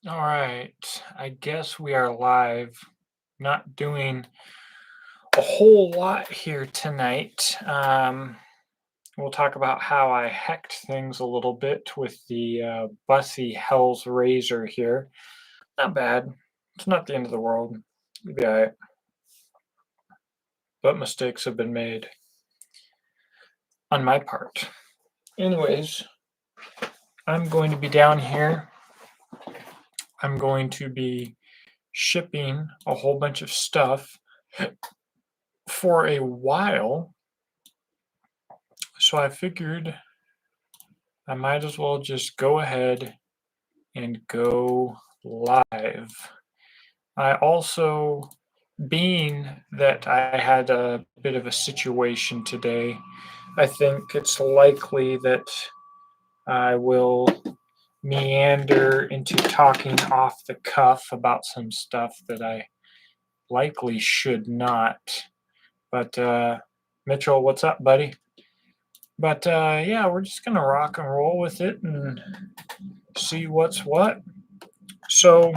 All right, I guess we are live. Not doing a whole lot here tonight. We'll talk about how I hacked things a little bit with the Bussy Hell's Razor here. Not bad. It's not the end of the world. You'll be all right. But mistakes have been made on my part. Anyways, I'm going to be down here. I'm going to be shipping a whole bunch of stuff for a while. So I figured I might as well just go ahead and go live. I also, being that I had a bit of a situation today, I think it's likely that I will meander into talking off the cuff about some stuff that I likely should not. But Mitchell, what's up, buddy? But yeah, we're just gonna rock and roll with it and see what's what. So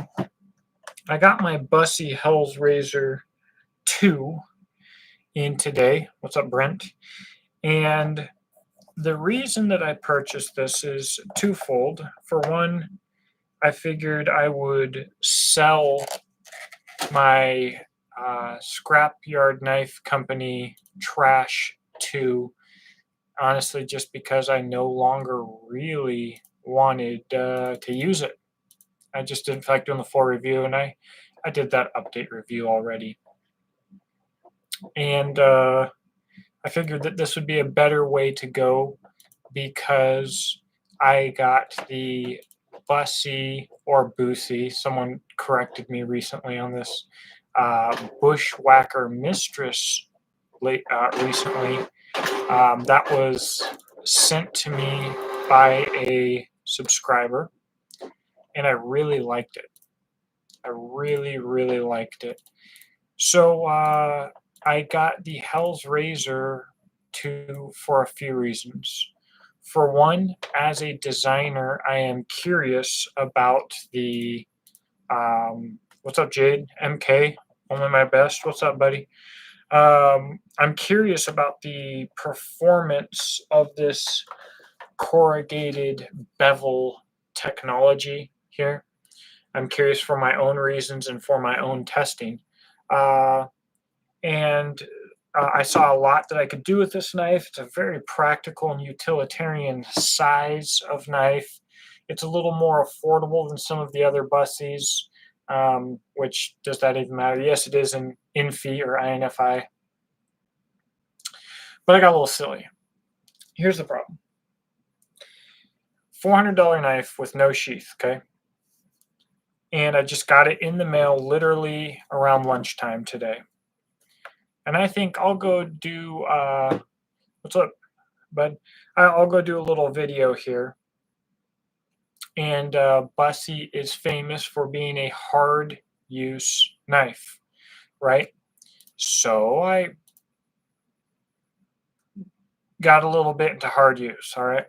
I got my Bussy Hell's Razor 2 in today. What's up, Brent? And the reason that I purchased this is twofold. For one, I figured I would sell my scrapyard knife company trash 2, honestly, just because I no longer really wanted to use it. I just didn't feel like doing the full review, and I did that update review already. And I figured that this would be a better way to go because I got the Bussy or Boosie, someone corrected me recently on this, Bushwhacker Mistress recently. That was sent to me by a subscriber, and I really liked it. I really, really liked it. So I got the Hell's Razor 2 for a few reasons. For one, as a designer, I am curious about the what's up, Jade? MK, only my best. What's up, buddy? I'm curious about the performance of this corrugated bevel technology here. I'm curious for my own reasons and for my own testing. Uh, and I saw a lot that I could do with this knife. It's a very practical and utilitarian size of knife. It's a little more affordable than some of the other bussies, which does that even matter? Yes, it is in Infy or INFI. But I got a little silly. Here's the problem. $400 knife with no sheath, okay? And I just got it in the mail literally around lunchtime today. And I think I'll go do, what's up, bud? I'll go do a little video here. And Bussy is famous for being a hard use knife, right? So I got a little bit into hard use, all right?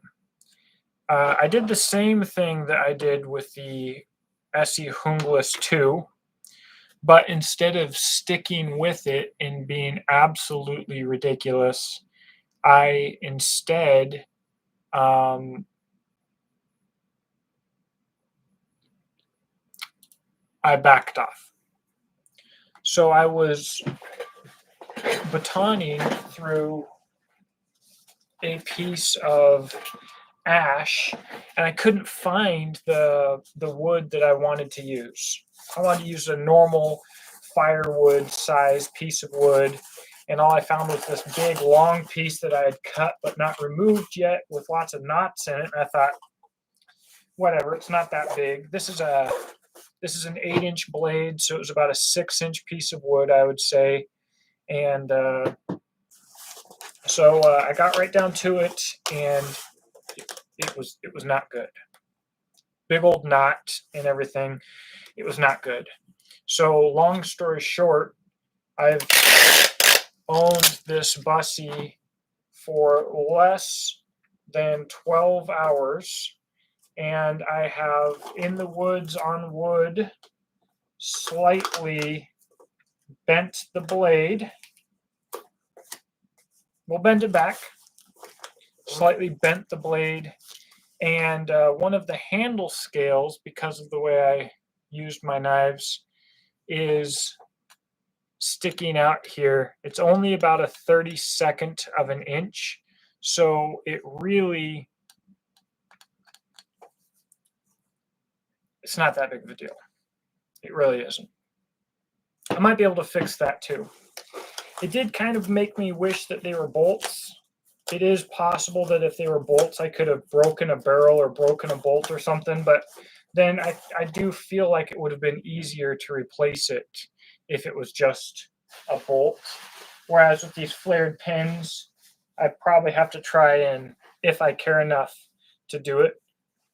I did the same thing that I did with the SE Hunglis 2, but instead of sticking with it and being absolutely ridiculous, I instead I backed off. So I was batoning through a piece of ash, and I couldn't find the wood that I wanted to use. I wanted to use a normal firewood size piece of wood, and all I found was this big long piece that I had cut but not removed yet with lots of knots in it. And I thought, whatever, it's not that big. This is an 8-inch blade, so it was about a 6-inch piece of wood, I would say. And so I got right down to it, and it was not good. Big old knot and everything. It was not good. So long story short, I've owned this Bussy for less than 12 hours, and I have in the woods on wood slightly bent the blade. We'll bend it back, slightly bent the blade, and one of the handle scales, because of the way I used my knives, is sticking out here. It's only about a 32nd of an inch, so it really, it's not that big of a deal. It really isn't. I might be able to fix that too. It did kind of make me wish that they were bolts. It is possible that if they were bolts, I could have broken a barrel or broken a bolt or something, but then I do feel like it would have been easier to replace it if it was just a bolt. Whereas with these flared pins, I probably have to try and, if I care enough to do it,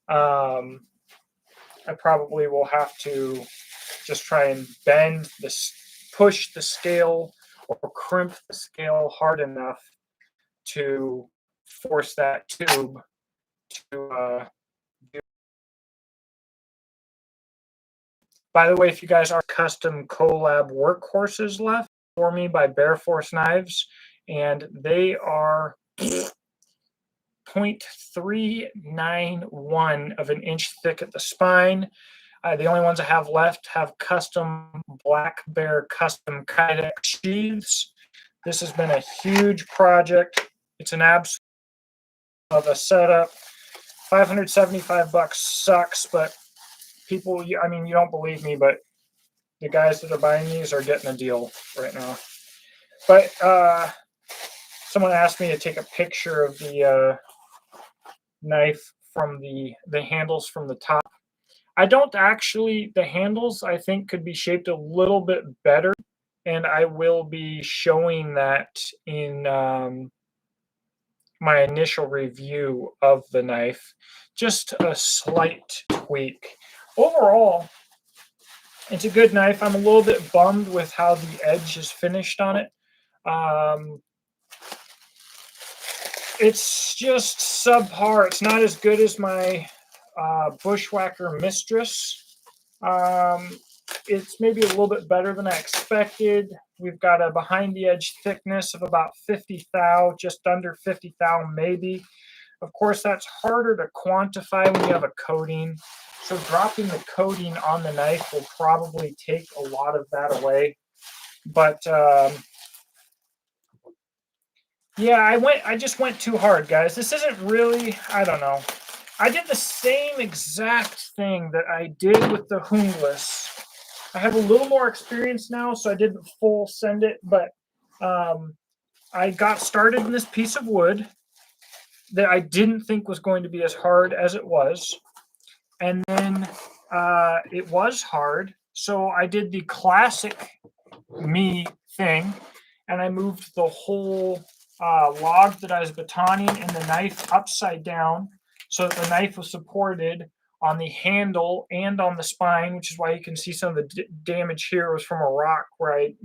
I probably will have to just try and bend this, push the scale or crimp the scale hard enough to force that tube to do. By the way, if you guys are custom collab workhorses left for me by Bear Force Knives, and they are 0.391 of an inch thick at the spine. The only ones I have left have custom Black Bear custom Kydex sheaths. This has been a huge project. It's an absolute of a setup. $575 sucks, but people, I mean, you don't believe me, but the guys that are buying these are getting a deal right now. But someone asked me to take a picture of the knife from the handles from the top. I don't actually, the handles I think could be shaped a little bit better, and I will be showing that in my initial review of the knife. Just a slight tweak. Overall, it's a good knife. I'm a little bit bummed with how the edge is finished on it. It's just subpar. It's not as good as my Bushwhacker Mistress. It's maybe a little bit better than I expected. We've got a behind the edge thickness of about 50 thou, just under 50 thou maybe. Of course, that's harder to quantify when you have a coating. So dropping the coating on the knife will probably take a lot of that away. But yeah, I just went too hard, guys. This isn't really, I don't know. I did the same exact thing that I did with the Hungless. I have a little more experience now, so I didn't full send it, but I got started in this piece of wood that I didn't think was going to be as hard as it was. And then it was hard, so I did the classic me thing, and I moved the whole log that I was batoning and the knife upside down so that the knife was supported on the handle and on the spine, which is why you can see some of the damage here was from a rock where I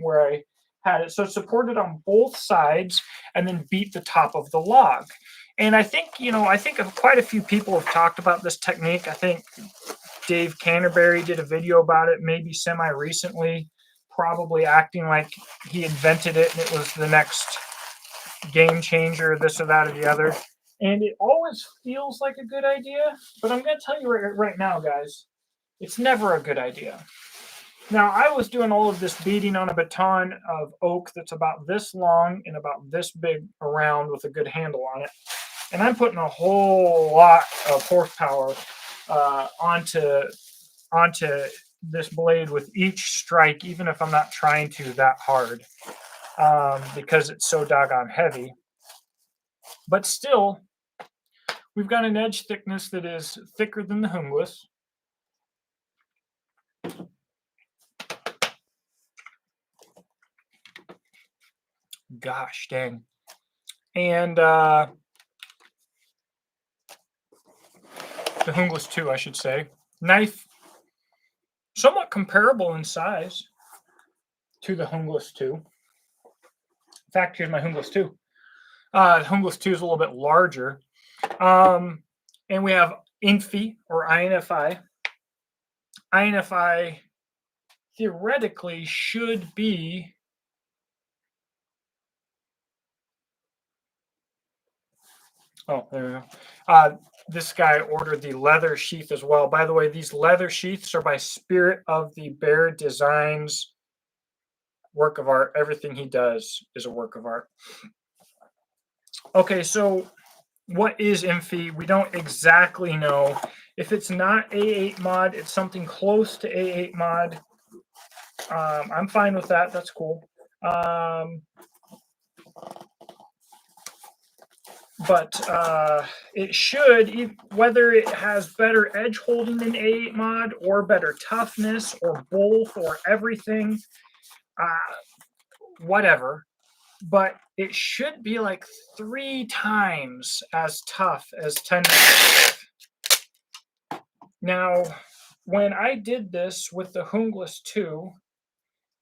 had it. So it's supported on both sides and then beat the top of the log. And I think, I think quite a few people have talked about this technique. I think Dave Canterbury did a video about it maybe semi-recently, probably acting like he invented it and it was the next game changer, this or that or the other. And it always feels like a good idea, but I'm going to tell you right now, guys, it's never a good idea. Now, I was doing all of this beating on a baton of oak that's about this long and about this big around with a good handle on it. And I'm putting a whole lot of horsepower onto this blade with each strike, even if I'm not trying to that hard, because it's so doggone heavy. But still, we've got an edge thickness that is thicker than the Hungless. Gosh dang. And the Hungless 2, I should say. Knife somewhat comparable in size to the Hungless 2. In fact, here's my Hungless 2. The Hungless 2 is a little bit larger. And we have Infy or INFI. INFI theoretically should be there we go. This guy ordered the leather sheath as well. By the way, these leather sheaths are by Spirit of the Bear Designs. Work of art. Everything he does is a work of art. Okay, so what is Infy? We don't exactly know. If it's not A8 mod, it's something close to A8 mod. I'm fine with that. That's cool. But it should, whether it has better edge holding than A8 mod or better toughness or both or everything, whatever. But it should be like 3 times as tough as 10. Now, when I did this with the Hungless 2,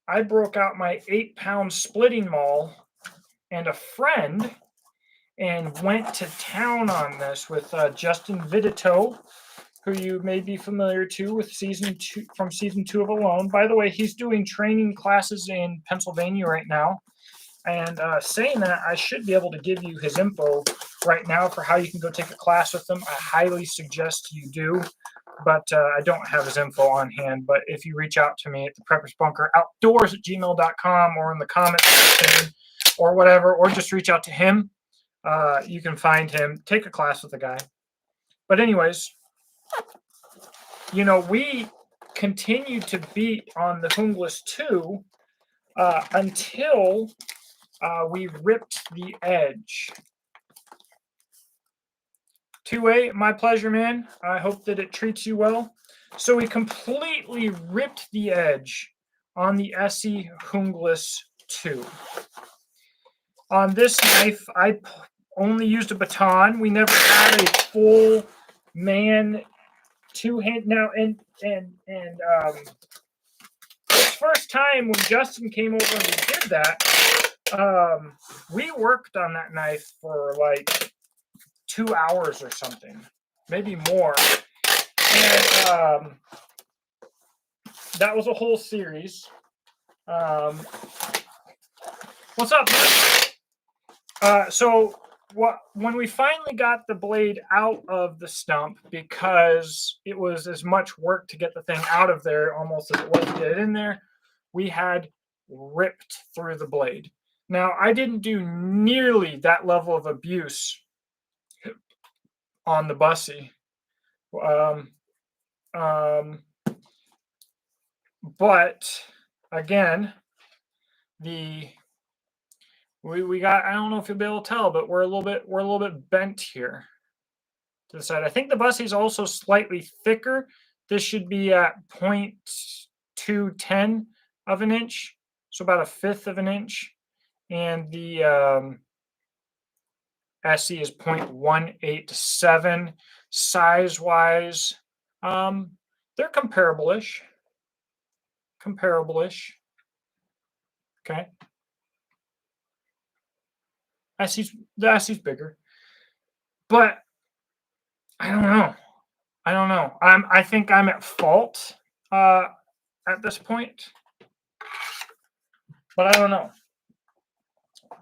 I broke out my 8-pound splitting maul and a friend and went to town on this with Justin Vidito, who you may be familiar to with season 2 of Alone. By the way, he's doing training classes in Pennsylvania right now. And saying that, I should be able to give you his info right now for how you can go take a class with him. I highly suggest you do, but I don't have his info on hand. But if you reach out to me at the Preppers Bunker Outdoors at gmail.com or in the comments section or whatever, or just reach out to him, you can find him. Take a class with the guy. But anyways, we continued to beat on the Hungless 2 until we ripped the edge. 2A, my pleasure, man. I hope that it treats you well. So we completely ripped the edge on the Essie Hungless 2. On this knife, I only used a baton. We never had a full man two-hand. Now, and this first time when Justin came over and we did that, we worked on that knife for like 2 hours or something, maybe more. And that was a whole series. What's up, man? When we finally got the blade out of the stump, because it was as much work to get the thing out of there almost as it was to get it in there, we had ripped through the blade. Now, I didn't do nearly that level of abuse on the Bussy. But again, we got, I don't know if you'll be able to tell, but we're a little bit bent here to the side. I think the Bussy is also slightly thicker. This should be at 0.210 of an inch, so about 1/5 of an inch, and the Essie is 0.187 size wise. They're comparable-ish. Okay. The Essie's bigger, but I don't know. I think I'm at fault at this point, but I don't know.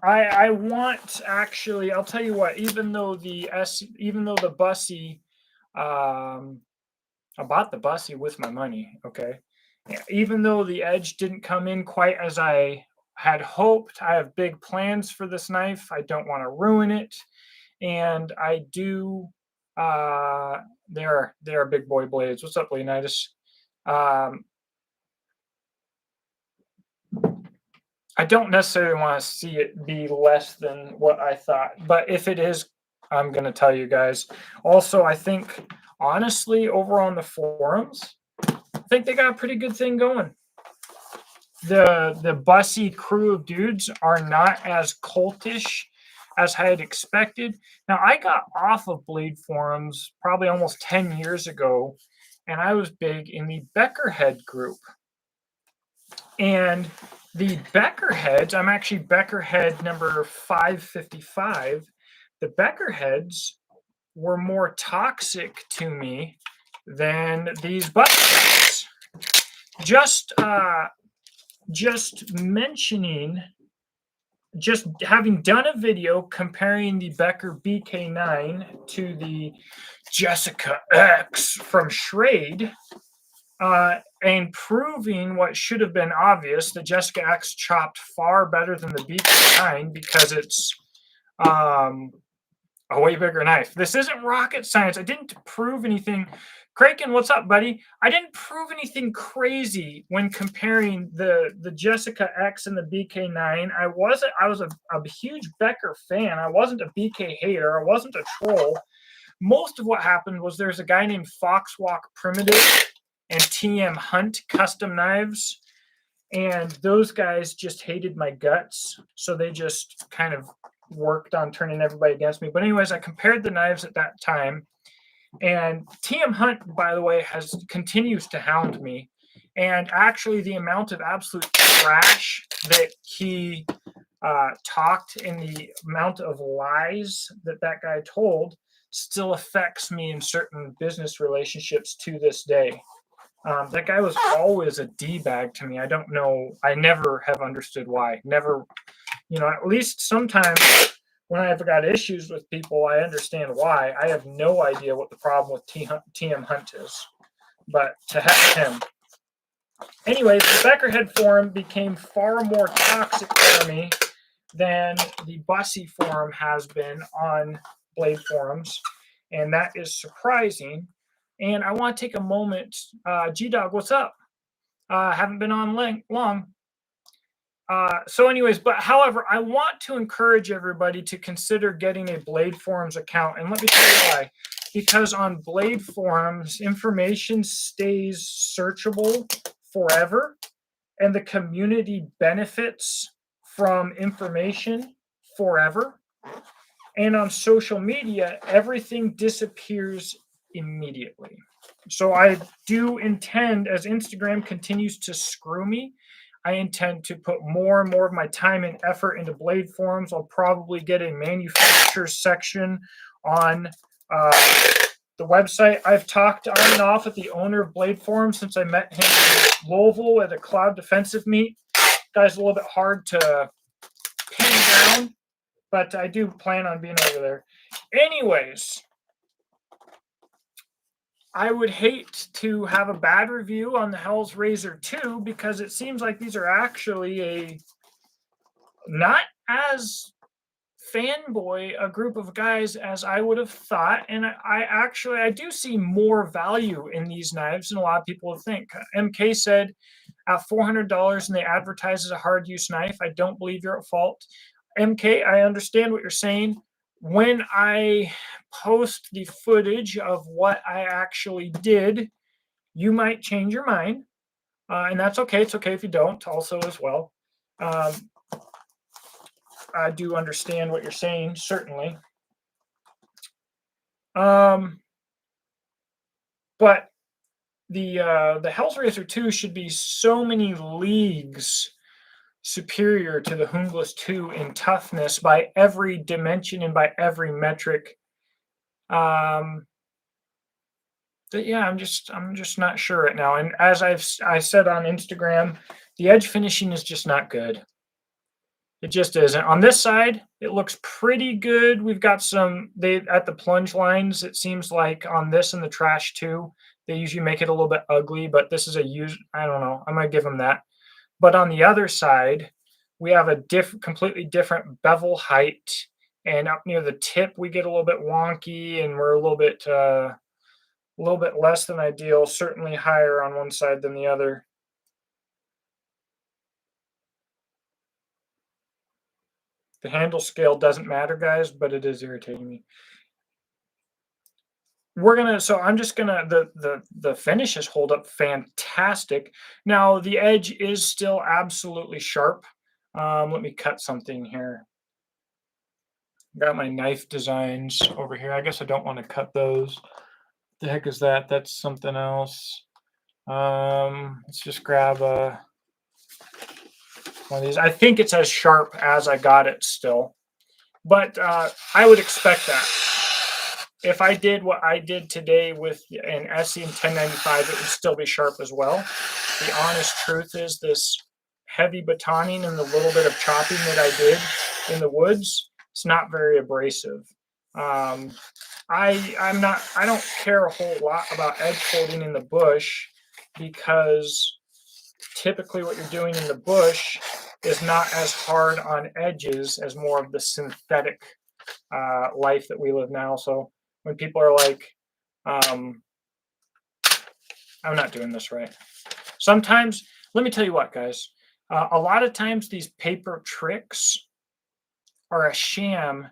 I want, actually, I'll tell you what. Even though the Bussy, I bought the Bussy with my money. Okay, even though the edge didn't come in quite as I had hoped, I have big plans for this knife. I don't want to ruin it, and I do. They are big boy blades. What's up, Leonidas? I don't necessarily want to see it be less than what I thought, but if it is, I'm going to tell you guys. Also, I think, honestly, over on the forums, I think they got a pretty good thing going. The Bussy crew of dudes are not as cultish as I had expected. Now, I got off of Blade forums probably almost 10 years ago, and I was big in the Beckerhead group. And the Beckerheads, I'm actually Beckerhead number 555. The Beckerheads were more toxic to me than these butt plugs. Just mentioning, just having done a video comparing the Becker BK9 to the Jessica X from Schrade, and proving what should have been obvious, the Jessica X chopped far better than the BK9 because it's a way bigger knife. This isn't rocket science. I didn't prove anything. Kraken, what's up, buddy? I didn't prove anything crazy when comparing the Jessica X and the BK9. I was a huge Becker fan. I wasn't a BK hater. I wasn't a troll. Most of what happened was there's a guy named Foxwalk Primitive and TM Hunt Custom Knives, and those guys just hated my guts, so they just kind of worked on turning everybody against me. But anyways, I compared the knives at that time, and TM Hunt, by the way, continues to hound me. And actually, the amount of absolute trash that he talked and the amount of lies that guy told still affects me in certain business relationships to this day. That guy was always a D-bag to me. I don't know. I never have understood why. Never, at least sometimes when I've got issues with people, I understand why. I have no idea what the problem with TM Hunt is. But to heck him. Anyways, the Beckerhead forum became far more toxic for me than the Bussy forum has been on Blade forums. And that is surprising. And I want to take a moment. G-Dog, what's up? Haven't been on long. So anyways, but however, I want to encourage everybody to consider getting a Blade Forums account. And let me tell you why. Because on Blade Forums, information stays searchable forever. And the community benefits from information forever. And on social media, everything disappears immediately. So I do intend, as Instagram continues to screw me, I intend to put more and more of my time and effort into Blade forums. I'll probably get a manufacturers section on the website. I've talked on and off with the owner of Blade Forums since I met him in Louisville at a Cloud Defensive meet. Guy's a little bit hard to pin down, but I do plan on being over there. Anyways, I would hate to have a bad review on the Hell's Razor 2 because it seems like these are actually not as fanboy a group of guys as I would have thought. And I do see more value in these knives than a lot of people think. MK said at $400 and they advertise as a hard use knife. I don't believe you're at fault. MK, I understand what you're saying. When I post the footage of what I actually did, you might change your mind. And that's okay. It's okay if you don't also as well. I do understand what you're saying, certainly. But the Hell's Razor 2 should be so many leagues superior to the Hungless 2 in toughness by every dimension and by every metric. But yeah, I'm just not sure right now. And as I said on Instagram, the edge finishing is just not good. It just isn't. On this side, it looks pretty good. We've got at the plunge lines, it seems like on this and the trash too, they usually make it a little bit ugly, but this is I don't know. I might give them that. But on the other side, we have a completely different bevel height. And up near the tip, we get a little bit wonky and we're a little bit less than ideal, certainly higher on one side than the other. The handle scale doesn't matter, guys, but it is irritating me. I'm just gonna, the finishes hold up fantastic. Now, the edge is still absolutely sharp. Let me cut something here. Got my knife designs over here. I guess I don't want to cut those. The heck is that? That's something else. Let's just grab one of these. I think it's as sharp as I got it still, but I would expect that. if I did what I did today with an SE and 1095, it would still be sharp as well. The honest truth is this heavy batoning and the little bit of chopping that I did in the woods, it's not very abrasive. I don't care a whole lot about edge folding in the bush, because typically what you're doing in the bush is not as hard on edges as more of the synthetic life that we live now. So when people are like, I'm not doing this right. Sometimes, let me tell you what, guys, a lot of times these paper tricks are a sham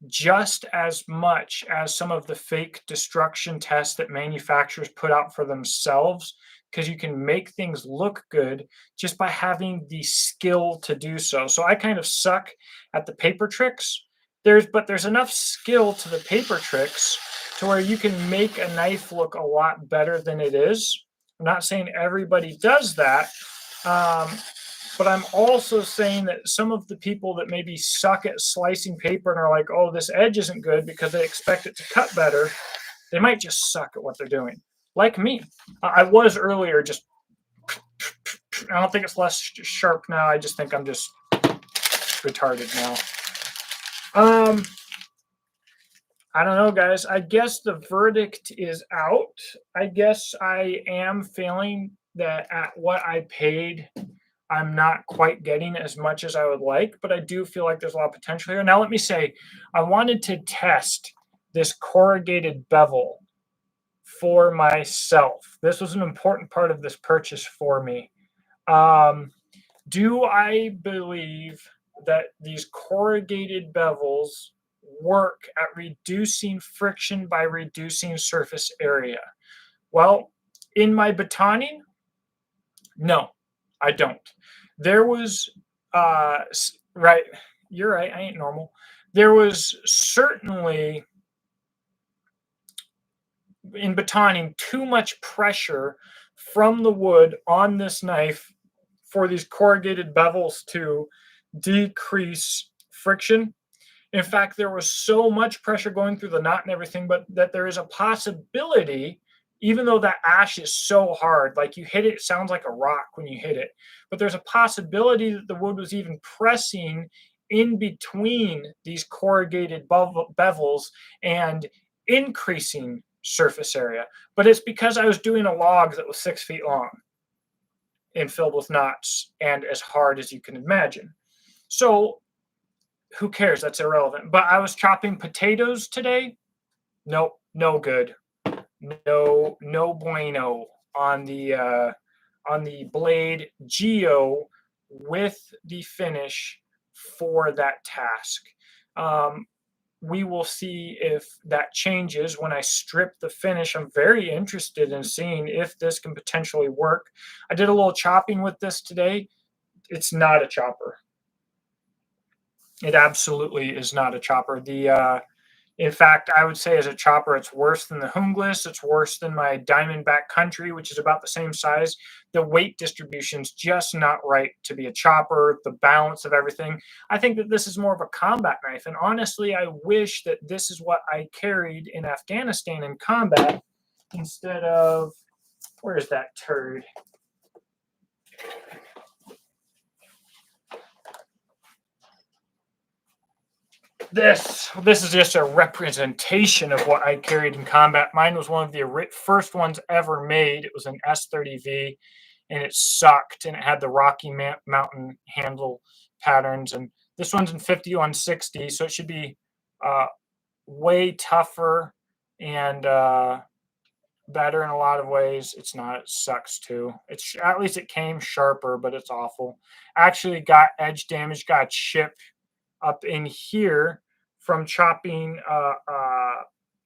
just as much as some of the fake destruction tests that manufacturers put out for themselves, because you can make things look good just by having the skill to do so. So I kind of suck at the paper tricks. But there's enough skill to the paper tricks to where you can make a knife look a lot better than it is. I'm not saying everybody does that. But I'm also saying that some of the people that maybe suck at slicing paper and are like, oh, this edge isn't good because they expect it to cut better, they might just suck at what they're doing. Like me. I was earlier just, I don't think it's less sharp now. I just think I'm just retarded now. I don't know, guys. I guess the verdict is out. I guess I am feeling that at what I paid, I'm not quite getting as much as I would like, but I do feel like there's a lot of potential here. Now, let me say, I wanted to test this corrugated bevel for myself. This was an important part of this purchase for me. Do I believe that these corrugated bevels work at reducing friction by reducing surface area? Well, in my batoning, no, I don't. There was, right, you're right, I ain't normal. There was certainly, in batoning, too much pressure from the wood on this knife for these corrugated bevels to decrease friction. In fact, there was so much pressure going through the knot and everything, but that there is a possibility, even though that ash is so hard, like you hit it, it sounds like a rock when you hit it, but there's a possibility that the wood was even pressing in between these corrugated bevels and increasing surface area. But it's because I was doing a log that was 6 feet long and filled with knots and as hard as you can imagine. So who cares? That's irrelevant. But I was chopping potatoes today. Nope, no good. No bueno on the blade Geo with the finish for that task. We will see if that changes when I strip the finish. I'm very interested in seeing if this can potentially work. I did a little chopping with this today. It's not a chopper. It absolutely is not a chopper. In fact, I would say as a chopper, it's worse than the Hunglis. It's worse than my Diamondback Country, which is about the same size. The weight distribution's just not right to be a chopper. The balance of everything. I think that this is more of a combat knife. And honestly, I wish that this is what I carried in Afghanistan in combat instead of, where's that turd? This is just a representation of what I carried in combat. Mine was one of the first ones ever made. It was an S30V, and it sucked, and it had the Rocky Mountain handle patterns. And this one's in 5160, so it should be way tougher and better in a lot of ways. It's not. It sucks too. It's at least it came sharper, but it's awful. Actually, got edge damage. Got chip up in here from chopping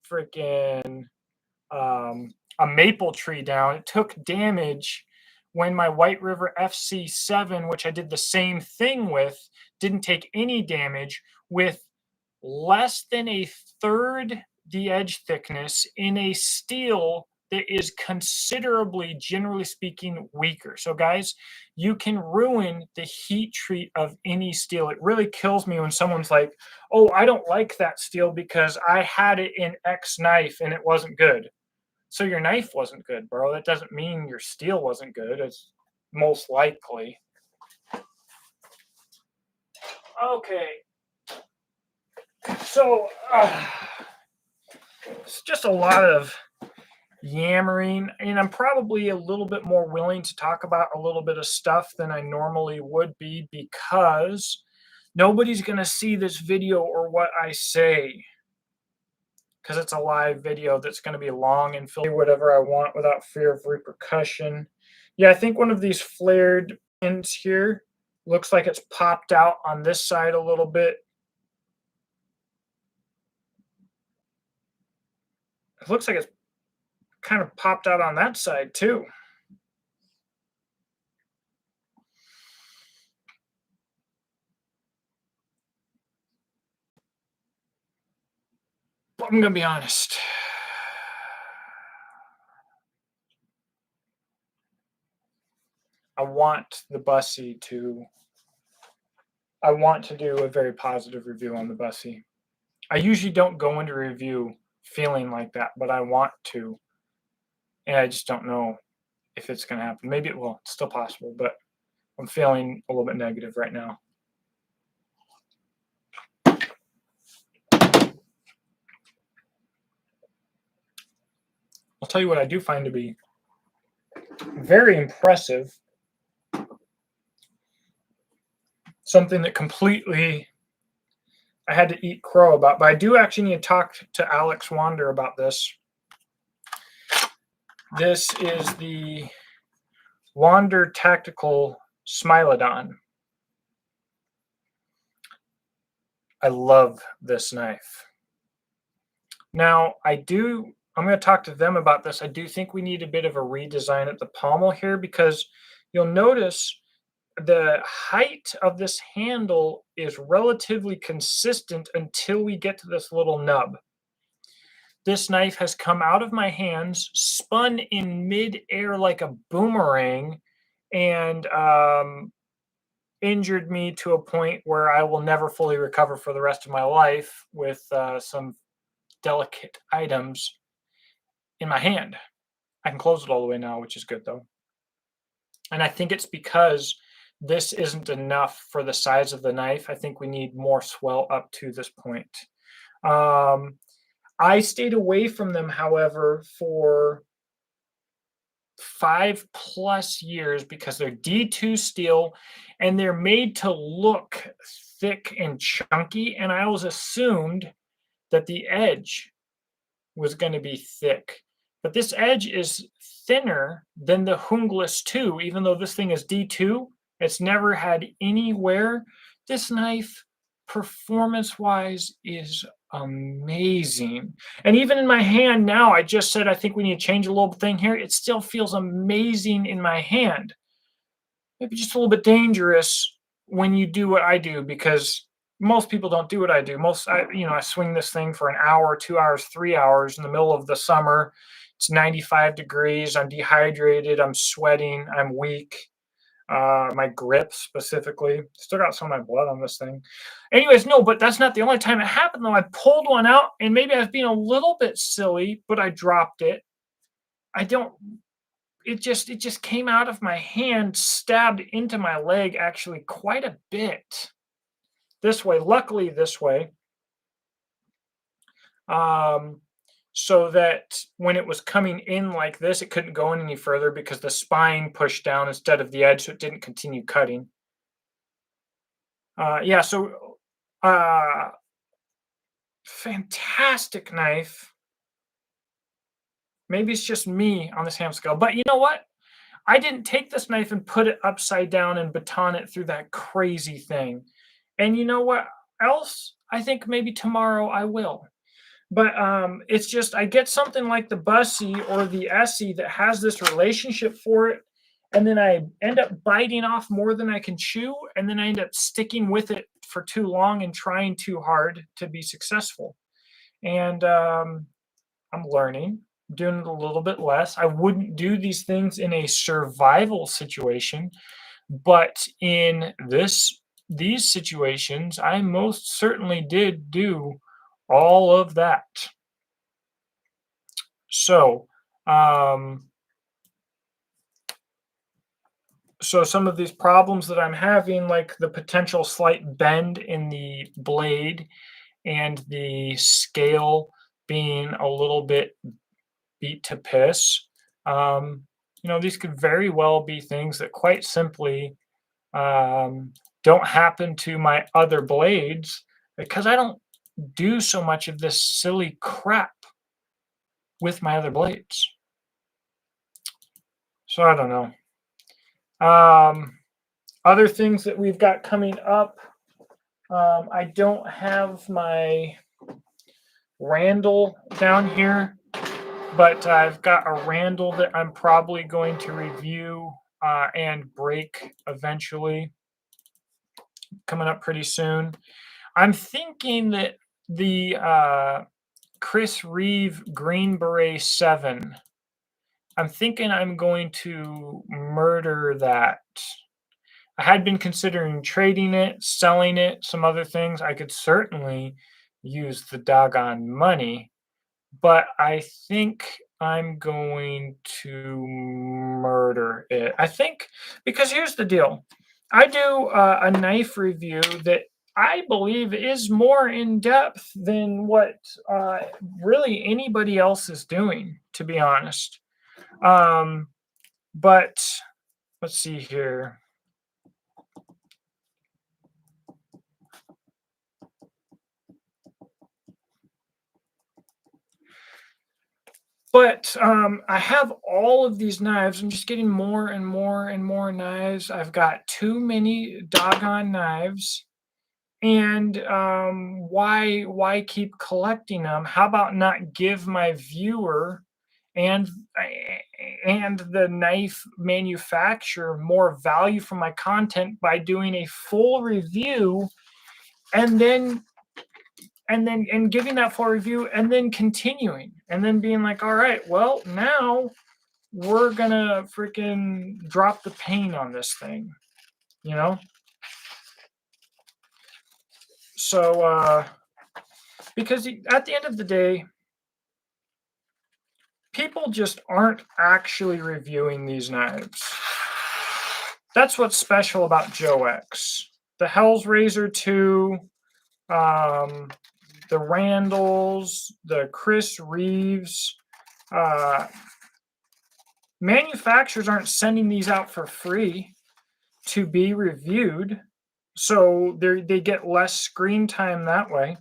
freaking a maple tree down. It took damage when my White River FC7, which I did the same thing with, didn't take any damage with less than a third the edge thickness in a steel that is considerably, generally speaking, weaker. So guys, you can ruin the heat treat of any steel. It really kills me when someone's like, oh, I don't like that steel because I had it in X knife and it wasn't good. So your knife wasn't good, bro. That doesn't mean your steel wasn't good. It's most likely. Okay. So it's just a lot of yammering, and I'm probably a little bit more willing to talk about a little bit of stuff than I normally would be, because nobody's going to see this video or what I say, because it's a live video that's going to be long and fill whatever I want without fear of repercussion. Yeah, I think one of these flared ends here looks like it's popped out on this side a little bit. It looks like it's kind of popped out on that side too. But I'm going to be honest. I want to do a very positive review on the Bussy. I usually don't go into review feeling like that, but I want to. And I just don't know if it's going to happen. Maybe it will. It's still possible, but I'm feeling a little bit negative right now. I'll tell you what I do find to be very impressive. Something that completely I had to eat crow about, but I do actually need to talk to Alex Wander about this. This is the Wander Tactical Smilodon. I love this knife. Now, I'm going to talk to them about this. I do think we need a bit of a redesign at the pommel here, because you'll notice the height of this handle is relatively consistent until we get to this little nub. This knife has come out of my hands, spun in mid-air like a boomerang, and injured me to a point where I will never fully recover for the rest of my life with some delicate items in my hand. I can close it all the way now, which is good though. And I think it's because this isn't enough for the size of the knife. I think we need more swell up to this point. I stayed away from them, however, for 5+ years because they're D2 steel and they're made to look thick and chunky. And I always assumed that the edge was going to be thick. But this edge is thinner than the Hungless 2, even though this thing is D2. It's never had any wear. This knife, performance-wise, is amazing. And even in my hand now, I just said I think we need to change a little thing here. It still feels amazing in my hand. Maybe just a little bit dangerous when you do what I do, because most people don't do what I do. I swing this thing for an hour, 2 hours, 3 hours in the middle of the summer. It's 95 degrees. I'm dehydrated. I'm sweating. I'm weak. My grip specifically. Still got some of my blood on this thing. Anyways, no, but that's not the only time it happened, though. I pulled one out, and maybe I was being a little bit silly, but I dropped it. It just came out of my hand, stabbed into my leg actually quite a bit. This way, luckily this way. So that when it was coming in like this, it couldn't go in any further because the spine pushed down instead of the edge, so it didn't continue cutting. Fantastic knife. Maybe it's just me on this ham scale, but you know what? I didn't take this knife and put it upside down and baton it through that crazy thing. And you know what else? I think maybe tomorrow I will. But it's just, I get something like the Bussy or the Essie that has this relationship for it, and then I end up biting off more than I can chew, and then I end up sticking with it for too long and trying too hard to be successful. And I'm learning, doing it a little bit less. I wouldn't do these things in a survival situation, but in these situations, I most certainly did do all of that. So, so some of these problems that I'm having, like the potential slight bend in the blade and the scale being a little bit beat to piss, um, these could very well be things that quite simply don't happen to my other blades because I don't do so much of this silly crap with my other blades. So I don't know. Other things that we've got coming up. I don't have my Randall down here, but I've got a Randall that I'm probably going to review and break eventually, coming up pretty soon. I'm thinking that the Chris Reeve Green Beret 7, I'm thinking I'm going to murder that. I had been considering trading it, selling it, some other things. I could certainly use the doggone money, but I think I'm going to murder it. I think because here's the deal. I do a knife review that I believe is more in depth than what really anybody else is doing, to be honest. But let's see here. But I have all of these knives. I'm just getting more and more and more knives. I've got too many doggone knives. And why keep collecting them? How about not give my viewer and and the knife manufacturer more value from my content by doing a full review and then and giving that full review and then continuing and then being like, all right, well, now we're gonna freaking drop the pain on this thing, you know? So because at the end of the day, people just aren't actually reviewing these knives. That's what's special about Joe X. The Hell's Razor 2, the Randalls, the Chris Reeves. Manufacturers aren't sending these out for free to be reviewed. So they get less screen time that way.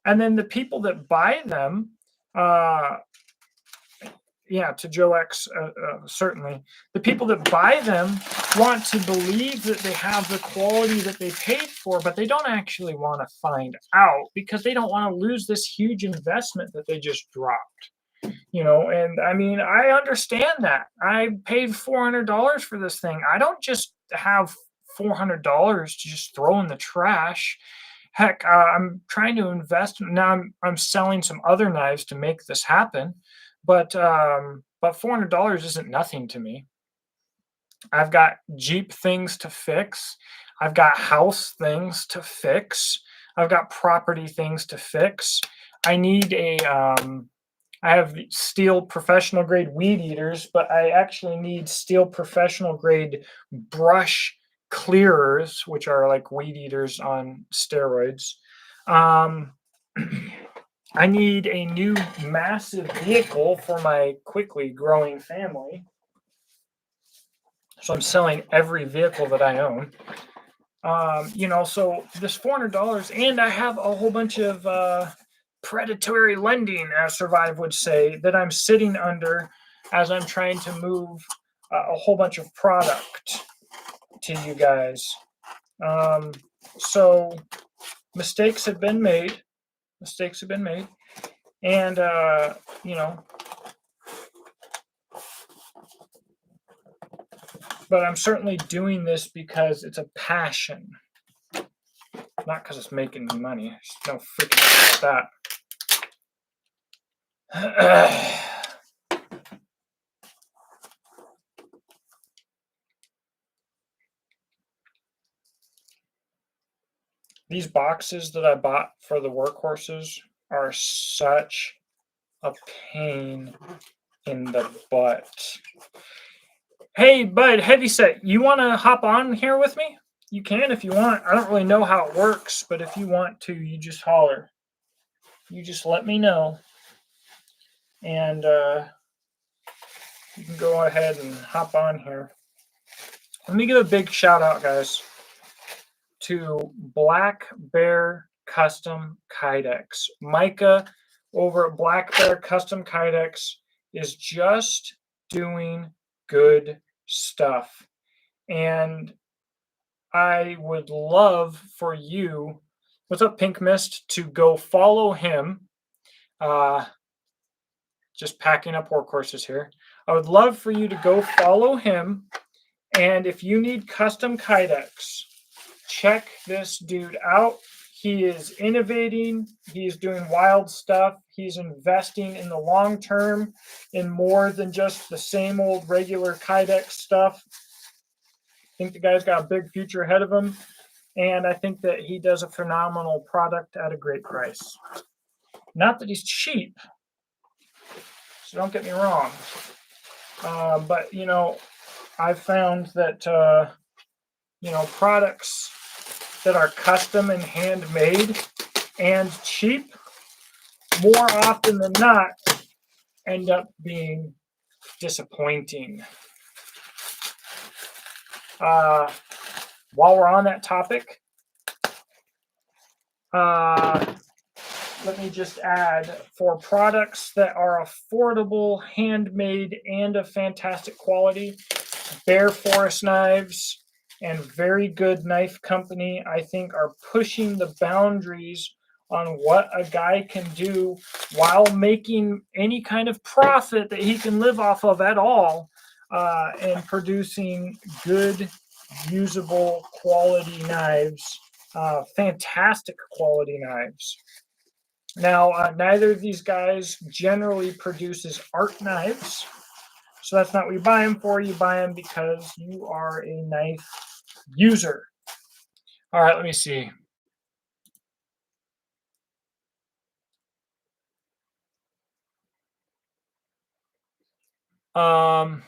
And then the people that buy them, to Joe X, certainly. The people that buy them want to believe that they have the quality that they paid for, but they don't actually want to find out because they don't want to lose this huge investment that they just dropped. And I mean, I understand that. I paid $400 for this thing. I don't just have $400 to just throw in the trash. Heck, I'm trying to invest. Now I'm selling some other knives to make this happen. But $400 isn't nothing to me. I've got Jeep things to fix. I've got house things to fix. I've got property things to fix. I need I have steel professional grade weed eaters, but I actually need steel professional grade brush clearers, which are like weed eaters on steroids. I need a new massive vehicle for my quickly growing family. So I'm selling every vehicle that I own. So this $400, and I have a whole bunch of predatory lending, as Survive would say, that I'm sitting under as I'm trying to move a whole bunch of product to you guys. So mistakes have been made. And, but I'm certainly doing this because it's a passion, not because it's making me money. There's no freaking about that. These boxes that I bought for the workhorses are such a pain in the butt. Hey, bud, Heavyset, you want to hop on here with me? You can if you want. I don't really know how it works, but if you want to, you just holler. You just let me know. And you can go ahead and hop on here. Let me give a big shout out, guys, to Black Bear Custom Kydex. Micah over at Black Bear Custom Kydex is just doing good stuff. And I would love for you, what's up, Pink Mist, to go follow him. Just packing up workhorses here. I would love for you to go follow him. And if you need custom Kydex, check this dude out. He is innovating. He's doing wild stuff. He's investing in the long term in more than just the same old regular Kydex stuff. I think the guy's got a big future ahead of him. And I think that he does a phenomenal product at a great price. Not that he's cheap, so don't get me wrong. But, you know, I've found that, you know, products that are custom and handmade and cheap, more often than not, end up being disappointing. While we're on that topic, let me just add, for products that are affordable, handmade, and of fantastic quality, Bear Forest Knives and Very Good Knife Company, I think, are pushing the boundaries on what a guy can do while making any kind of profit that he can live off of at all, and producing good, usable, quality knives, fantastic quality knives. Now, neither of these guys generally produces art knives, so that's not what you buy them for. You buy them because you are a knife user. All right, let me see. Oh,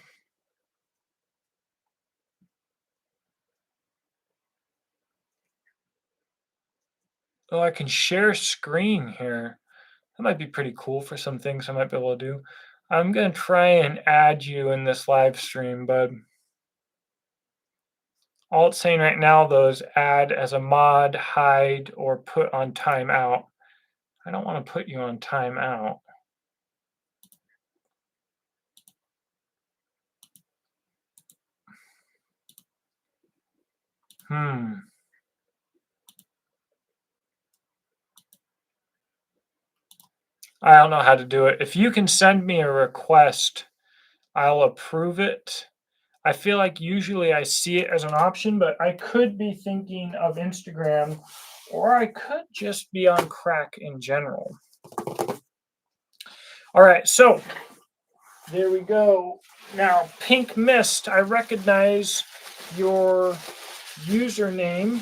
I can share screen here. That might be pretty cool for some things I might be able to do. I'm going to try and add you in this live stream, bud. All it's saying right now, though, is add as a mod, hide, or put on timeout. I don't want to put you on timeout. I don't know how to do it. If you can send me a request, I'll approve it. I feel like usually I see it as an option, but I could be thinking of Instagram, or I could just be on crack in general. All right, so there we go. Now, Pink Mist, I recognize your username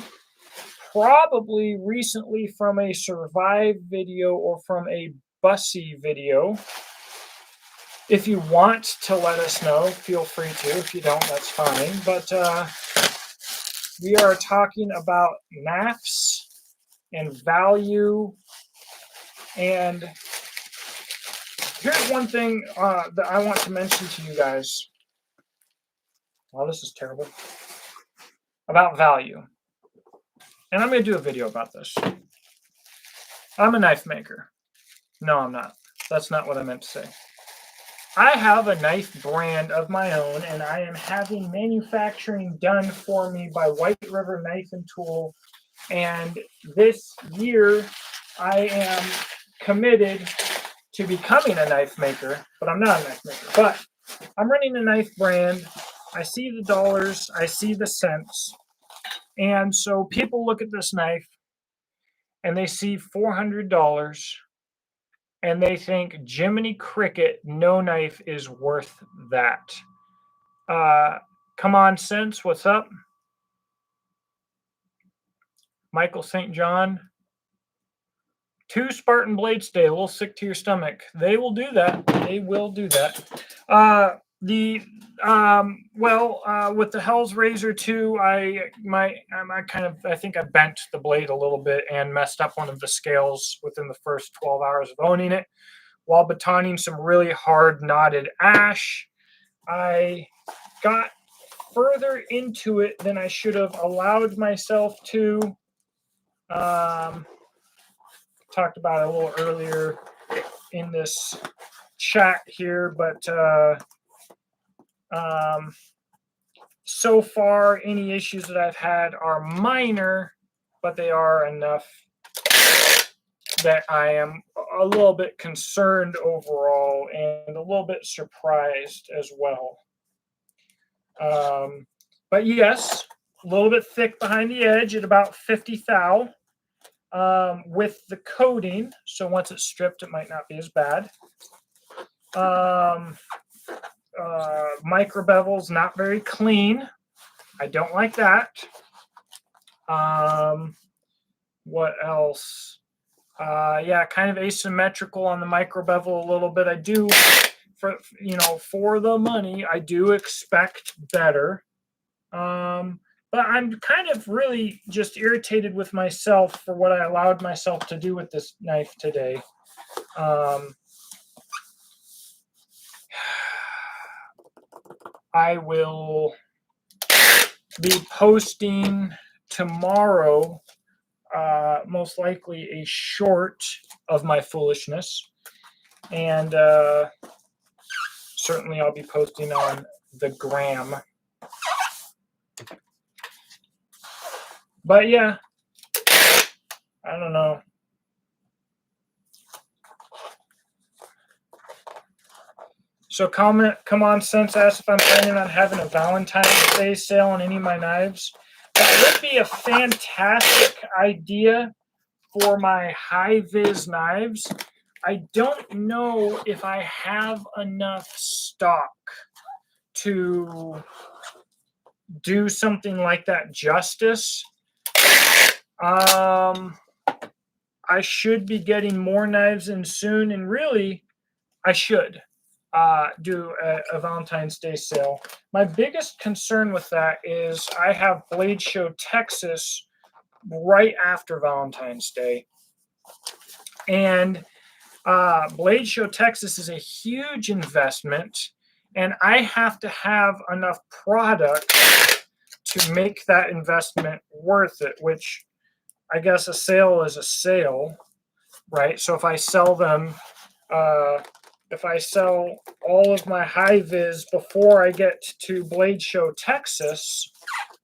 probably recently from a Survive video or from a Bussy video. If you want to let us know, feel free to. If you don't, that's fine. But we are talking about NAFs and value. And here's one thing that I want to mention to you guys. Well, this is terrible. About value. And I'm going to do a video about this. I'm a knife maker. No, I'm not. That's not what I meant to say. I have a knife brand of my own, and I am having manufacturing done for me by White River Knife and Tool. And this year, I am committed to becoming a knife maker, but I'm not a knife maker. But I'm running a knife brand. I see the dollars. I see the cents. And so people look at this knife, and they see $400. And they think, Jiminy Cricket, no knife is worth that. Come on, Sense, what's up? Michael St. John. 2 Spartan blades today, a little sick to your stomach. They will do that. They will do that. With the Hell's Razor 2, I think I bent the blade a little bit and messed up one of the scales within the first 12 hours of owning it. While batoning some really hard knotted ash, I got further into it than I should have allowed myself to. Talked about it a little earlier in this chat here, but so far any issues that I've had are minor, but they are enough that I am a little bit concerned overall and a little bit surprised as well. But yes, a little bit thick behind the edge at about 50 thou. With the coating, so once it's stripped, it might not be as bad. Micro bevel's not very clean. I don't like that. What else? Yeah, kind of asymmetrical on the micro bevel a little bit. I do, for the money, I do expect better. But I'm kind of really just irritated with myself for what I allowed myself to do with this knife today. I will be posting tomorrow, most likely a short of my foolishness. And certainly I'll be posting on the gram. But yeah, I don't know. So come on, Sense asked if I'm planning on having a Valentine's Day sale on any of my knives. That would be a fantastic idea for my high-vis knives. I don't know if I have enough stock to do something like that justice. I should be getting more knives in soon, and really, I should do a Valentine's Day sale. My biggest concern with that is I have Blade Show Texas right after Valentine's Day. And Blade Show Texas is a huge investment, and I have to have enough product to make that investment worth it, which I guess a sale is a sale, right? So if I sell them, if I sell all of my high-vis before I get to Blade Show Texas,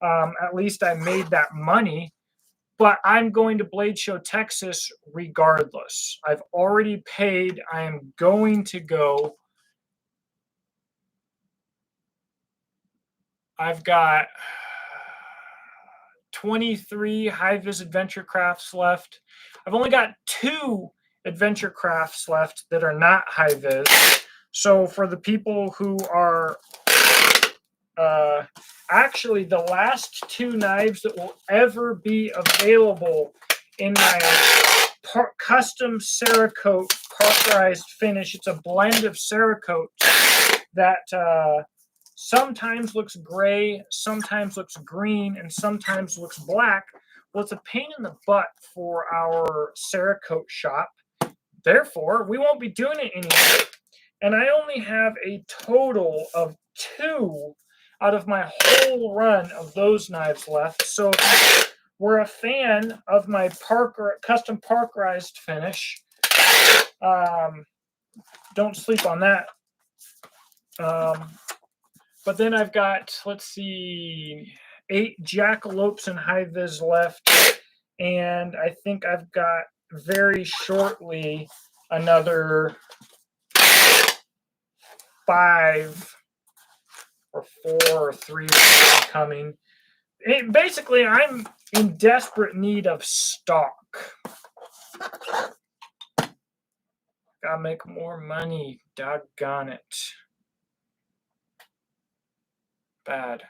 at least I made that money. But I'm going to Blade Show Texas regardless. I've already paid. I am going to go. I've got 23 high-vis adventure crafts left. I've only got 2 adventure crafts left that are not high-vis. So for the people who are actually the last 2 knives that will ever be available in my custom Cerakote parkerized finish. It's a blend of Cerakote that sometimes looks gray, sometimes looks green, and sometimes looks black. Well, it's a pain in the butt for our Cerakote shop. Therefore, we won't be doing it anymore. And I only have a total of 2 out of my whole run of those knives left. So if we're a fan of my custom parkerized finish, don't sleep on that. But then I've got, let's see, 8 jackalopes and high-vis left. And I think I've got very shortly another 5 or 4 or 3 coming. Basically, I'm in desperate need of stock. Gotta make more money. Doggone it. Bad.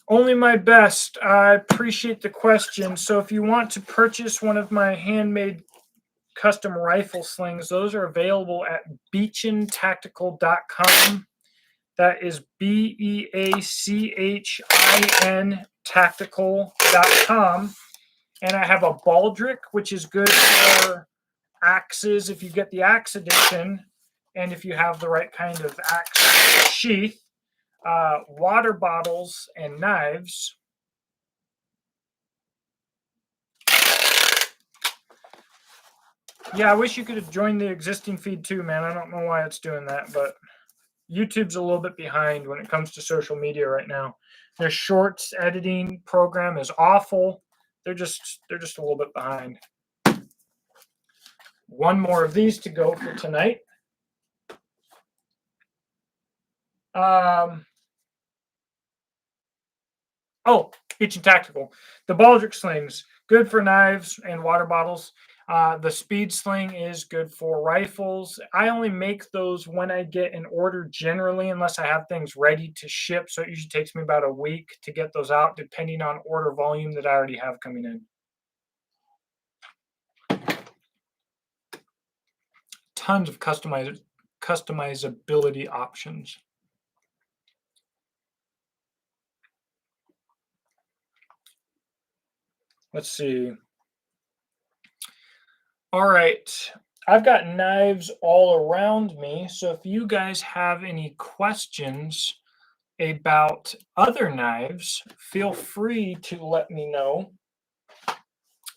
Only my best. I appreciate the question. So if you want to purchase one of my handmade custom rifle slings, those are available at beachintactical.com. That is BEACHIN tactical.com. And I have a baldric, which is good for axes if you get the axe edition, and if you have the right kind of axe sheath, water bottles, and knives. Yeah, I wish you could have joined the existing feed too, man. I don't know why it's doing that, but YouTube's a little bit behind when it comes to social media right now. Their shorts editing program is awful. They're just a little bit behind. One more of these to go for tonight. Beach Tactical. The baldric slings, good for knives and water bottles. The speed sling is good for rifles. I only make those when I get an order generally, unless I have things ready to ship. So it usually takes me about a week to get those out, depending on order volume that I already have coming in. Tons of customizability options. Let's see. All right. I've got knives all around me. So if you guys have any questions about other knives, feel free to let me know.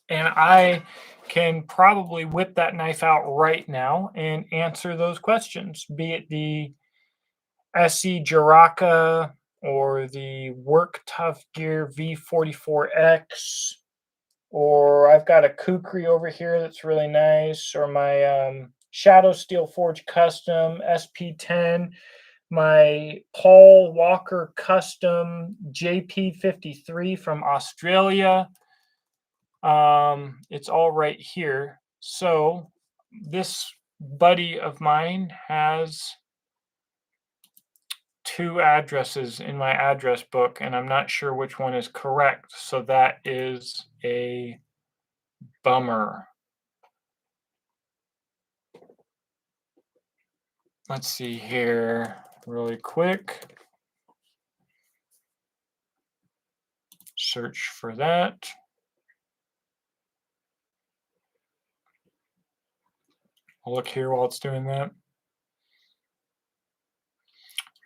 And I can probably whip that knife out right now and answer those questions, be it the SE Jaraka or the Work Tough Gear V44X, or I've got a Kukri over here that's really nice, or my Shadow Steel Forge Custom SP10, my Paul Walker Custom JP53 from Australia. It's all right here. So this buddy of mine has 2 addresses in my address book, and I'm not sure which one is correct. So that is a bummer. Let's see here really quick. Search for that. I'll look here while it's doing that.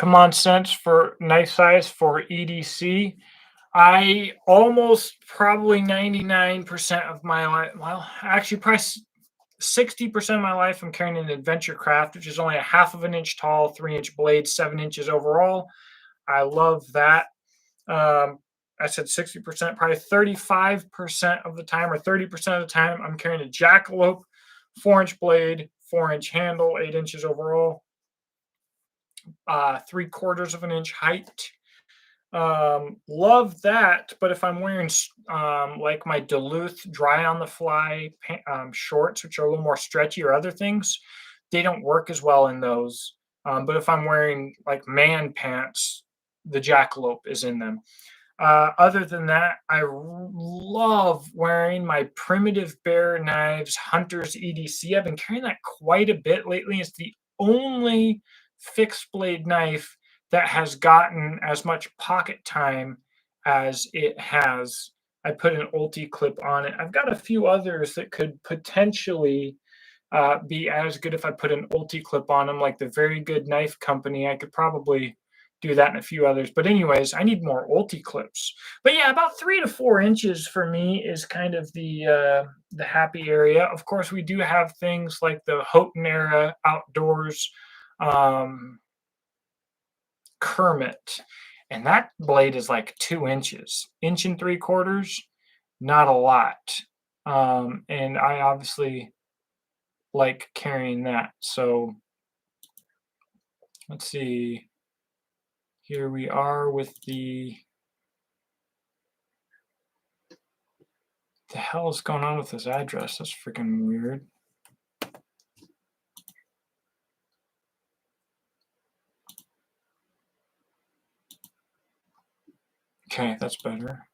Common sense for knife size for EDC. I almost probably 99% of my life, well, actually probably 60% of my life, I'm carrying an Adventure Craft, which is only a 1/2 inch tall, 3-inch blade, 7 inches overall. I love that. I said 60%, probably 35% of the time, or 30% of the time, I'm carrying a Jackalope, 4-inch blade, 4-inch handle, 8 inches overall, 3/4 of an inch height. Love that, but if I'm wearing like my Duluth dry on the fly shorts, which are a little more stretchy, or other things, they don't work as well in those. But if I'm wearing like man pants, the Jackalope is in them. Other than that, I love wearing my Primitive Bear Knives Hunter's EDC. I've been carrying that quite a bit lately. It's the only fixed blade knife that has gotten as much pocket time as it has. I put an ulti clip on it. I've got a few others that could potentially be as good if I put an ulti clip on them, like the Very Good Knife Company. I could probably do that and a few others. But anyways, I need more ulti clips. But yeah, about 3 to 4 inches for me is kind of the happy area. Of course, we do have things like the Houghton era outdoors Kermit, and that blade is like 2 inches, 1.75 inches, not a lot. And I obviously like carrying that. So let's see. Here we are with the hell is going on with this address? That's freaking weird. Okay, that's better.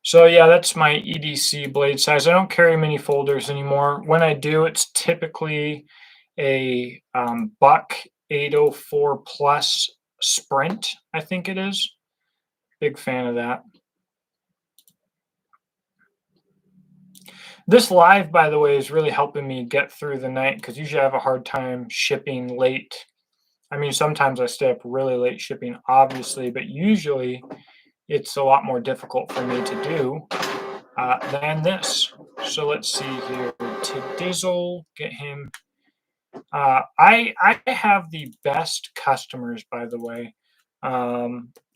So yeah, that's my EDC blade size. I don't carry many folders anymore. When I do, it's typically a Buck 804 Plus Sprint, I think it is. Big fan of that. This live, by the way, is really helping me get through the night because usually I have a hard time shipping late. I mean, sometimes I stay up really late shipping, obviously, but usually it's a lot more difficult for me to do than this. So let's see here. To Dizzle, get him. I have the best customers, by the way.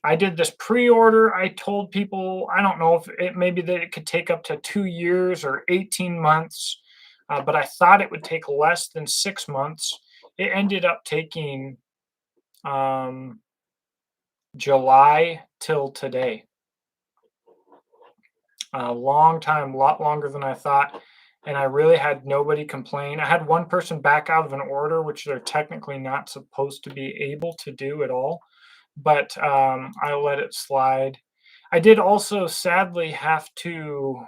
I did this pre-order. I told people, I don't know if it maybe that it could take up to 2 years or 18 months, but I thought it would take less than 6 months. It ended up taking July till today. A long time, a lot longer than I thought. And I really had nobody complain. I had one person back out of an order, which they're technically not supposed to be able to do at all. But I let it slide. I did also sadly have to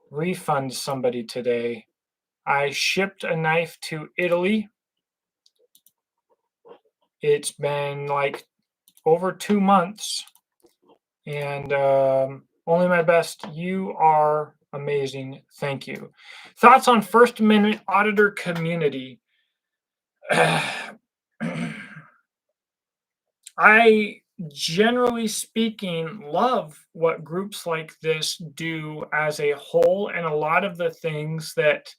refund somebody today. I shipped a knife to Italy. It's been like over 2 months. And only my best. You are amazing. Thank you. Thoughts on First Amendment auditor community? I, generally speaking, love what groups like this do as a whole, and a lot of the things that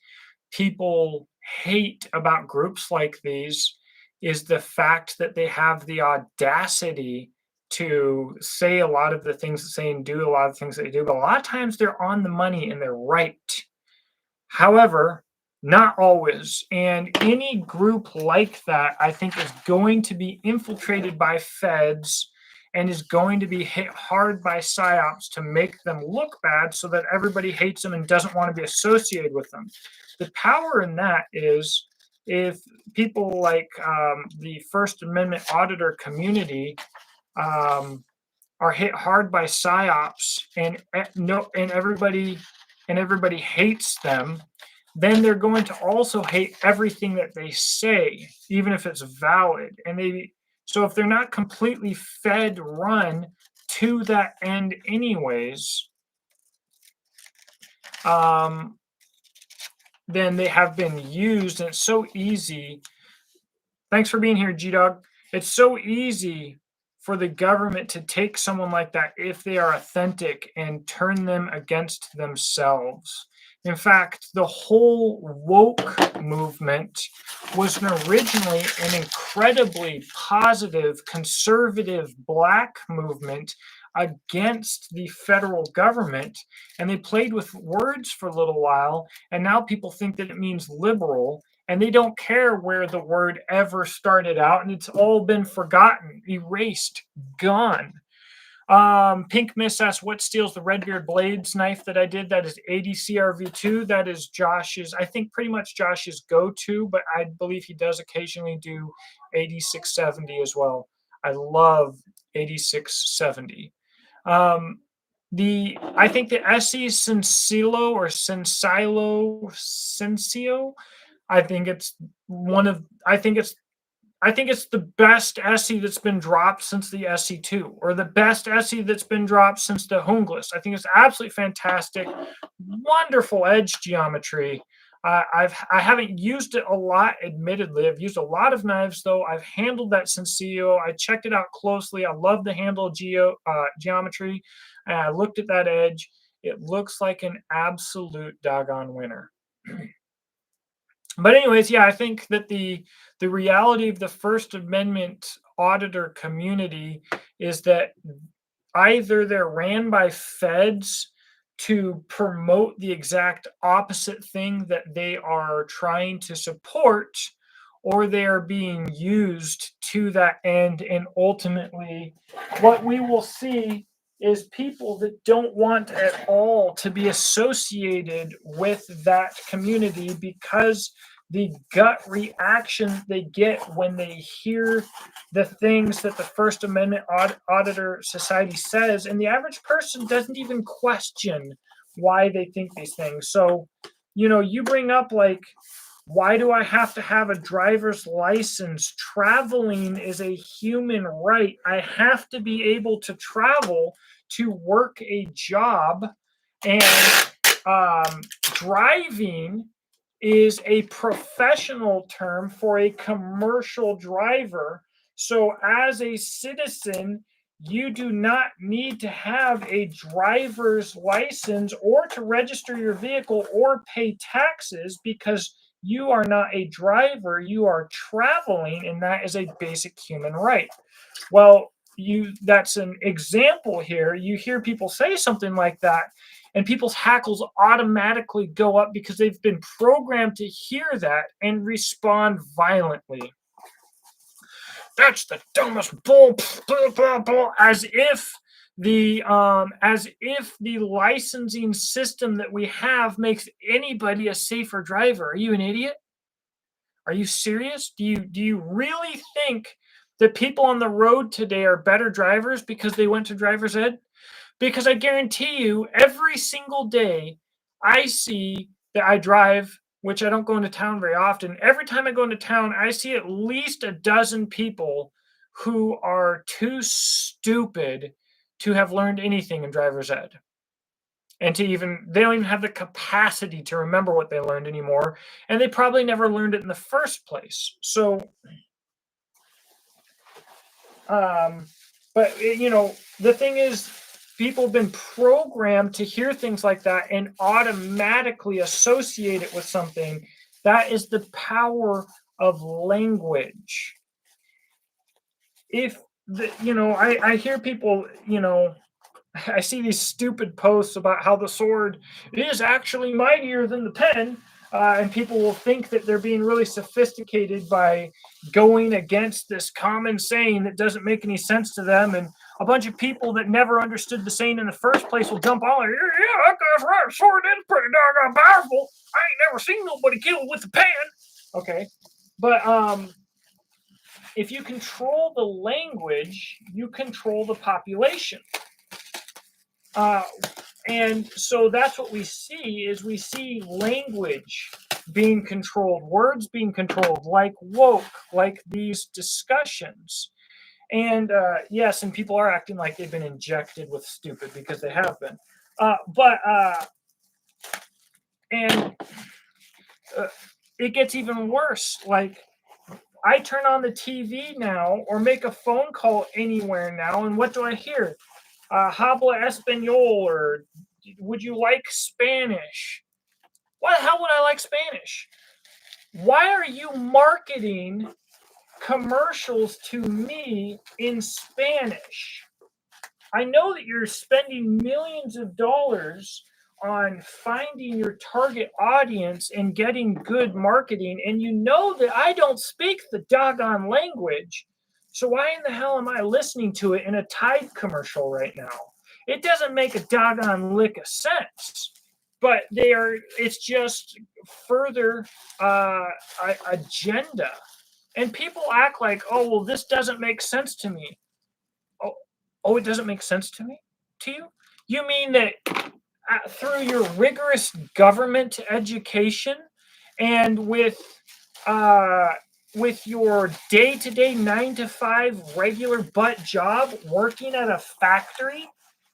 people hate about groups like these is the fact that they have the audacity to say a lot of the things that say and do a lot of things that they do, but a lot of times they're on the money and they're right. However, not always. And any group like that, I think, is going to be infiltrated by feds and is going to be hit hard by psyops to make them look bad so that everybody hates them and doesn't want to be associated with them. The power in that is if people like the First Amendment auditor community are hit hard by psyops and everybody hates them, then they're going to also hate everything that they say, even if it's valid. So if they're not completely Fed run to that end anyways, then they have been used, and it's so easy. Thanks for being here, G-Dog. It's so easy for the government to take someone like that if they are authentic and turn them against themselves. In fact, the whole woke movement was originally an incredibly positive, conservative black movement against the federal government. And they played with words for a little while. And now people think that it means liberal. And they don't care where the word ever started out. And it's all been forgotten, erased, gone. Pink Miss asks, what steals the Redbeard Blades knife that I did? That is 80 CRV2. That is Josh's, I think pretty much Josh's go-to, but I believe he does occasionally do 8670 as well. I love 8670. I think the SE Sensilo or Sensio, I think it's the best SE that's been dropped since the SE2, or the best SE that's been dropped since the Hungless. I think it's absolutely fantastic, wonderful edge geometry. I haven't used it a lot, admittedly. I've used a lot of knives, though. I've handled that Senseo. I checked it out closely. I love the handle geometry. And I looked at that edge. It looks like an absolute doggone winner. But anyways, yeah, I think that the reality of the First Amendment auditor community is that either they're ran by feds to promote the exact opposite thing that they are trying to support, or they are being used to that end. And ultimately, what we will see is people that don't want at all to be associated with that community because the gut reaction they get when they hear the things that the First Amendment Auditor Society says, and the average person doesn't even question why they think these things. So, you bring up like, why do I have to have a driver's license? Traveling is a human right. I have to be able to travel to work a job, and driving is a professional term for a commercial driver. So, as a citizen, you do not need to have a driver's license or to register your vehicle or pay taxes because you are not a driver, you are traveling, and that is a basic human right. Well, that's an example here. You hear people say something like that, and people's hackles automatically go up because they've been programmed to hear that and respond violently. That's the dumbest bull, blah, blah, blah, as if the licensing system that we have makes anybody a safer driver. Are you an idiot? Are you serious? Do you really think that people on the road today are better drivers because they went to driver's ed? Because I guarantee you, every single day I see that I drive, which I don't go into town very often. Every time I go into town, I see at least a dozen people who are too stupid to have learned anything in driver's ed. And they don't even have the capacity to remember what they learned anymore. And they probably never learned it in the first place. So, but the thing is, people have been programmed to hear things like that and automatically associate it with something. That is the power of language. I hear people, I see these stupid posts about how the sword is actually mightier than the pen, and people will think that they're being really sophisticated by going against this common saying that doesn't make any sense to them. And a bunch of people that never understood the saying in the first place will jump on, yeah, that guy's right, sword is pretty doggone powerful. I ain't never seen nobody kill with a pen. Okay, but if you control the language, you control the population. And so that's what we see language being controlled, words being controlled, like woke, like these discussions. And yes, and people are acting like they've been injected with stupid because they have been. It gets even worse. Like, I turn on the TV now or make a phone call anywhere now, and what do I hear? Habla Espanol, or would you like Spanish? Why the hell would I like Spanish? Why are you marketing commercials to me in Spanish? I know that you're spending millions of dollars on finding your target audience and getting good marketing, and you know that I don't speak the doggone language. So why in the hell am I listening to it in a Tide commercial right now? It doesn't make a doggone lick of sense. But it's just further agenda. And people act like, oh, well, this doesn't make sense to me. Oh, it doesn't make sense to you? You mean that through your rigorous government education and with your day-to-day 9-to-5 regular butt job working at a factory,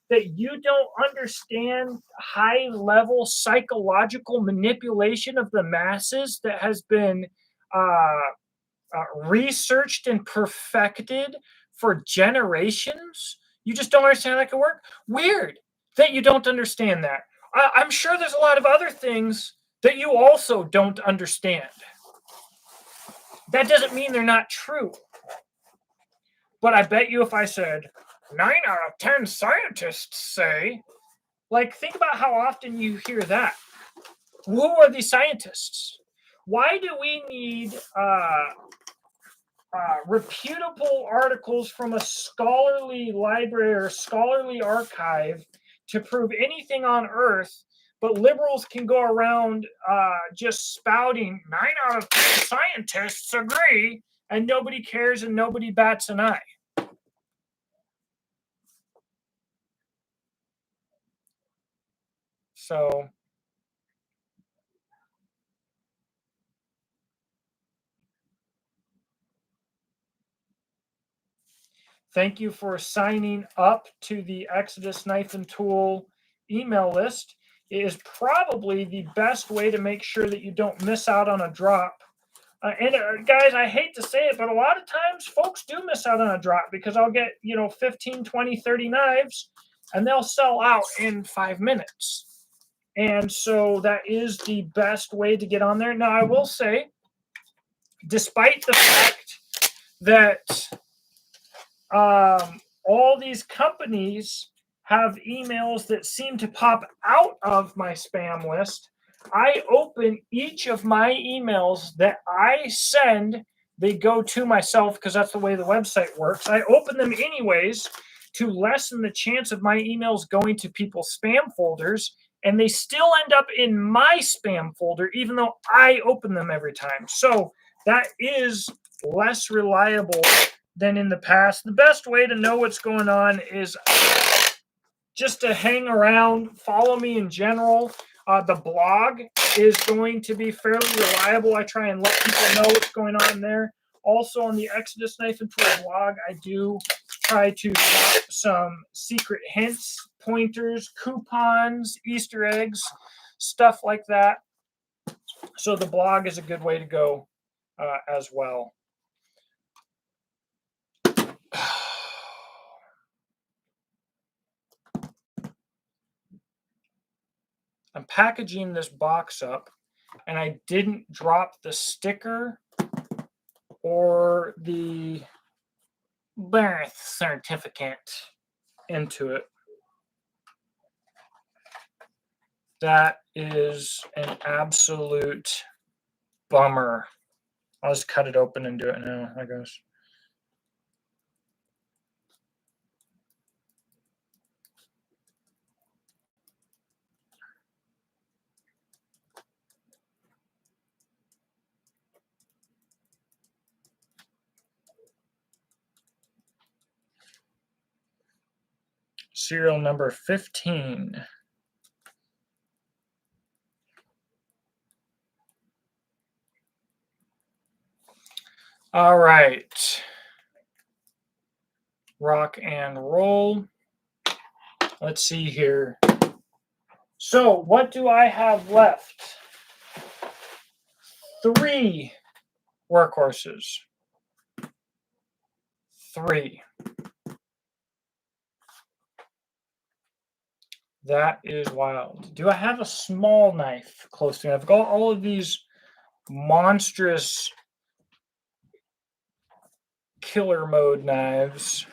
that you don't understand high-level psychological manipulation of the masses that has been researched and perfected for generations? You just don't understand how that can work? Weird that you don't understand that. I'm sure there's a lot of other things that you also don't understand. That doesn't mean they're not true. But I bet you if I said 9 out of 10 scientists say, like, think about how often you hear that. Who are these scientists? Why do we need reputable articles from a scholarly library or scholarly archive to prove anything on Earth, But liberals can go around just spouting 9 out of 10 scientists agree, and nobody cares and nobody bats an eye. So thank you for signing up to the Exodus Knife and Tool email list. It is probably the best way to make sure that you don't miss out on a drop. And guys, I hate to say it, but a lot of times folks do miss out on a drop because I'll get, 15, 20, 30 knives and they'll sell out in 5 minutes. And so that is the best way to get on there. Now, I will say, despite the fact that all these companies have emails that seem to pop out of my spam list, I open each of my emails that I send. They go to myself because that's the way the website works. I open them anyways to lessen the chance of my emails going to people's spam folders, and they still end up in my spam folder even though I open them every time. So that is less reliable than in the past. The best way to know what's going on is just to hang around, follow me in general. The blog is going to be fairly reliable. I try and let people know what's going on there. Also on the Exodus Knife and Tool blog, I do try to drop some secret hints, pointers, coupons, Easter eggs, stuff like that. So the blog is a good way to go as well. I'm packaging this box up, and I didn't drop the sticker or the birth certificate into it. That is an absolute bummer. I'll just cut it open and do it now, I guess. Serial number 15. All right. Rock and roll. Let's see here. So what do I have left? 3 workhorses. 3. That is wild. Do I have a small knife close to me? I've got all of these monstrous killer mode knives.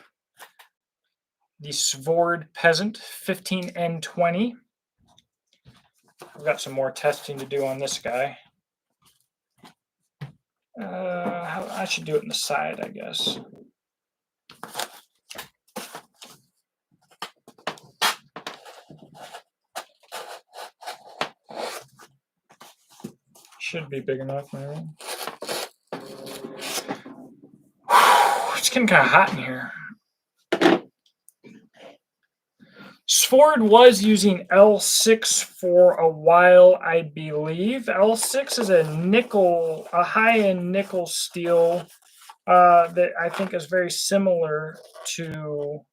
The Svord Peasant 15N20. I've got some more testing to do on this guy. I should do it in the side, I guess. Should be big enough, maybe. It's getting kind of hot in here. Svord was using L6 for a while, I believe. L6 is a high-end nickel steel that I think is very similar to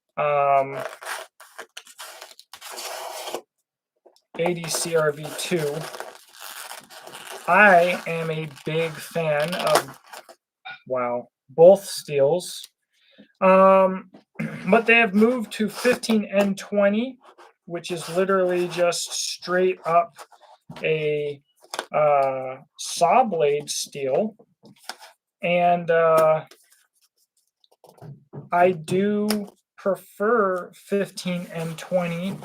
ADCRV2. I am a big fan of, both steels. But they have moved to 15N20, which is literally just straight up a saw blade steel. And I do prefer 15N20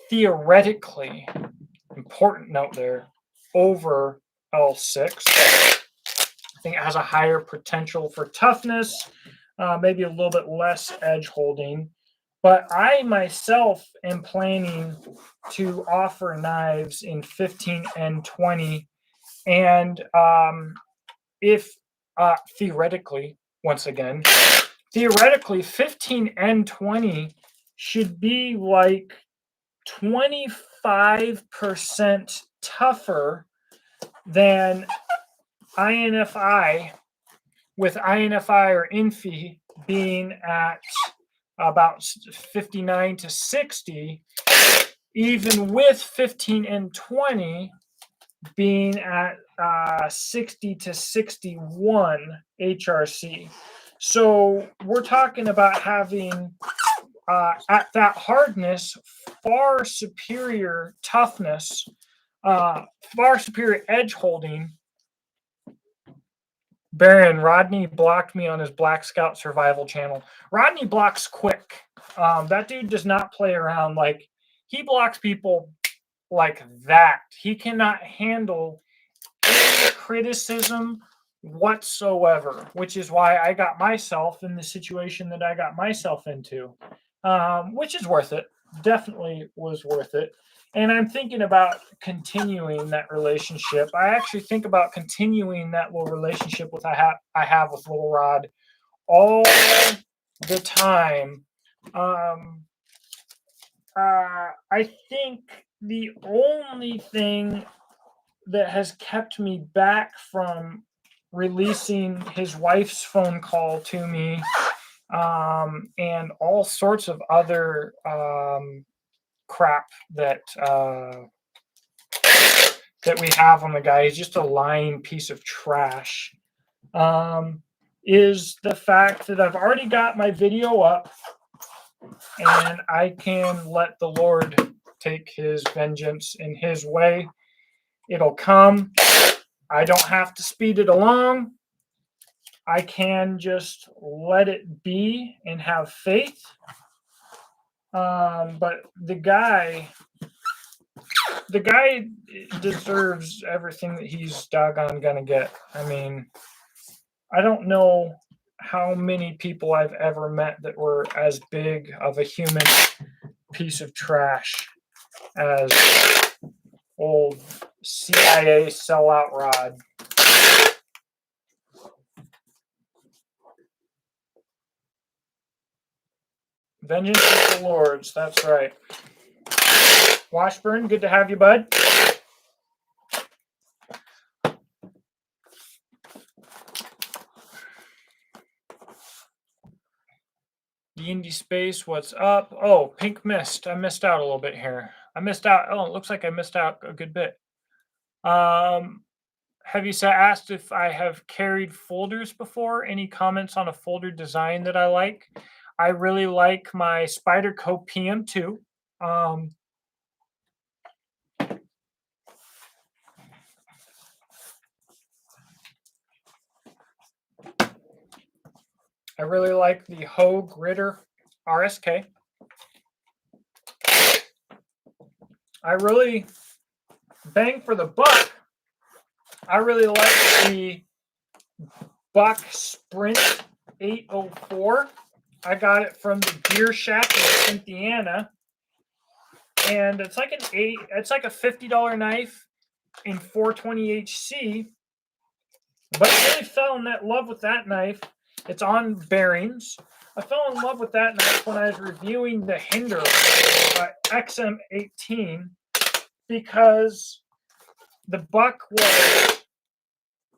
theoretically, important note there, over L6. I think it has a higher potential for toughness, maybe a little bit less edge holding. But I myself am planning to offer knives in 15 and 20. And if theoretically, once again, theoretically, 15 and 20 should be like 25% tougher than INFI, with INFI or Infy being at about 59 to 60, even with 15 and 20 being at 60 to 61 HRC. So we're talking about having at that hardness far superior toughness, far superior edge holding. Baron, Rodney blocked me on his Black Scout survival channel. Rodney blocks quick. That dude does not play around. Like, he blocks people like that. He cannot handle any criticism whatsoever, which is why I got myself in the situation that I got myself into, which is worth it. Definitely was worth it. And I'm thinking about continuing that relationship. I actually think about continuing that little relationship with I have with Little Rod all the time. I think the only thing that has kept me back from releasing his wife's phone call to me, and all sorts of other crap that that we have on the guy. He's just a lying piece of trash. Is the fact that I've already got my video up, and I can let the Lord take his vengeance in his way. It'll come. I don't have to speed it along. I can just let it be and have faith. But the guy deserves everything that he's doggone gonna get. I mean, I don't know how many people I've ever met that were as big of a human piece of trash as old CIA sellout Rod. Vengeance is the Lord's, that's right. Washburn, good to have you, bud. The indie space, what's up? Oh, Pink Mist. I missed out a little bit here. I missed out. Oh, it looks like I missed out a good bit. Have you asked if I have carried folders before? Any comments on a folder design that I like? I really like my Spyderco PM2. I really like the Hogue Ritter RSK. I really, bang for the buck, I really like the Buck Sprint 804. I got it from the Gear Shack in Cynthiana. And it's like it's like a $50 knife in 420 HC. But I really fell in love with that knife. It's on bearings. I fell in love with that knife when I was reviewing the Hinder XM18, because the buck was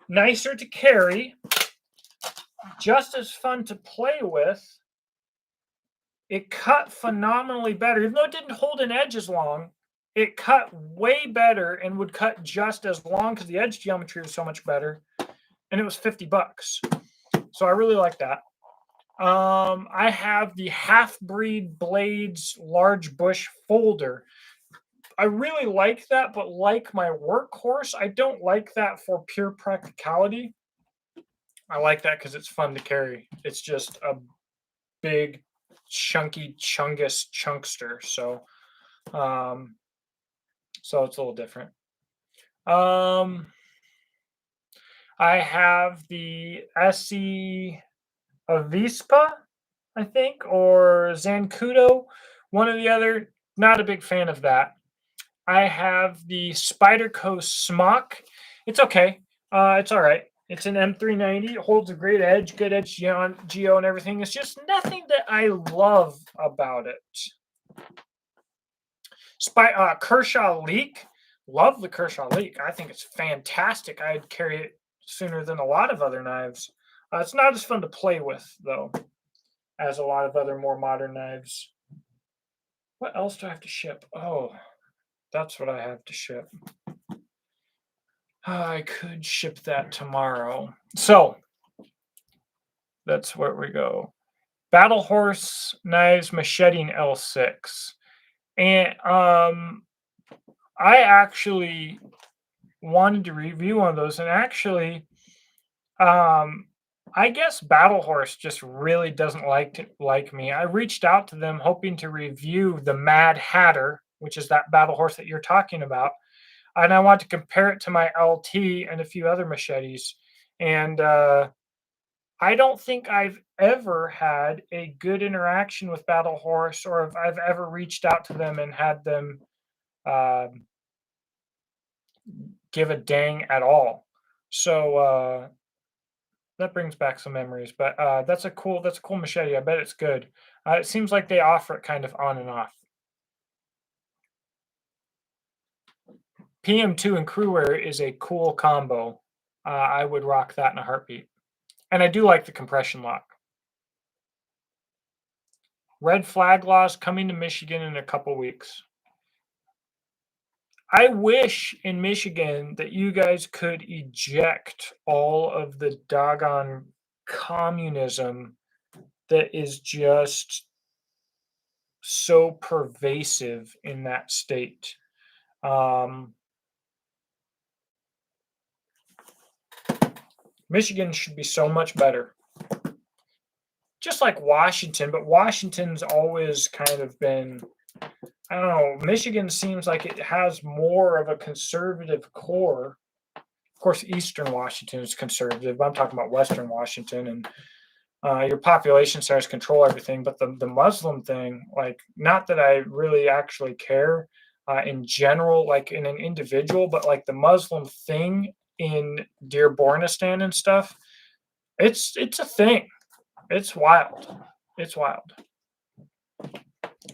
nicer to carry, just as fun to play with. It cut phenomenally better. Even though it didn't hold an edge as long, it cut way better and would cut just as long because the edge geometry was so much better. And it was $50. So I really like that. I have the Half-Breed Blades Large Bush folder. I really like that, but like my Workhorse, I don't like that for pure practicality. I like that because it's fun to carry. It's just a big, chunky chungus chunkster. So so it's a little different. I have the SE Avispa, I think, or Zancudo, one or the other. Not a big fan of that. I have the Spyderco Smock. It's okay. It's all right. It's an M390. It holds a great edge, good edge geo and everything. It's just nothing that I love about it. Kershaw Leak. Love the Kershaw Leak. I think it's fantastic. I'd carry it sooner than a lot of other knives. It's not as fun to play with, though, as a lot of other more modern knives. What else do I have to ship? Oh, that's what I have to ship. I could ship that tomorrow. So that's where we go. Battle Horse Knives Macheting L6. And I actually wanted to review one of those, and actually, I guess Battle Horse just really doesn't like me. I reached out to them hoping to review the Mad Hatter, which is that Battle Horse that you're talking about, and I want to compare it to my LT and a few other machetes. And I don't think I've ever had a good interaction with Battle Horse, or if I've ever reached out to them and had them give a dang at all. So that brings back some memories. But that's a cool machete. I bet it's good. It seems like they offer it kind of on and off. PM2 and Crewwear is a cool combo. I would rock that in a heartbeat. And I do like the compression lock. Red flag laws coming to Michigan in a couple weeks. I wish in Michigan that you guys could eject all of the doggone communism that is just so pervasive in that state. Michigan should be so much better. Just like Washington, but Washington's always kind of been, I don't know, Michigan seems like it has more of a conservative core. Of course, Eastern Washington is conservative, but I'm talking about Western Washington, and your population starts to control everything. But the Muslim thing, like, not that I really actually care in general, like in an individual, but like the Muslim thing in Dearbornistan and stuff, it's a thing. It's wild. It's wild.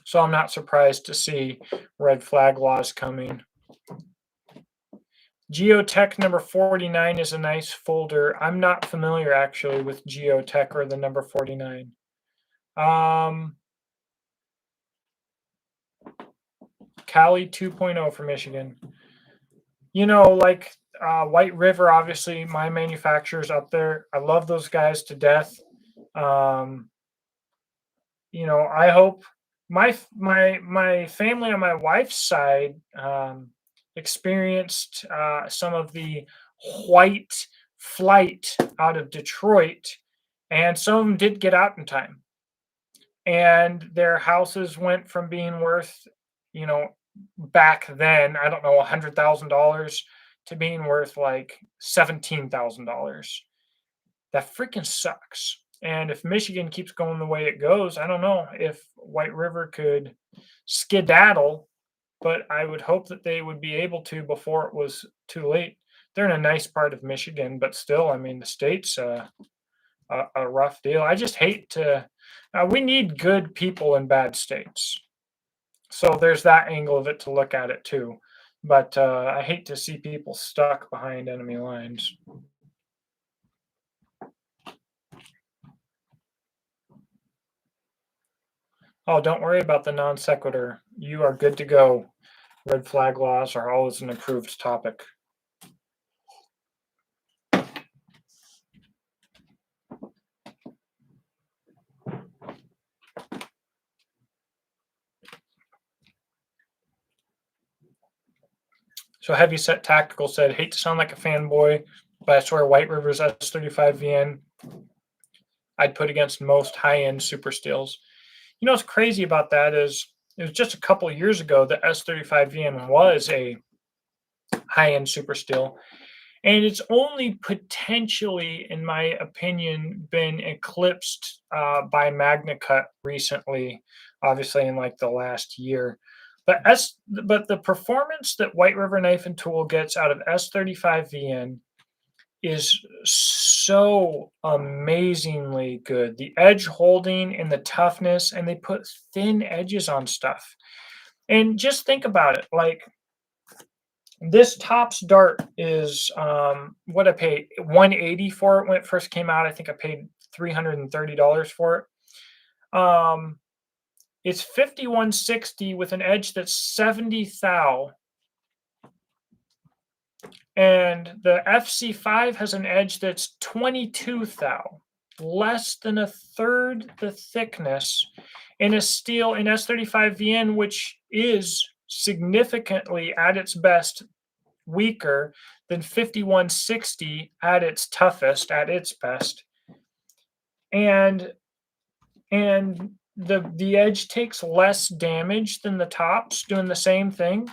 So I'm not surprised to see red flag laws coming. Geotech number 49 is a nice folder. I'm not familiar actually with Geotech or the number 49. Cali 2.0 for Michigan. You know, like White River, obviously, my manufacturer's up there. I love those guys to death. You know, I hope my family on my wife's side experienced some of the white flight out of Detroit, and some of them did get out in time, and their houses went from being worth, you know, back then, I don't know, $100,000 to being worth like $17,000. That freaking sucks. And if Michigan keeps going the way it goes, I don't know if White River could skedaddle, but I would hope that they would be able to before it was too late. They're in a nice part of Michigan, but still, I mean, the state's a rough deal. I just hate to. We need good people in bad states. So there's that angle of it to look at it too. But I hate to see people stuck behind enemy lines. Oh, don't worry about the non sequitur. You are good to go. Red flag laws are always an improved topic. So Heavyset Tactical said, hate to sound like a fanboy, but I swear White River's S35 VN I'd put against most high-end super steels. You know what's crazy about that is it was just a couple of years ago the S35 VN was a high-end super steel. And it's only potentially, in my opinion, been eclipsed by MagnaCut recently, obviously in like the last year. But the performance that White River Knife and Tool gets out of S35VN is so amazingly good. The edge holding and the toughness, and they put thin edges on stuff. And just think about it, like this Tops dart is what I paid $180 for it when it first came out. I think I paid $330 for it. It's 5160 with an edge that's 70 thou. And the FC5 has an edge that's 22 thou, less than a third the thickness in a steel in S35VN, which is significantly at its best weaker than 5160 at its toughest, at its best. And the edge takes less damage than the Tops doing the same thing.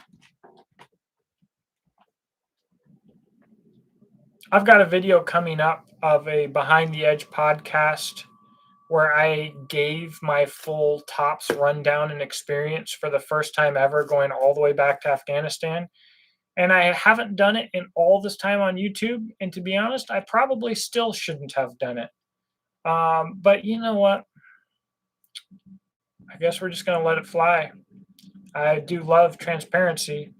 I've got a video coming up of a Behind the Edge podcast where I gave my full Tops rundown and experience for the first time ever, going all the way back to Afghanistan. And I haven't done it in all this time on YouTube. And to be honest, I probably still shouldn't have done it. But you know what? I guess we're just going to let it fly. I do love transparency.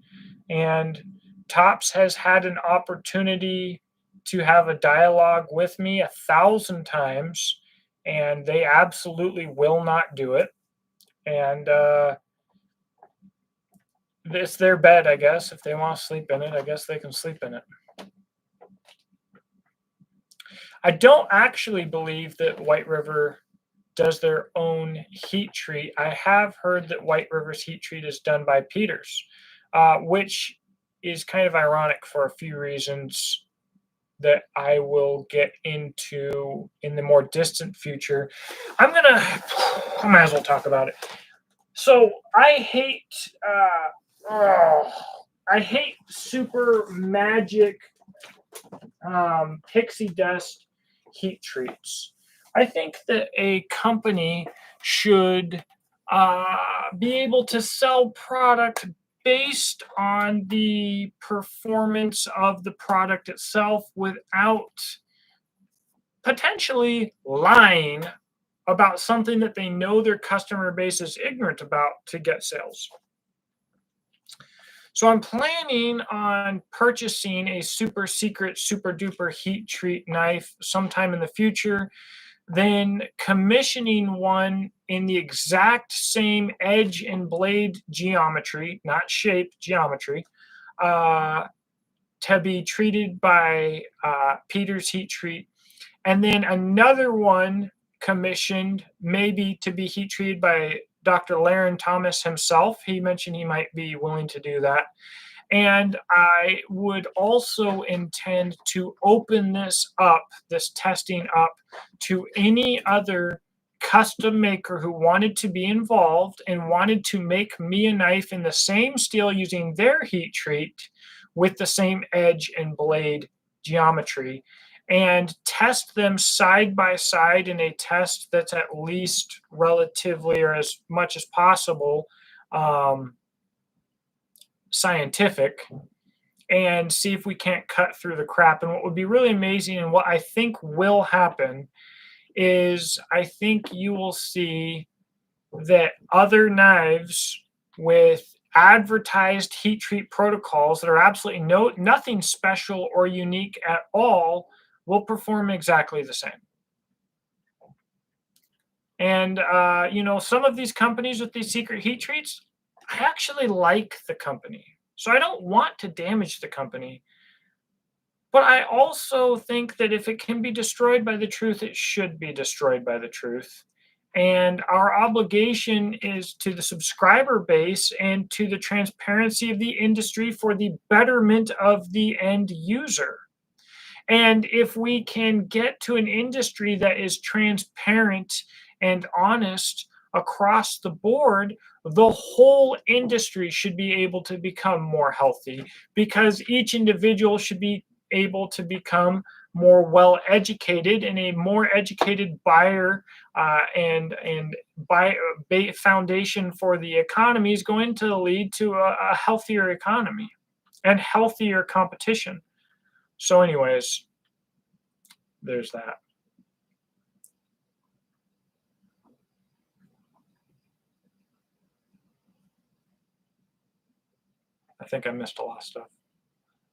And Tops has had an opportunity to have a dialogue with me 1,000 times, and they absolutely will not do it. And it's their bed, I guess. If they want to sleep in it, I guess they can sleep in it. I don't actually believe that White River does their own heat treat. I have heard that White River's heat treat is done by Peters, which is kind of ironic for a few reasons that I will get into in the more distant future. I might as well talk about it. So I hate super magic pixie dust heat treats. I think that a company should be able to sell product based on the performance of the product itself without potentially lying about something that they know their customer base is ignorant about to get sales. So I'm planning on purchasing a super secret, super duper heat treat knife sometime in the future, then commissioning one in the exact same edge and blade geometry, not shape, geometry, to be treated by Peters Heat Treat, and then another one commissioned maybe to be heat treated by Dr. Laren Thomas himself. He mentioned he might be willing to do that. And I would also intend to open this testing up to any other custom maker who wanted to be involved and wanted to make me a knife in the same steel using their heat treat with the same edge and blade geometry, and test them side by side in a test that's at least relatively, or as much as possible, scientific, and see if we can't cut through the crap. And what would be really amazing, and what I think will happen, is I think you will see that other knives with advertised heat treat protocols that are absolutely nothing special or unique at all will perform exactly the same. And some of these companies with these secret heat treats, I actually like the company. So I don't want to damage the company. But I also think that if it can be destroyed by the truth, it should be destroyed by the truth. And our obligation is to the subscriber base and to the transparency of the industry for the betterment of the end user. And if we can get to an industry that is transparent and honest across the board, the whole industry should be able to become more healthy, because each individual should be able to become more well educated, and a more educated buyer and foundation for the economy is going to lead to a healthier economy and healthier competition. So anyways, there's that. I think I missed a lot of stuff.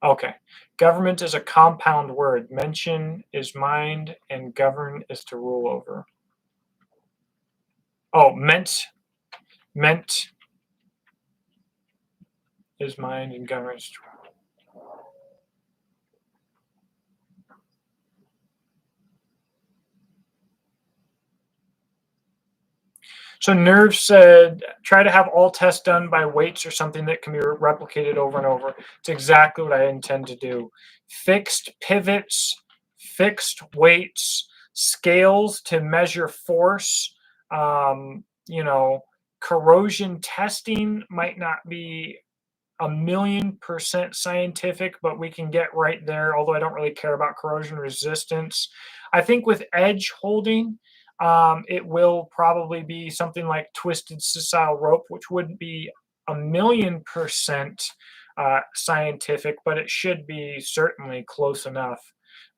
Okay. Government is a compound word. Mention is mind, and govern is to rule over. Oh, meant is mind, and govern is to rule. So Nerve said, try to have all tests done by weights or something that can be replicated over and over. It's exactly what I intend to do. Fixed pivots, fixed weights, scales to measure force. You know, corrosion testing might not be 1,000,000% scientific, but we can get right there, although I don't really care about corrosion resistance. I think with edge holding, it will probably be something like twisted sisal rope, which wouldn't be 1,000,000% scientific, but it should be certainly close enough.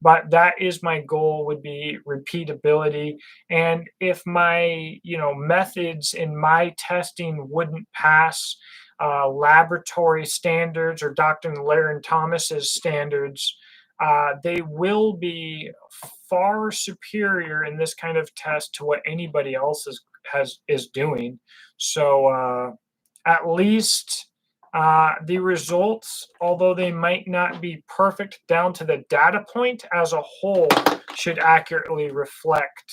But that is my goal, would be repeatability. And if my methods in my testing wouldn't pass laboratory standards or Dr. Laren Thomas's standards, they will be far superior in this kind of test to what anybody else is doing. So at least the results, although they might not be perfect down to the data point, as a whole should accurately reflect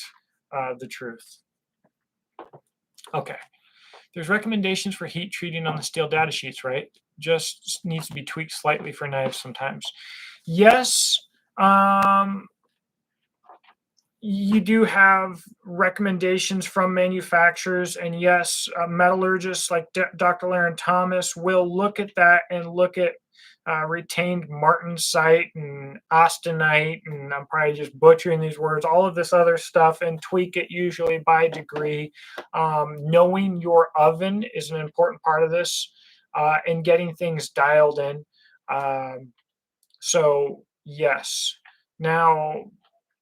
the truth. Okay. There's recommendations for heat treating on the steel data sheets, right? Just needs to be tweaked slightly for knives sometimes. Yes, you do have recommendations from manufacturers, and yes, metallurgists like Dr. Laren Thomas will look at that and look at retained martensite and austenite, and I'm probably just butchering these words, all of this other stuff, and tweak it usually by degree. Knowing your oven is an important part of this, and getting things dialed in. So yes. Now,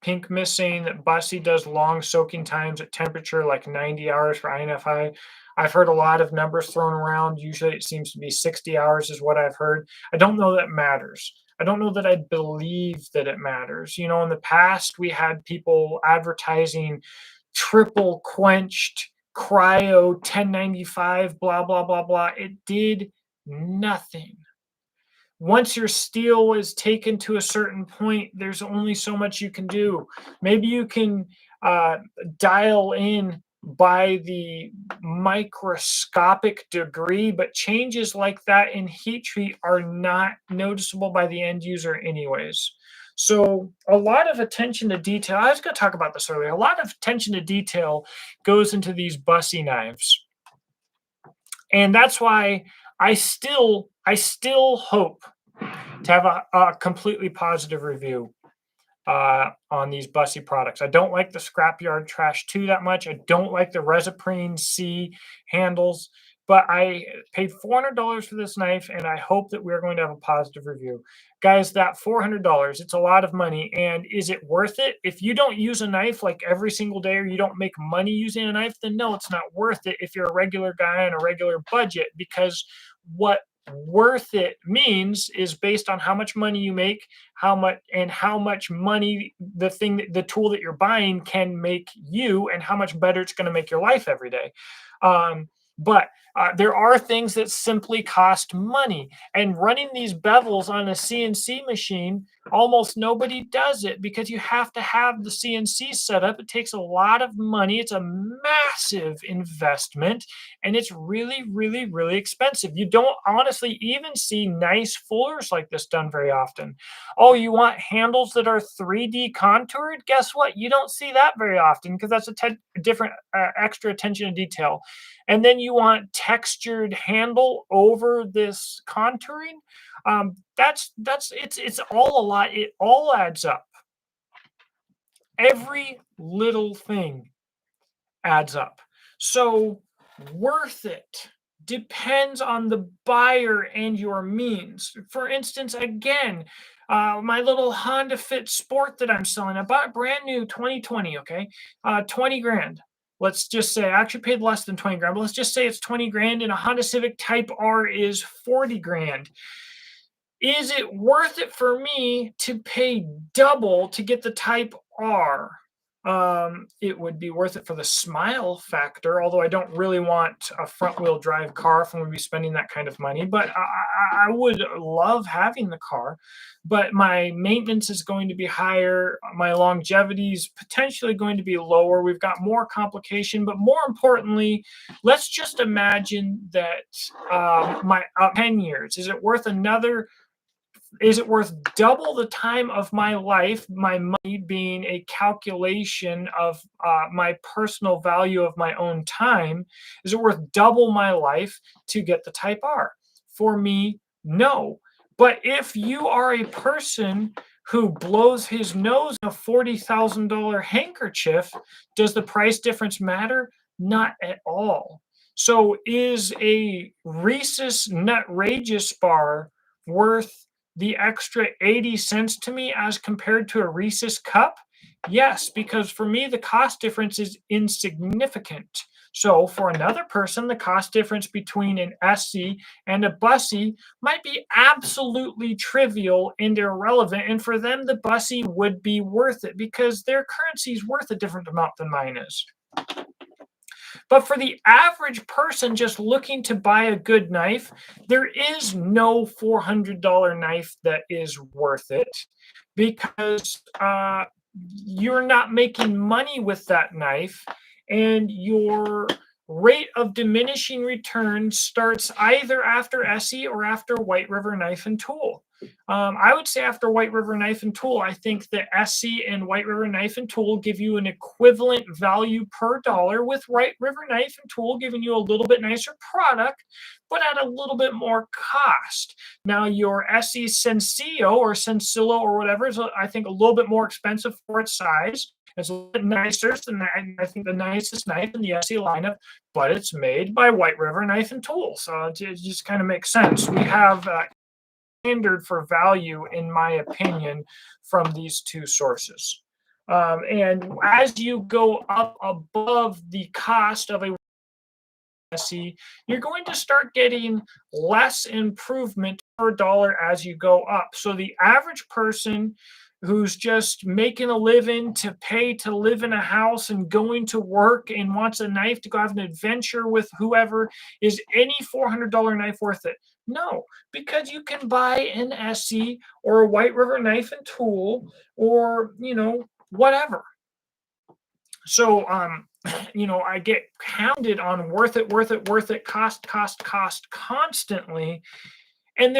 Pink Miss saying that Bussy does long soaking times at temperature, like 90 hours for INFI. I've heard a lot of numbers thrown around. Usually it seems to be 60 hours is what I've heard. I don't know that matters. I don't know that I believe that it matters. In the past, we had people advertising triple quenched cryo 1095, blah, blah, blah, blah. It did nothing. Once your steel is taken to a certain point, there's only so much you can do. Maybe you can dial in by the microscopic degree, but changes like that in heat treat are not noticeable by the end user anyways. So a lot of attention to detail, I was going to talk about this earlier, a lot of attention to detail goes into these Bussy knives. And that's why I still hope to have a completely positive review on these Bussy products. I don't like the Scrapyard Trash 2 that much. I don't like the Resiprene C handles, but I paid $400 for this knife, and I hope that we're going to have a positive review. Guys, that $400, it's a lot of money, and is it worth it? If you don't use a knife like every single day, or you don't make money using a knife, then no, it's not worth it if you're a regular guy on a regular budget, because what worth it means is based on how much money you make, how much money the tool that you're buying can make you, and how much better it's going to make your life every day. But there are things that simply cost money, and running these bevels on a CNC machine, almost nobody does it because you have to have the CNC set up. It takes a lot of money. It's a massive investment, and it's really, really, really expensive. You don't honestly even see nice fullers like this done very often. Oh, you want handles that are 3D contoured? Guess what? You don't see that very often, because that's a different extra attention to detail. And then you want textured handle over this contouring. It's all a lot. It all adds up. Every little thing adds up. So worth it depends on the buyer and your means. For instance, again, my little Honda Fit Sport that I'm selling, I bought brand new 2020, okay? 20 grand. Let's just say I actually paid less than 20 grand, but let's just say it's 20 grand and a Honda Civic Type R is 40 grand. Is it worth it for me to pay double to get the Type R? It would be worth it for the smile factor, although I don't really want a front wheel drive car if I'm going to be spending that kind of money. But I would love having the car, but my maintenance is going to be higher. My longevity is potentially going to be lower. We've got more complication, but more importantly, let's just imagine that my 10 years, is it worth double the time of my life, my money being a calculation of my personal value of my own time? Is it worth double my life to get the Type R? For me, no. But if you are a person who blows his nose in a $40,000 handkerchief, does the price difference matter? Not at all. So is a Reese's Nutrageous bar worth the extra 80 cents to me as compared to a Reese's cup? Yes, because for me, the cost difference is insignificant. So for another person, the cost difference between an SC and a Bussy might be absolutely trivial and irrelevant. And for them, the Bussy would be worth it because their currency is worth a different amount than mine is. But for the average person just looking to buy a good knife, there is no $400 knife that is worth it because you're not making money with that knife, and your rate of diminishing returns starts either after Essie or after White River Knife and Tool. I would say after White River Knife and Tool, I think that Essie and White River Knife and Tool give you an equivalent value per dollar, with White River Knife and Tool giving you a little bit nicer product, but at a little bit more cost. Now, your Essie Sensio or Sensilo or whatever is, I think, a little bit more expensive for its size. It's a little bit nicer than I think the nicest knife in the Essie lineup, but it's made by White River Knife and Tool, so it just kind of makes sense. We have standard for value, in my opinion, from these two sources. And as you go up above the cost of a SE, you're going to start getting less improvement per dollar as you go up. So the average person who's just making a living to pay to live in a house and going to work and wants a knife to go have an adventure with whoever, is any $400 knife worth it? No, because you can buy an SE or a White River Knife and Tool or, whatever. So, I get hounded on worth it, cost constantly. And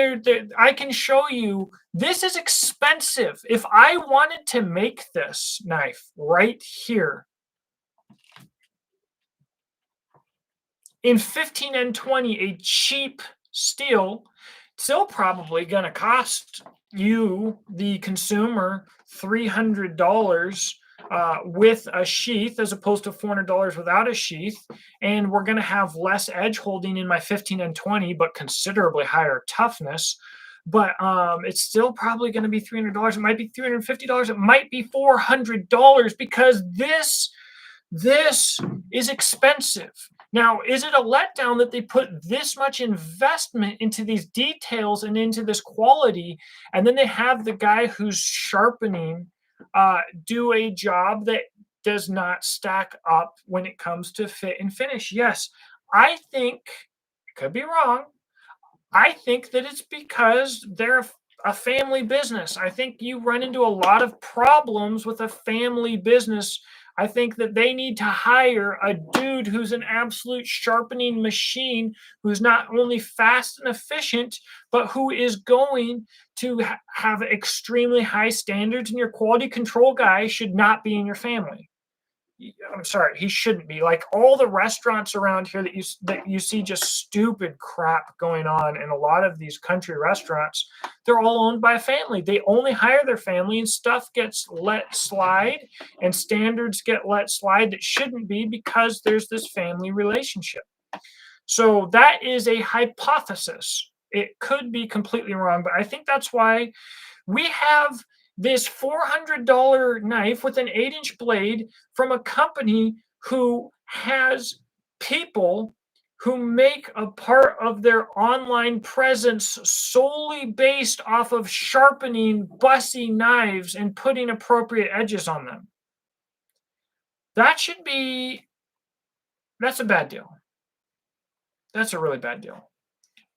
I can show you this is expensive. If I wanted to make this knife right here in 15N20, a cheap steel, still probably going to cost you, the consumer, $300 with a sheath as opposed to $400 without a sheath. And we're going to have less edge holding in my 15N20, but considerably higher toughness. But it's still probably going to be $300. It might be $350. It might be $400 because this is expensive. Now, is it a letdown that they put this much investment into these details and into this quality, and then they have the guy who's sharpening do a job that does not stack up when it comes to fit and finish? Yes, I think, could be wrong, I think that it's because they're a family business. I think you run into a lot of problems with a family business. I think that they need to hire a dude who's an absolute sharpening machine, who's not only fast and efficient, but who is going to have extremely high standards, and your quality control guy should not be in your family. I'm sorry, he shouldn't be. Like all the restaurants around here that you see just stupid crap going on in a lot of these country restaurants, they're all owned by a family. They only hire their family and stuff gets let slide and standards get let slide that shouldn't be because there's this family relationship. So that is a hypothesis. It could be completely wrong, but I think that's why we have this $400 knife with an 8-inch blade from a company who has people who make a part of their online presence solely based off of sharpening bussy knives and putting appropriate edges on them. That's a bad deal. That's a really bad deal.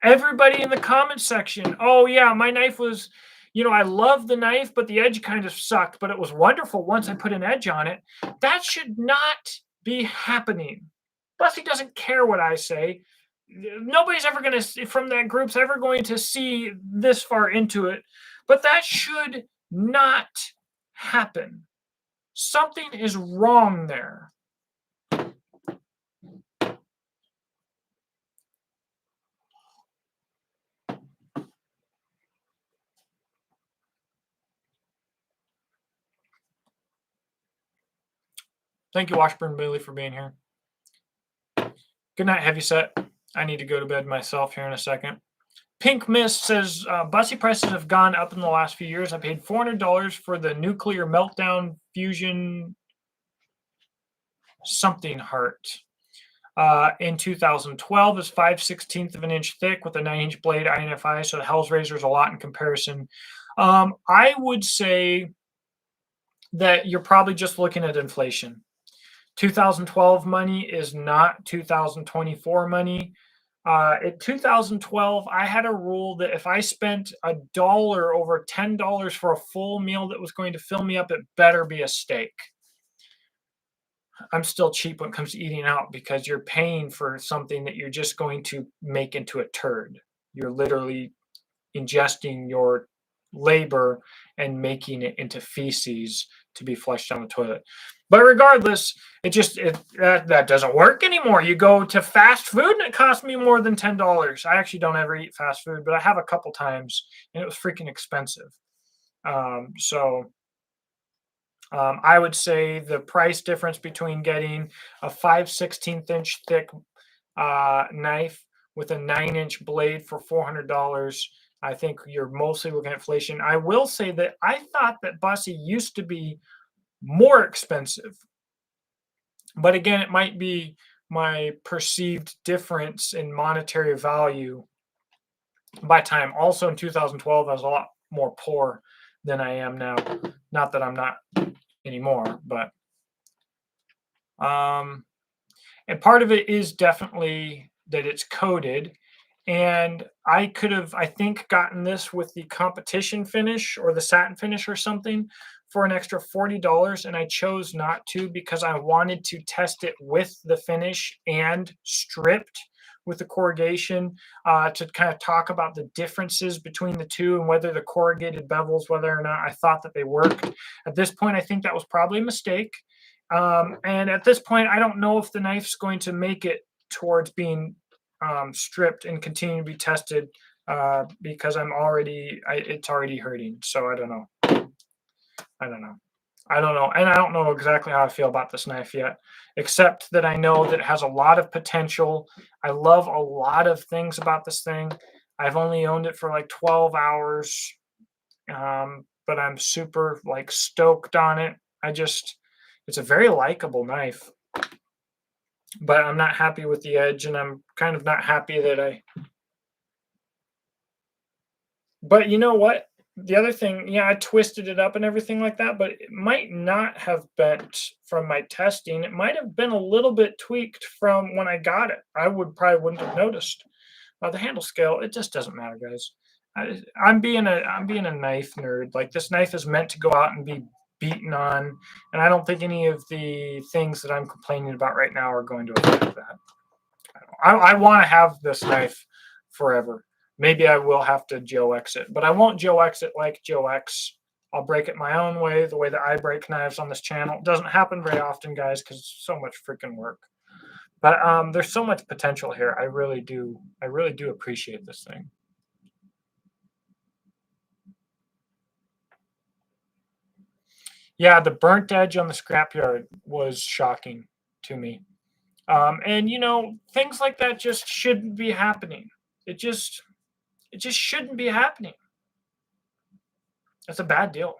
Everybody in the comments section, oh yeah, my knife was, I love the knife, but the edge kind of sucked, but it was wonderful once I put an edge on it. That should not be happening. Bussy doesn't care what I say. Nobody's ever going to, from that group's ever going to see this far into it, but that should not happen. Something is wrong there. Thank you, Washburn Bailey, for being here. Good night, Heavyset. I need to go to bed myself here in a second. Pink Mist says, Bussy prices have gone up in the last few years. I paid $400 for the nuclear meltdown fusion something heart. In 2012 is 5/16 of an inch thick with a 9-inch blade INFI, so the Hell's Razor is a lot in comparison. I would say that you're probably just looking at inflation. 2012 money is not 2024 money. In 2012, I had a rule that if I spent $1 over $10 for a full meal that was going to fill me up, it better be a steak. I'm still cheap when it comes to eating out because you're paying for something that you're just going to make into a turd. You're literally ingesting your labor and making it into feces to be flushed down the toilet. But regardless, that doesn't work anymore. You go to fast food and it costs me more than $10. I actually don't ever eat fast food, but I have a couple times and it was freaking expensive. I would say the price difference between getting a 5/16 inch thick knife with a 9-inch blade for $400, I think you're mostly looking at inflation. I will say that I thought that Bussy used to be more expensive. But again, it might be my perceived difference in monetary value by time. Also in 2012, I was a lot more poor than I am now. Not that I'm not anymore, but and part of it is definitely that it's coated. And I could have, I think, gotten this with the competition finish or the satin finish or something for an extra $40, and I chose not to because I wanted to test it with the finish and stripped with the corrugation to kind of talk about the differences between the two and whether the corrugated bevels, whether or not I thought that they worked. At this point, I think that was probably a mistake. And at this point, I don't know if the knife's going to make it towards being stripped and continue to be tested because it's already hurting. So I don't know. And I don't know exactly how I feel about this knife yet, except that I know that it has a lot of potential. I love a lot of things about this thing. I've only owned it for like 12 hours, but I'm super like stoked on it. It's a very likable knife, but I'm not happy with the edge, and I'm kind of not happy that but you know what? The other thing, yeah, I twisted it up and everything like that, but it might not have bent from my testing. It might have been a little bit tweaked from when I got it. I probably wouldn't have noticed. The handle scale, it just doesn't matter, guys. I'm being a knife nerd. Like, this knife is meant to go out and be beaten on, and I don't think any of the things that I'm complaining about right now are going to affect that. I want to have this knife forever. Maybe I will have to Joe X it, but I won't Joe X it like Joe X I'll break it my own way, the way that I break knives on this channel. It doesn't happen very often, guys, because it's so much freaking work. But there's so much potential here. I really do appreciate this thing. Yeah, the burnt edge on the scrapyard was shocking to me. And you know, things like that just shouldn't be happening. It just shouldn't be happening. That's a bad deal.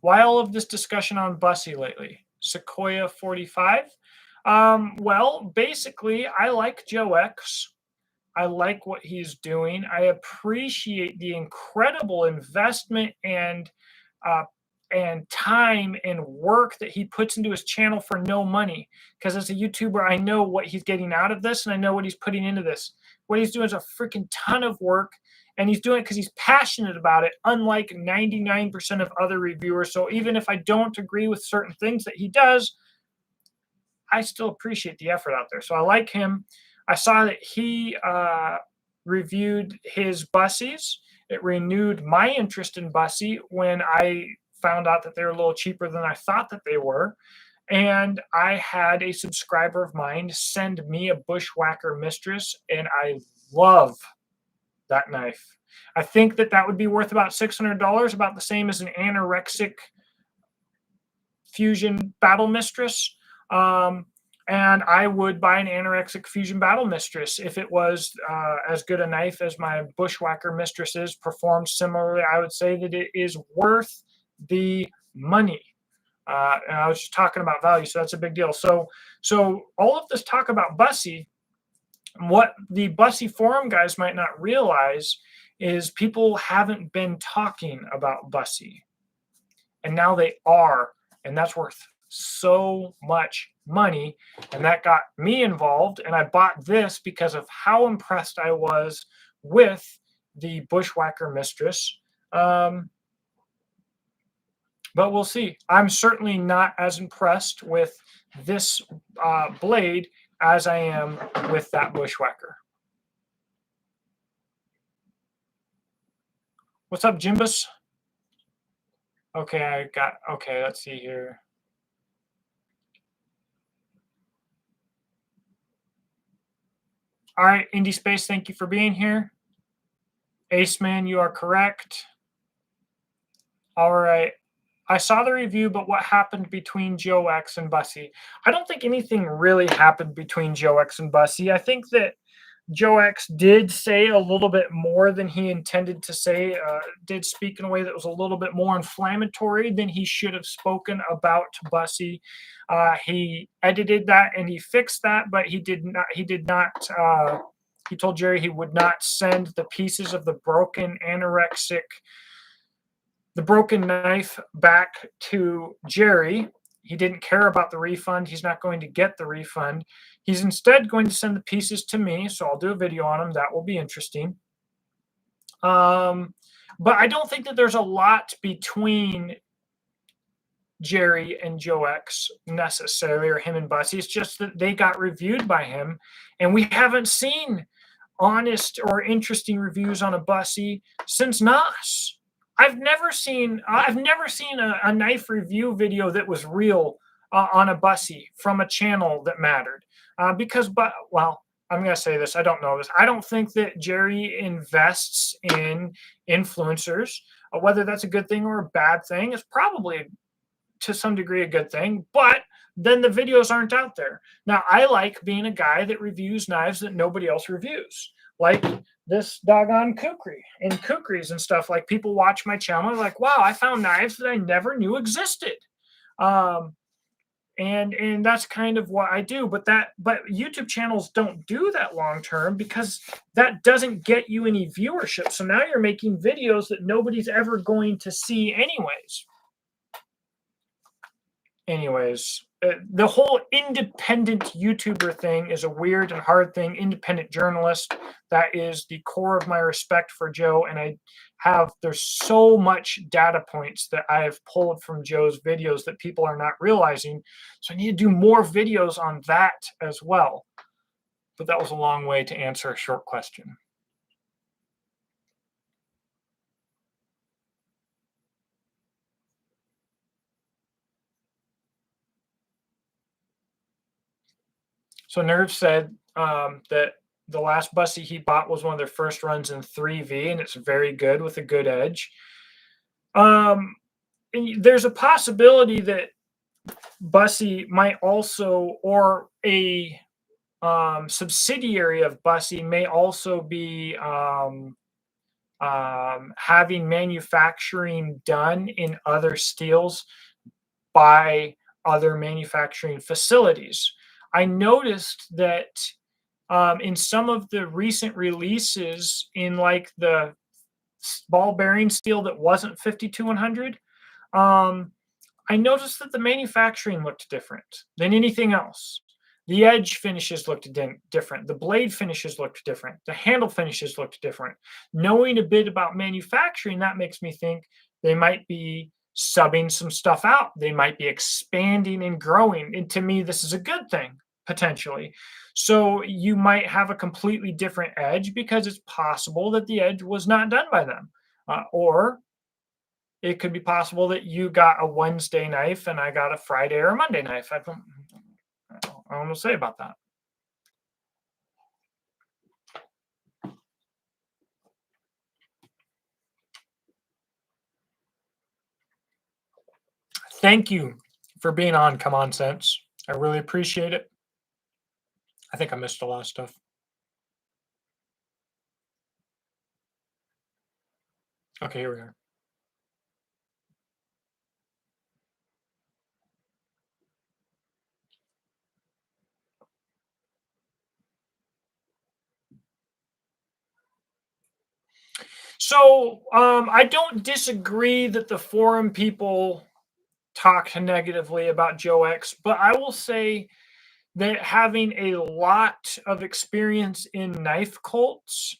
Why all of this discussion on Bussy lately? Sequoia 45? Well, basically, I like Joe X. I like what he's doing. I appreciate the incredible investment uh, and time and work that he puts into his channel for no money. Because as a YouTuber, I know what he's getting out of this, and I know what he's putting into this. What he's doing is a freaking ton of work, and he's doing it because he's passionate about it, unlike 99% of other reviewers. So even if I don't agree with certain things that he does, I still appreciate the effort out there. So I like him. I saw that he reviewed his bussies. It renewed my interest in Bussy when I found out that they were a little cheaper than I thought that they were. And I had a subscriber of mine send me a Bushwhacker Mistress, and I love that knife. I think that that would be worth about $600, about the same as an anorexic Fusion Battle Mistress. And I would buy an anorexic Fusion Battle Mistress if it was as good a knife as my Bushwhacker Mistress is, performed similarly. I would say that it is worth the money. And I was just talking about value, so that's a big deal. So all of this talk about Bussy, what the Bussy forum guys might not realize is people haven't been talking about Bussy, and now they are, and that's worth so much money. And that got me involved, and I bought this because of how impressed I was with the Bushwhacker Mistress. But we'll see. I'm certainly not as impressed with this blade as I am with that Bushwhacker. What's up, Jimbus? Okay, okay, let's see here. All right, Indie Space, thank you for being here. Ace Man, you are correct. All right. I saw the review, but what happened between Joe X and Bussy? I don't think anything really happened between Joe X and Bussy. I think that Joe X did say a little bit more than he intended to say, did speak in a way that was a little bit more inflammatory than he should have spoken about Bussy. He edited that and he fixed that, but he told Jerry he would not send the pieces of the broken knife back to Jerry. He didn't care about the refund. He's not going to get the refund. He's instead going to send the pieces to me, so I'll do a video on them. That will be interesting. But I don't think that there's a lot between Jerry and Joe X necessarily, or him and Bussy. It's just that they got reviewed by him, and we haven't seen honest or interesting reviews on a Bussy since NOS. I've never seen a knife review video that was real on a Bussy from a channel that mattered. Well, I'm going to say this. I don't know this. I don't think that Jerry invests in influencers. Whether that's a good thing or a bad thing is probably to some degree a good thing, but then the videos aren't out there. Now, I like being a guy that reviews knives that nobody else reviews, like this doggone kukri and kukris and stuff. Like, people watch my channel like, wow, I found knives that I never knew existed. And that's kind of what I do. But YouTube channels don't do that long term because that doesn't get you any viewership. So now you're making videos that nobody's ever going to see anyways. The whole independent YouTuber thing is a weird and hard thing. Independent journalist, that is the core of my respect for Joe. And there's so much data points that I have pulled from Joe's videos that people are not realizing. So I need to do more videos on that as well. But that was a long way to answer a short question. So Nerve said that the last bussy he bought was one of their first runs in 3V, and it's very good with a good edge. And there's a possibility that bussy might also, or a subsidiary of bussy may also be having manufacturing done in other steels by other manufacturing facilities. I noticed that in some of the recent releases in like the ball bearing steel that wasn't 52100, um, I noticed that the manufacturing looked different than anything else. The edge finishes looked different. The blade finishes looked different. The handle finishes looked different. Knowing a bit about manufacturing, that makes me think they might be subbing some stuff out. They might be expanding and growing. And to me, this is a good thing, potentially. So you might have a completely different edge because it's possible that the edge was not done by them. Or it could be possible that you got a Wednesday knife and I got a Friday or a Monday knife. I don't know what to say about that. Thank you for being on Come On Sense. I really appreciate it. I think I missed a lot of stuff. Okay, here we are. So I don't disagree that the forum people talk negatively about Joe X, but I will say that having a lot of experience in knife cults,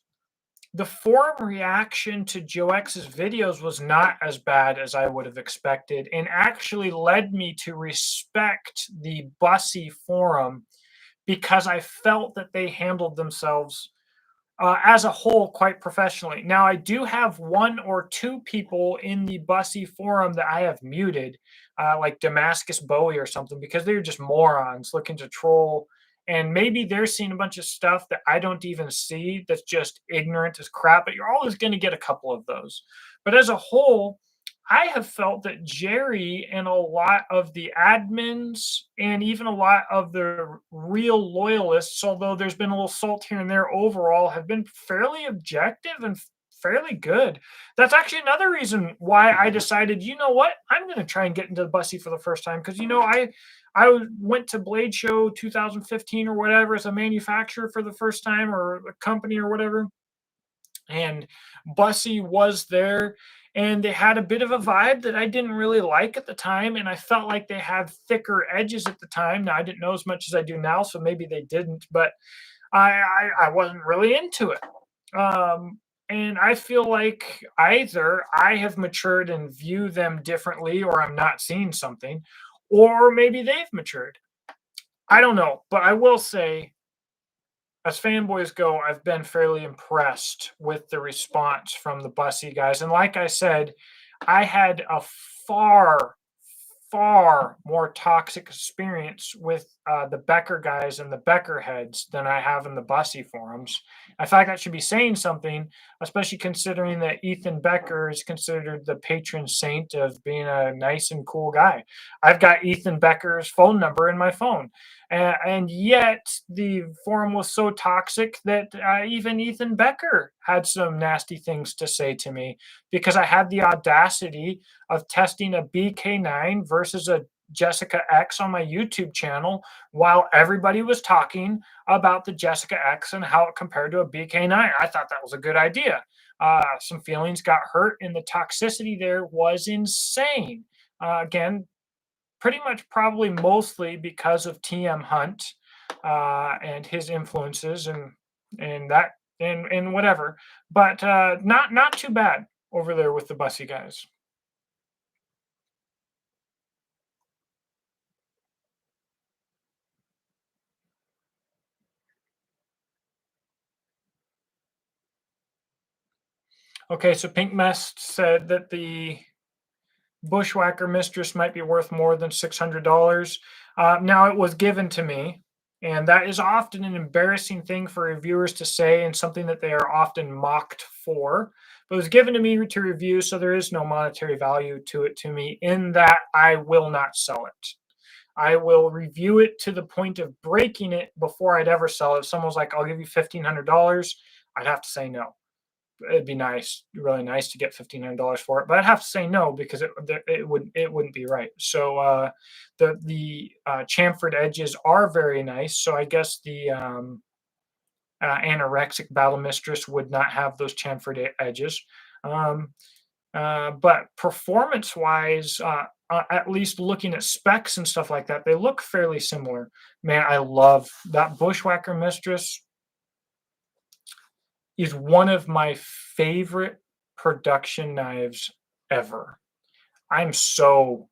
the forum reaction to Joe X's videos was not as bad as I would have expected, and actually led me to respect the Bussy forum because I felt that they handled themselves as a whole quite professionally. Now, I do have one or two people in the Bussy forum that I have muted, like Damascus Bowie or something, because they're just morons looking to troll. And maybe they're seeing a bunch of stuff that I don't even see that's just ignorant as crap, but you're always going to get a couple of those. But as a whole, I have felt that Jerry and a lot of the admins and even a lot of the real loyalists, although there's been a little salt here and there overall, have been fairly objective and fairly good. That's actually another reason why I decided, you know what, I'm going to try and get into the Bussy for the first time because I went to Blade Show 2015 or whatever as a manufacturer for the first time or a company or whatever, and Bussy was there, and they had a bit of a vibe that I didn't really like at the time, and I felt like they had thicker edges at the time. Now I didn't know as much as I do now, so maybe they didn't, but I wasn't really into it. And I feel like either I have matured and view them differently, or I'm not seeing something, or maybe they've matured. I don't know, but I will say as fanboys go, I've been fairly impressed with the response from the Bussy guys. And like I said, I had a far, far more toxic experience with the Becker guys and the Becker heads than I have in the Bussy forums. I feel like that should be saying something, especially considering that Ethan Becker is considered the patron saint of being a nice and cool guy. I've got Ethan Becker's phone number in my phone. And yet the forum was so toxic that even Ethan Becker had some nasty things to say to me because I had the audacity of testing a BK9 versus a Jessica X on my YouTube channel while everybody was talking about the Jessica X and how it compared to a BK9. I thought that was a good idea. Some feelings got hurt, and the toxicity there was insane. Again, pretty much probably mostly because of TM Hunt and his influences and that and whatever, but not too bad over there with the Bussy guys. Okay, so Pink Mest said that the Bushwhacker Mistress might be worth more than $600. Now it was given to me. And that is often an embarrassing thing for reviewers to say and something that they are often mocked for. But it was given to me to review, so there is no monetary value to it to me in that I will not sell it. I will review it to the point of breaking it before I'd ever sell it. If someone was like, I'll give you $1,500, I'd have to say no. It'd be nice, really nice to get $1,500 for it, but I'd have to say no because it wouldn't be right. So the chamfered edges are very nice. So I guess the anorexic battle mistress would not have those chamfered edges. Um, but performance wise, at least looking at specs and stuff like that, they look fairly similar. Man, I love that Bushwhacker Mistress is one of my favorite production knives ever. I'm so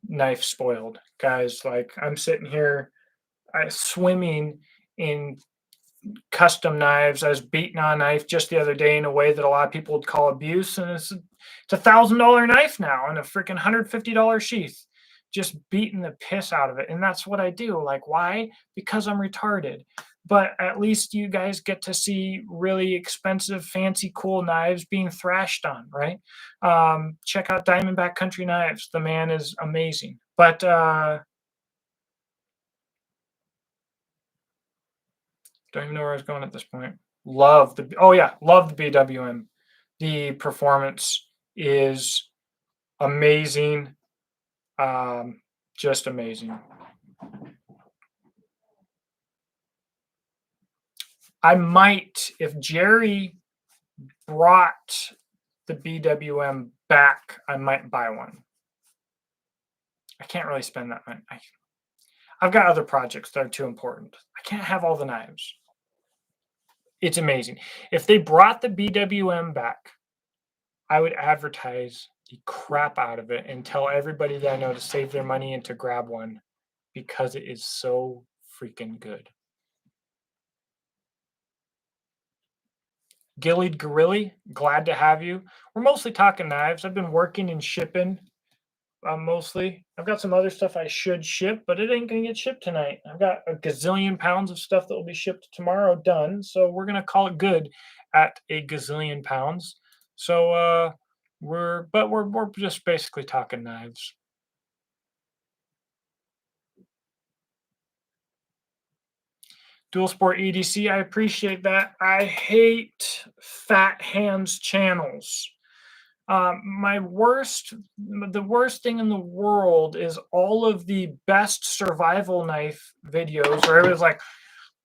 knife spoiled, guys. Like I'm sitting here swimming in custom knives. I was beating on a knife just the other day in a way that a lot of people would call abuse, and it's $1,000 knife now and a freaking $150 sheath. Just beating the piss out of it, and that's what I do. Like, why? Because I'm retarded. But at least you guys get to see really expensive, fancy, cool knives being thrashed on, right? Check out Diamondback Country Knives. The man is amazing. But don't even know where I was going at this point. Love the love the BWM. The performance is amazing. Just amazing. I might, if Jerry brought the BWM back, I might buy one. I can't really spend that money. I've got other projects that are too important. I can't have all the knives. It's amazing. If they brought the BWM back, I would advertise the crap out of it and tell everybody that I know to save their money and to grab one because it is so freaking good. Gillied Gorilli, glad to have you. We're mostly talking knives. I've been working and shipping mostly. I've got some other stuff I should ship, but it ain't going to get shipped tonight. I've got a gazillion pounds of stuff that will be shipped tomorrow done. So we're going to call it good at a gazillion pounds. So we're just basically talking knives. Dual Sport EDC, I appreciate that. I hate fat hands channels. The worst thing in the world is all of the best survival knife videos where it was like,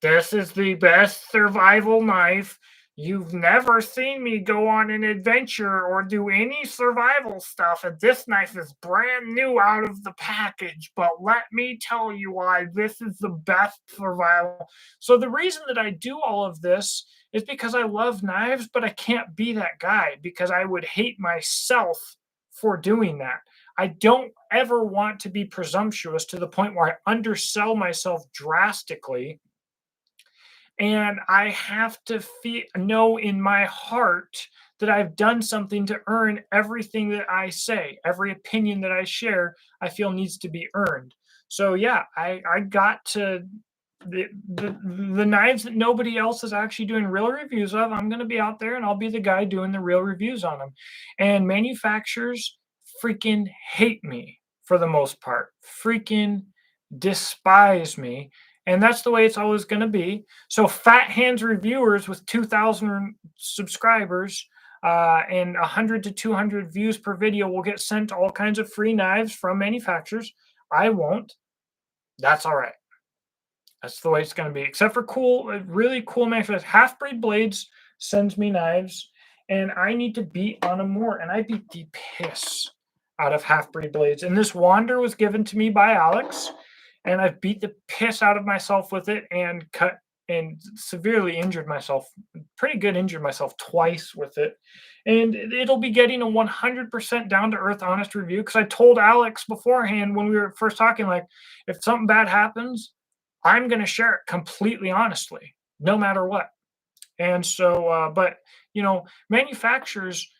this is the best survival knife. You've never seen me go on an adventure or do any survival stuff, and this knife is brand new out of the package. But let me tell you why this is the best survival. So, the reason that I do all of this is because I love knives, but I can't be that guy because I would hate myself for doing that. I don't ever want to be presumptuous to the point where I undersell myself drastically, and I have to know in my heart that I've done something to earn everything that I say. Every opinion that I share, I feel needs to be earned. So yeah, I got to the knives that nobody else is actually doing real reviews of. I'm going to be out there and I'll be the guy doing the real reviews on them. And manufacturers freaking hate me for the most part. Freaking despise me, and that's the way it's always going to be. So fat hands reviewers with 2,000 subscribers and 100 to 200 views per video will get sent all kinds of free knives from manufacturers. I won't. That's all right. That's the way it's going to be. Except for really cool manufacturers. Half Breed Blades sends me knives, and I need to beat on them more. And I beat the piss out of Half Breed Blades. And this Wander was given to me by Alex, and I've beat the piss out of myself with it and cut and severely injured myself, injured myself twice with it. And it'll be getting a 100% down to earth, honest review because I told Alex beforehand when we were first talking, like, if something bad happens, I'm going to share it completely honestly, no matter what. And so, but manufacturers,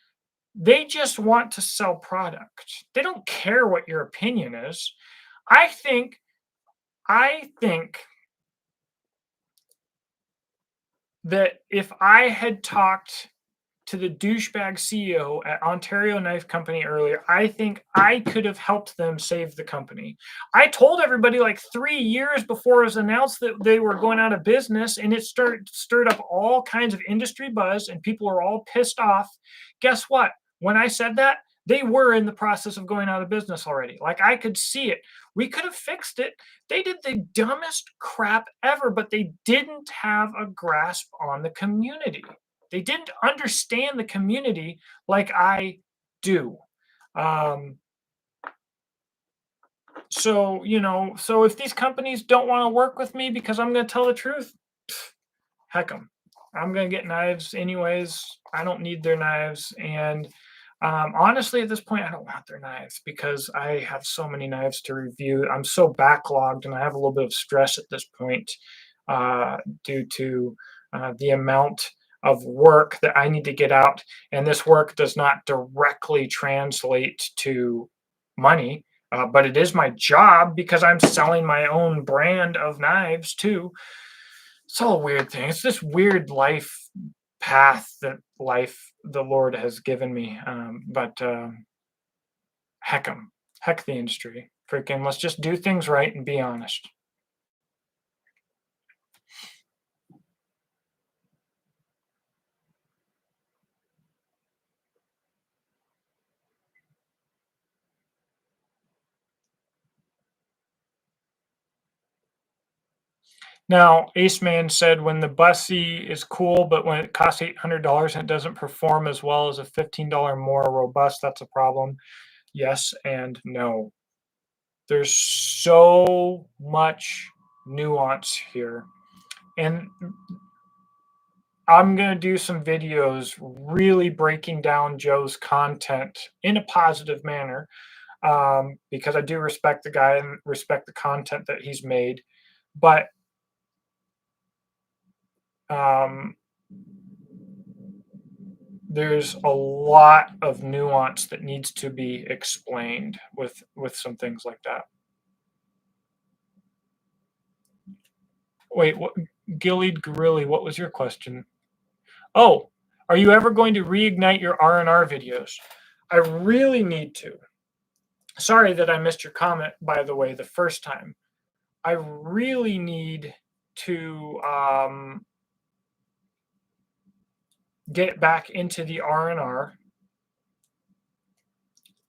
they just want to sell product. They don't care what your opinion is. I think that if I had talked to the douchebag CEO at Ontario Knife Company earlier, I think I could have helped them save the company. I told everybody like 3 years before it was announced that they were going out of business, and it stirred up all kinds of industry buzz, and people were all pissed off. Guess what? When I said that, they were in the process of going out of business already. Like I could see it. We could have fixed it. They did the dumbest crap ever, but they didn't have a grasp on the community. They didn't understand the community like I do. Um, so if these companies don't want to work with me because I'm going to tell the truth, heck them. I'm going to get knives anyways. I don't need their knives. And honestly, at this point, I don't want their knives because I have so many knives to review. I'm so backlogged and I have a little bit of stress at this point due to the amount of work that I need to get out. And this work does not directly translate to money, but it is my job because I'm selling my own brand of knives too. It's all a weird thing. It's this weird life path that the Lord has given me. But heck 'em, heck the industry. Freaking, let's just do things right and be honest. Now, Ace Man said when the bussy is cool, but when it costs $800 and it doesn't perform as well as a $15 more robust, that's a problem. Yes and no. There's so much nuance here. And I'm going to do some videos really breaking down Joe's content in a positive manner because I do respect the guy and respect the content that he's made. But um, there's a lot of nuance that needs to be explained with some things like that. Wait, what? Gillied Gorilli, what was your question? Oh, are you ever going to reignite your R&R videos? I really need to. Sorry that I missed your comment, by the way, the first time. I really need to get back into the R&R.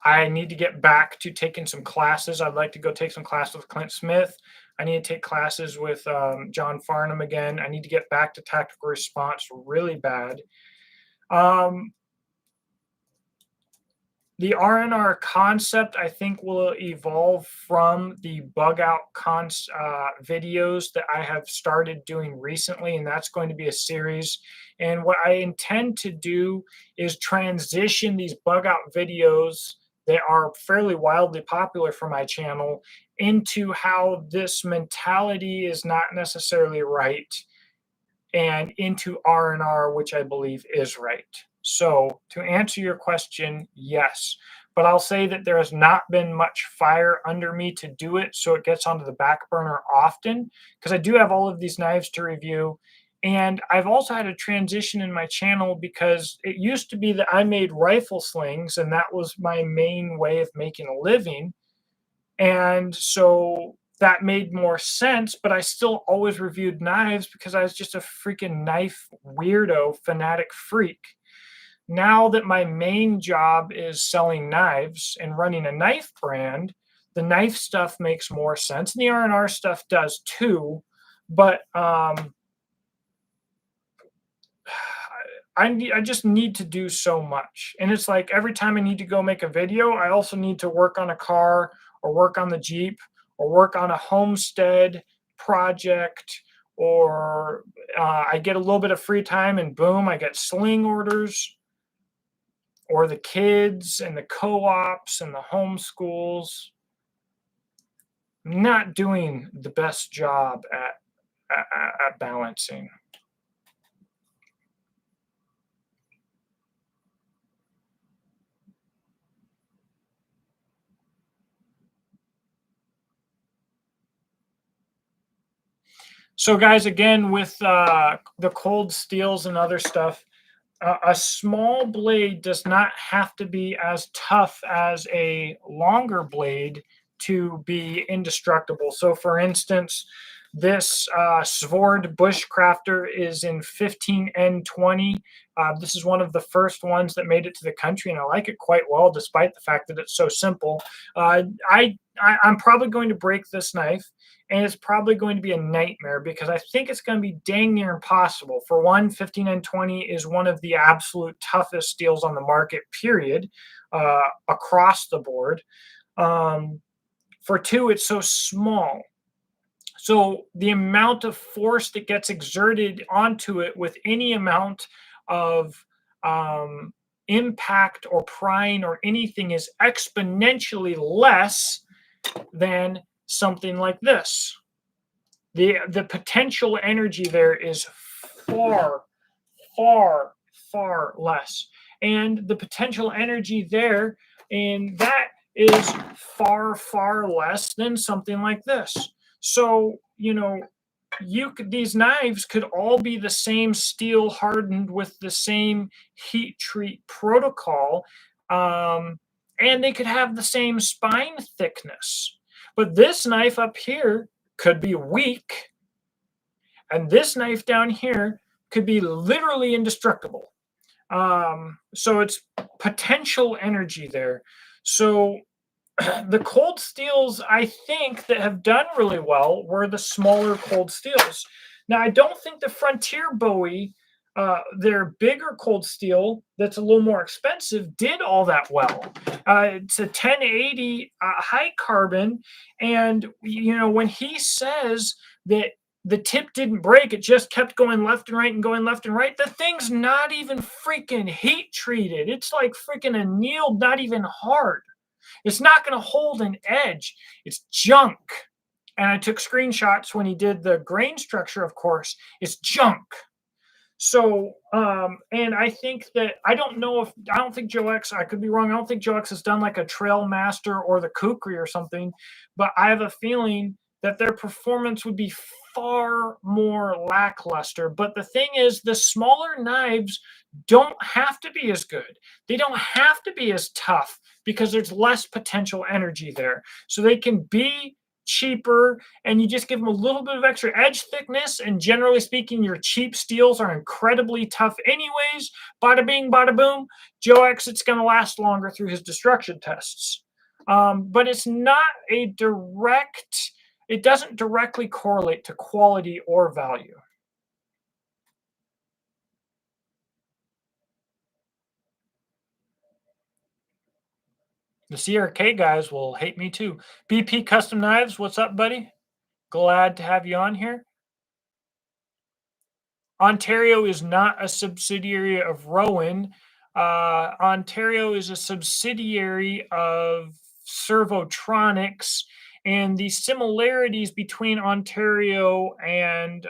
I need to get back to taking some classes. I'd like to go take some classes with Clint Smith. I need to take classes with John Farnham again. I need to get back to tactical response really bad. The R&R concept, I think, will evolve from the bug out videos that I have started doing recently, and that's going to be a series. And what I intend to do is transition these bug out videos that are fairly wildly popular for my channel into how this mentality is not necessarily right and into R&R, which I believe is right. So to answer your question, yes. But I'll say that there has not been much fire under me to do it, so it gets onto the back burner often because I do have all of these knives to review. And I've also had a transition in my channel because it used to be that I made rifle slings, and that was my main way of making a living. And so that made more sense, but I still always reviewed knives because I was just a freaking knife weirdo, fanatic freak. Now that my main job is selling knives and running a knife brand, the knife stuff makes more sense, and the R&R stuff does too. But I just need to do so much. And it's like every time I need to go make a video, I also need to work on a car or work on the Jeep or work on a homestead project, or I get a little bit of free time and boom, I get sling orders, or the kids and the co-ops and the homeschools. I'm not doing the best job at balancing. So guys, again, with the cold steels and other stuff, a small blade does not have to be as tough as a longer blade to be indestructible. So, for instance, this Svord Bushcrafter is in 15N20. This is one of the first ones that made it to the country, and I like it quite well, despite the fact that it's so simple. I'm probably going to break this knife, and it's probably going to be a nightmare because I think it's going to be dang near impossible. For one, 15N20 is one of the absolute toughest steels on the market, period, across the board. For two, it's so small. So the amount of force that gets exerted onto it with any amount of impact or prying or anything is exponentially less than something like this. The potential energy there is far, far, far less. And the potential energy there in that is far, far less than something like this. So, these knives could all be the same steel hardened with the same heat treat protocol, and they could have the same spine thickness. But this knife up here could be weak, and this knife down here could be literally indestructible. So it's potential energy there. So the cold steels, I think, that have done really well were the smaller cold steels. Now, I don't think the Frontier Bowie, their bigger cold steel that's a little more expensive, did all that well. It's a 1080 high carbon, and when he says that the tip didn't break, it just kept going left and right and going left and right. The thing's not even freaking heat treated. It's like freaking annealed, not even hard. It's not going to hold an edge. It's junk. And I took screenshots when he did the grain structure, of course. It's junk. So, and I think that, I don't think Joe X, I could be wrong. I don't think Joe X has done like a Trail Master or the Kukri or something, but I have a feeling that their performance would be far more lackluster. But the thing is, the smaller knives don't have to be as good. They don't have to be as tough because there's less potential energy there. So they can be cheaper, and you just give them a little bit of extra edge thickness, and generally speaking, your cheap steels are incredibly tough anyways. Bada bing, bada boom. Joe X, it's going to last longer through his destruction tests. But it's not it doesn't directly correlate to quality or value. The CRK guys will hate me too. BP Custom Knives, what's up, buddy? Glad to have you on here. Ontario is not a subsidiary of Rowan. Ontario is a subsidiary of Servotronics, and the similarities between Ontario and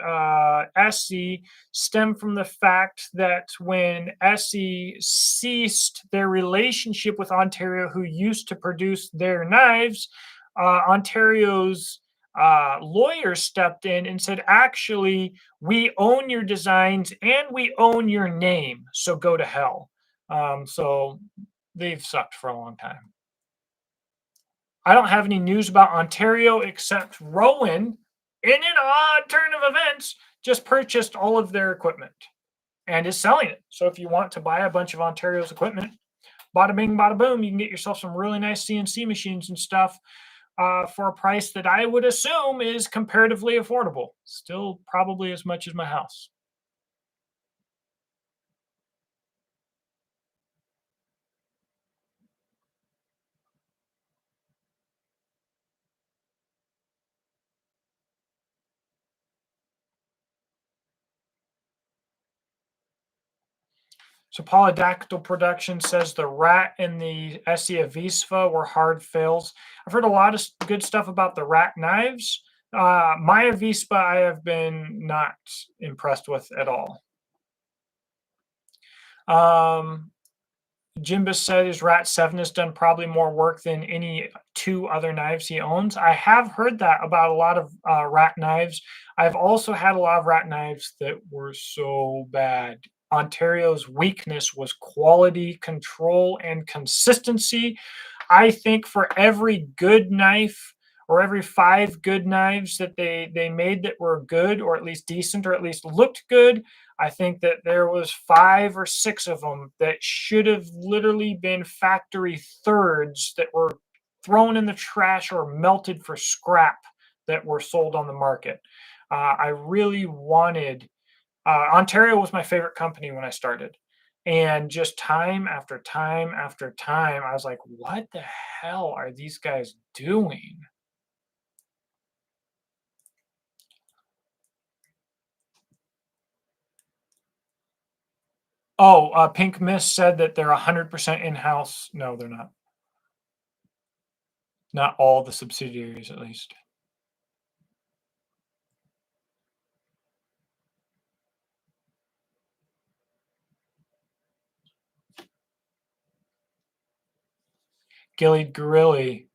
SE stem from the fact that when SE ceased their relationship with Ontario, who used to produce their knives, Ontario's lawyer stepped in and said, actually, we own your designs and we own your name, so go to hell. So they've sucked for a long time. I don't have any news about Ontario except Rowan, in an odd turn of events, just purchased all of their equipment and is selling it. So if you want to buy a bunch of Ontario's equipment, bada bing, bada boom, you can get yourself some really nice CNC machines and stuff for a price that I would assume is comparatively affordable. Still probably as much as my house. So Polydactyl Production says the Rat and the SE Avispa were hard fails. I've heard a lot of good stuff about the Rat knives. My Avispa I have been not impressed with at all. Jimbus said his Rat 7 has done probably more work than any 2 other knives he owns. I have heard that about a lot of rat knives. I've also had a lot of rat knives that were so bad. Ontario's weakness was quality control and consistency. I think for every good knife or every 5 good knives that they made that were good or at least decent or at least looked good, I think that there was 5 or 6 of them that should have literally been factory thirds that were thrown in the trash or melted for scrap that were sold on the market. I really wanted Ontario was my favorite company when I started. And just time after time after time, I was like, what the hell are these guys doing? Oh, Pink Mist said that they're 100% in-house. No, they're not. Not all the subsidiaries, at least. Gilly Grilly,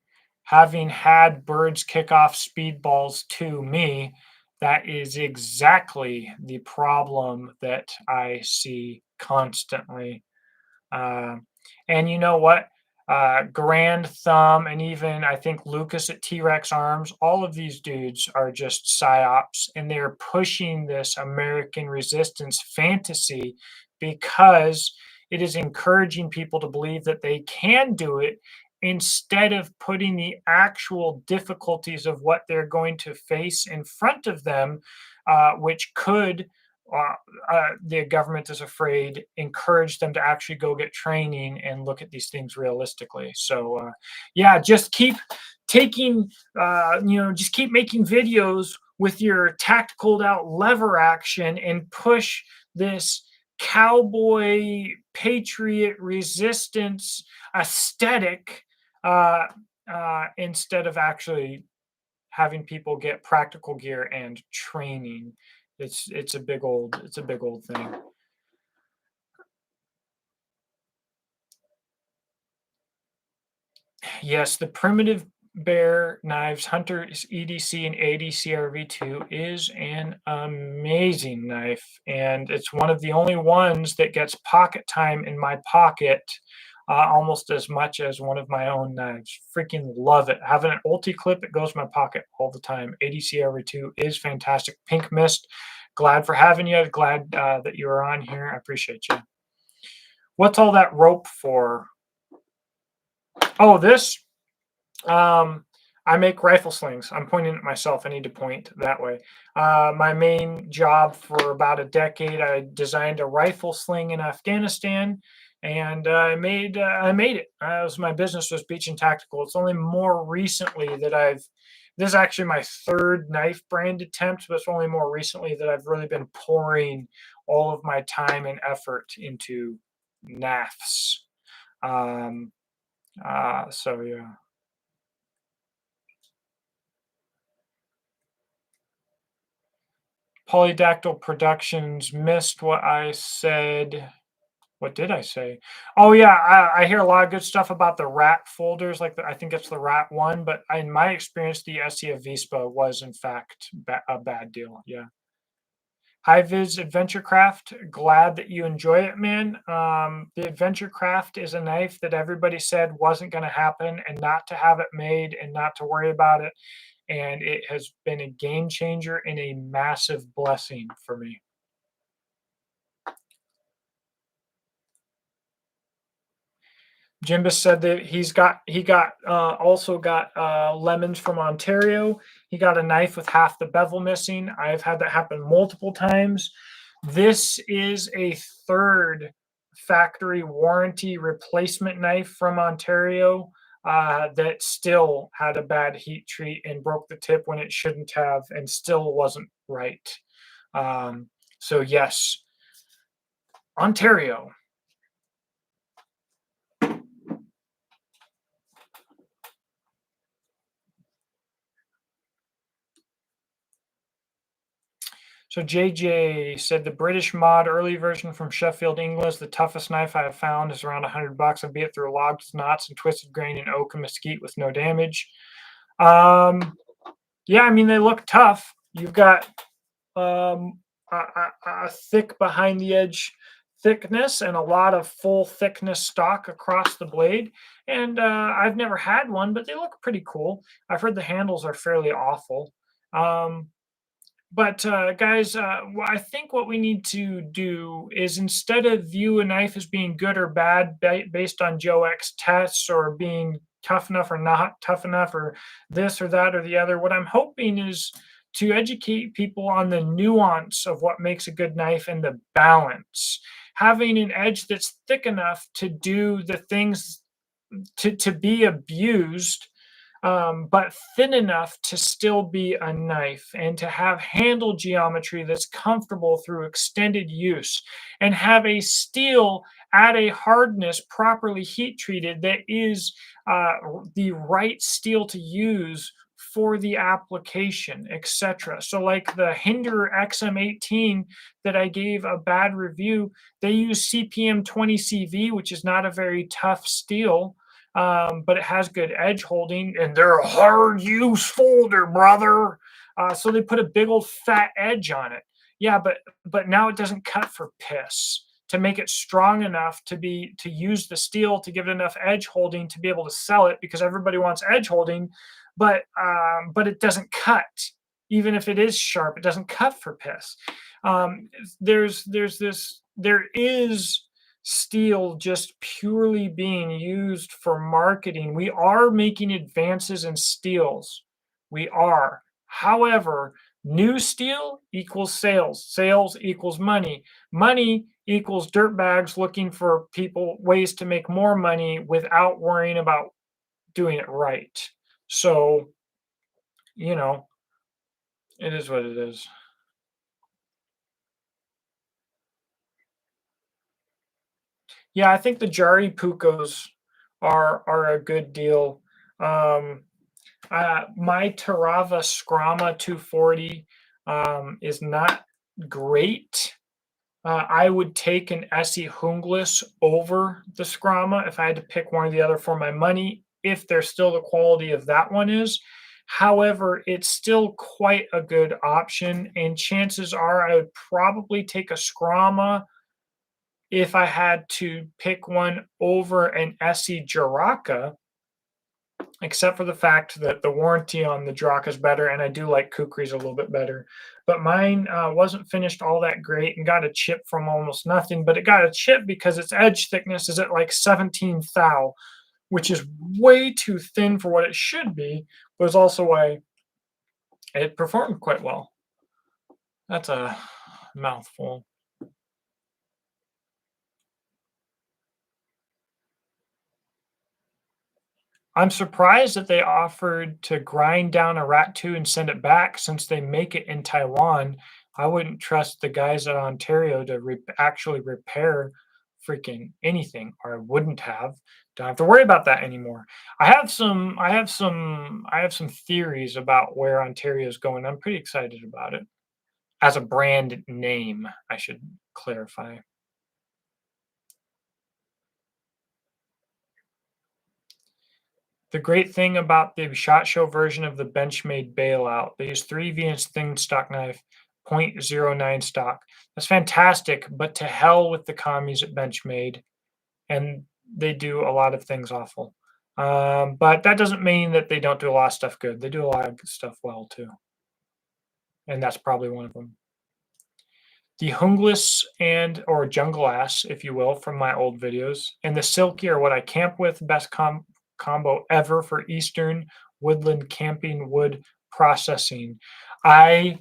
having had birds kick off speedballs to me, that is exactly the problem that I see constantly. Uh, and you know what? Grand Thumb and even I think Lucas at T Rex Arms, all of these dudes are just psyops, and they're pushing this American resistance fantasy because it is encouraging people to believe that they can do it instead of putting the actual difficulties of what they're going to face in front of them, which could uh, the government is afraid, encourage them to actually go get training and look at these things realistically. So, yeah, just keep taking, just keep making videos with your tactical out lever action and push this cowboy patriot resistance aesthetic instead of actually having people get practical gear and training. It's a big old thing. Yes, the primitive bear knives Hunter's EDC and ADC RV2 is an amazing knife, and it's one of the only ones that gets pocket time in my pocket almost as much as one of my own knives. Freaking love it. Having an ulti clip, it goes in my pocket all the time. ADC RV2 is fantastic. Pink Mist, glad for having you. Glad that you are on here. I appreciate you. What's all that rope for? Oh, this. I make rifle slings. I'm pointing at myself. I need to point that way. My main job for about a decade, I designed a rifle sling in Afghanistan, and I made it. My business was Beach and Tactical. It's only more recently that I've. This is actually my third knife brand attempt, but it's only more recently that I've really been pouring all of my time and effort into NAFs. So yeah. Polydactyl Productions missed what I said. What did I say? Oh yeah, I hear a lot of good stuff about the rat folders. I think it's the rat one, but in my experience, the SEA Vespa was in fact a bad deal. Yeah. Hi Viz Adventure Craft. Glad that you enjoy it, man. The Adventure Craft is a knife that everybody said wasn't going to happen, and not to have it made and not to worry about it. And it has been a game changer and a massive blessing for me. Jimbus said that also got lemons from Ontario. He got a knife with half the bevel missing. I've had that happen multiple times. This is a third factory warranty replacement knife from Ontario that still had a bad heat treat and broke the tip when it shouldn't have, and still wasn't right. So yes, Ontario. So JJ said the British mod early version from Sheffield, England is the toughest knife I have found. Is around $100. I beat it through logs, knots, and twisted grain in oak and mesquite with no damage. Yeah, I mean they look tough. You've got a thick behind the edge thickness and a lot of full thickness stock across the blade. And I've never had one, but they look pretty cool. I've heard the handles are fairly awful. But guys, I think what we need to do is instead of view a knife as being good or bad based on Joe X tests or being tough enough or not tough enough or this or that or the other, what I'm hoping is to educate people on the nuance of what makes a good knife and the balance. Having an edge that's thick enough to do the things to be abused, but thin enough to still be a knife and to have handle geometry that's comfortable through extended use and have a steel at a hardness properly heat treated that is the right steel to use for the application, etc. So like the Hinder XM18 that I gave a bad review, they use CPM 20CV, which is not a very tough steel, but it has good edge holding, and they're a hard use folder, brother. So they put a big old fat edge on it. Yeah, but now it doesn't cut for piss. To make it strong enough to use the steel to give it enough edge holding to be able to sell it, because everybody wants edge holding, but it doesn't cut. Even if it is sharp, it doesn't cut for piss. There is steel just purely being used for marketing. We are making advances in steels. We are. However, new steel equals sales. Sales equals money. Money equals dirtbags looking for ways to make more money without worrying about doing it right. So, you know, it is what it is. Yeah, I think the Jari Pucos are a good deal. Um, my Tarava Scrama 240 is not great. I would take an Essie Hunglis over the Scrama if I had to pick one or the other for my money, if they're still the quality of that one is. However, it's still quite a good option, and chances are I would probably take a Scrama if I had to pick one over an Essie Jaraka, except for the fact that the warranty on the Jaraka is better, and I do like Kukri's a little bit better. But mine wasn't finished all that great and got a chip from almost nothing, but it got a chip because its edge thickness is at like 17 thou, which is way too thin for what it should be, but it's also why it performed quite well. That's a mouthful. I'm surprised that they offered to grind down a Rat 2 and send it back since they make it in Taiwan. I wouldn't trust the guys at Ontario to actually repair freaking anything, or I wouldn't have. Don't have to worry about that anymore. I have some theories about where Ontario is going. I'm pretty excited about it. As a brand name, I should clarify. The great thing about the SHOT Show version of the Benchmade bailout, they use 3 Venus thin stock knife, .09 stock. That's fantastic, but to hell with the commies at Benchmade, and they do a lot of things awful. But that doesn't mean that they don't do a lot of stuff good. They do a lot of stuff well too, and that's probably one of them. The Hunglis and or Jungle Ass, if you will, from my old videos, and the Silky are what I camp with. Best combo ever for Eastern woodland camping wood processing. I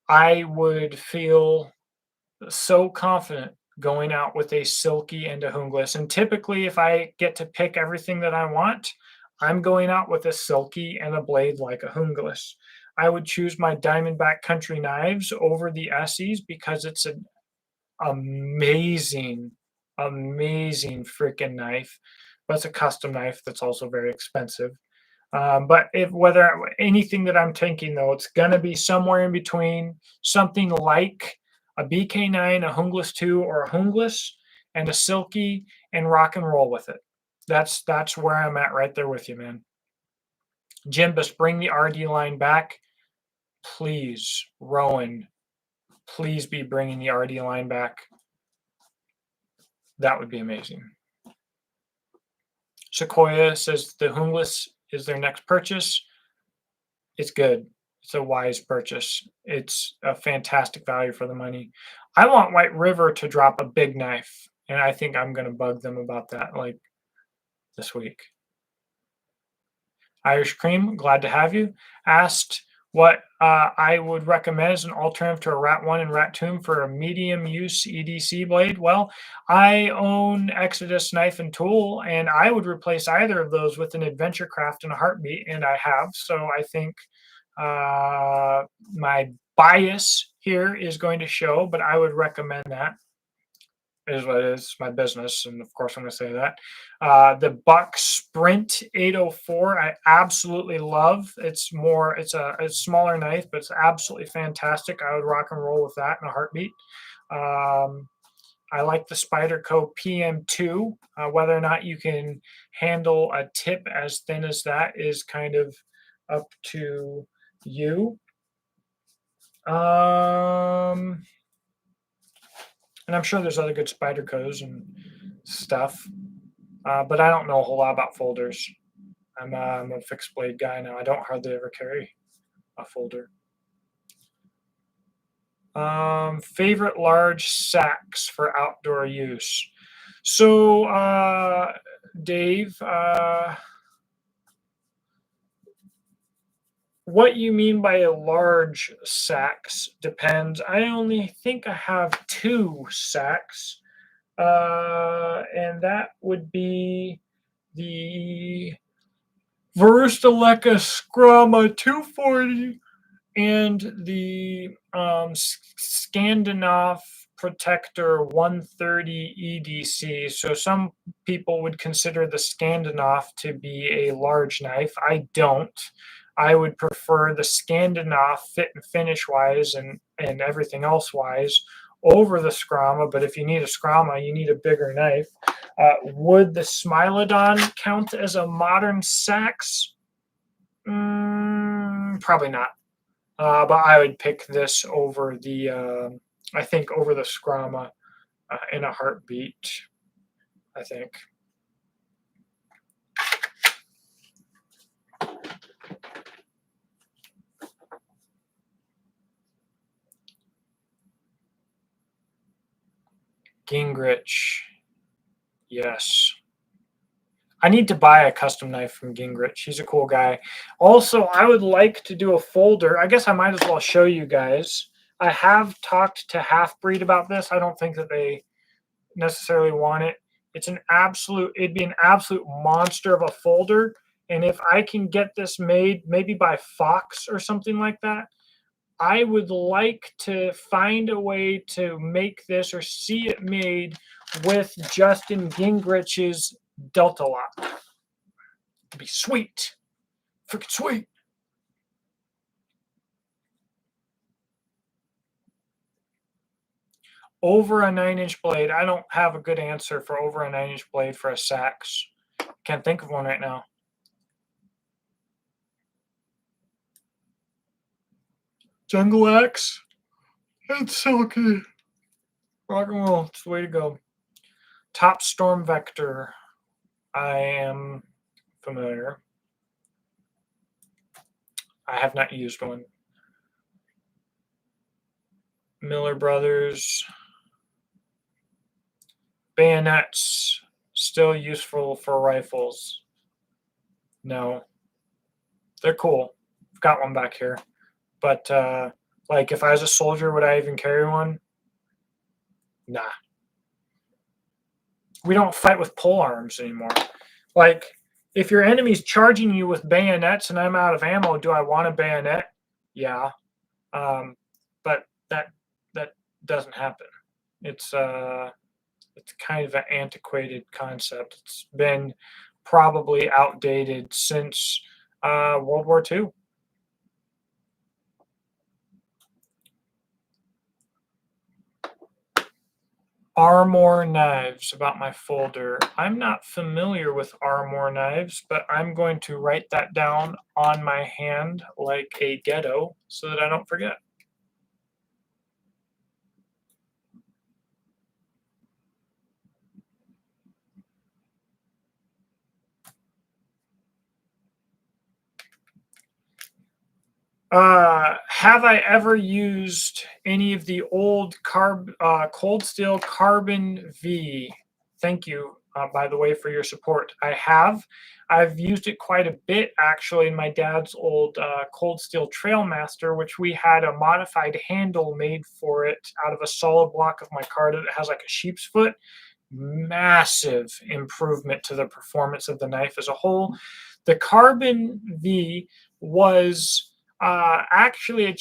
would feel so confident going out with a Silky and a Hunglis. And typically, if I get to pick everything that I want, I'm going out with a Silky and a blade like a Hunglis. I would choose my Diamondback Country Knives over the Essies because it's an amazing, amazing freaking knife. But it's a custom knife that's also very expensive. But if whether anything that I'm taking though, it's gonna be somewhere in between something like a BK9, a Hungless 2, or a Hungless, and a Silky, and rock and roll with it. That's where I'm at right there with you, man. Jimbus, bring the RD line back, please. Rowan, please be bringing the RD line back. That would be amazing. Sequoia says the Hungless is their next purchase. It's good. It's a wise purchase. It's a fantastic value for the money. I want White River to drop a big knife, and I think I'm going to bug them about that like this week. Irish Cream, glad to have you. Asked what I would recommend as an alternative to a Rat 1 and Rat 2 for a medium use EDC blade. Well, I own Exodus knife and tool, and I would replace either of those with an Adventure Craft in a heartbeat, and I have. So I think my bias here is going to show, but I would recommend that. It is what it is, my business, and of course I'm going to say that. The Buck Sprint 804, I absolutely love. It's a smaller knife, but it's absolutely fantastic. I would rock and roll with that in a heartbeat. I like the Spyderco PM2. Whether or not you can handle a tip as thin as that is kind of up to you. And I'm sure there's other good Spydercos and stuff, but I don't know a whole lot about folders. I'm a fixed blade guy now. I don't hardly ever carry a folder. Favorite large sacks for outdoor use. So, Dave, what you mean by a large sacks depends. I only think I have 2 sacks, and that would be the Verustaleka Scrama 240 and the Scandinavia Protector 130 EDC. So some people would consider the Scandinavia to be a large knife. I don't. I would prefer the Scandinavia fit and finish wise and everything else wise over the Scrama. But if you need a Scrama, you need a bigger knife. Would the Smilodon count as a modern sax? Probably not. But I would pick this over the, I think over the Scrama in a heartbeat, I think. Gingrich, yes. I need to buy a custom knife from Gingrich. He's a cool guy. Also, I would like to do a folder. I guess I might as well show you guys. I have talked to Halfbreed about this. I don't think that they necessarily want it. It'd be an absolute monster of a folder. And if I can get this made, maybe by Fox or something like that, I would like to find a way to make this or see it made with Justin Gingrich's Delta Lock. It'd be sweet. Freaking sweet. Over a 9-inch blade. I don't have a good answer for over a 9-inch blade for a sax. Can't think of one right now. Jungle Axe. It's silky. Rock and roll. It's the way to go. Top Storm Vector. I am familiar. I have not used one. Miller Brothers. Bayonets. Still useful for rifles. No. They're cool. I've got one back here. But, like, if I was a soldier, would I even carry one? Nah. We don't fight with pole arms anymore. Like, if your enemy's charging you with bayonets and I'm out of ammo, do I want a bayonet? Yeah. But that doesn't happen. It's kind of an antiquated concept. It's been probably outdated since World War II. Armor knives, about my folder. I'm not familiar with Armor knives, but I'm going to write that down on my hand like a ghetto so that I don't forget. Have I ever used any of the old cold steel carbon V? Thank you, by the way, for your support. I have. I've used it quite a bit actually in my dad's old cold steel Trailmaster, which we had a modified handle made for it out of a solid block of micarta that has like a sheep's foot. Massive improvement to the performance of the knife as a whole. The Carbon V was actually a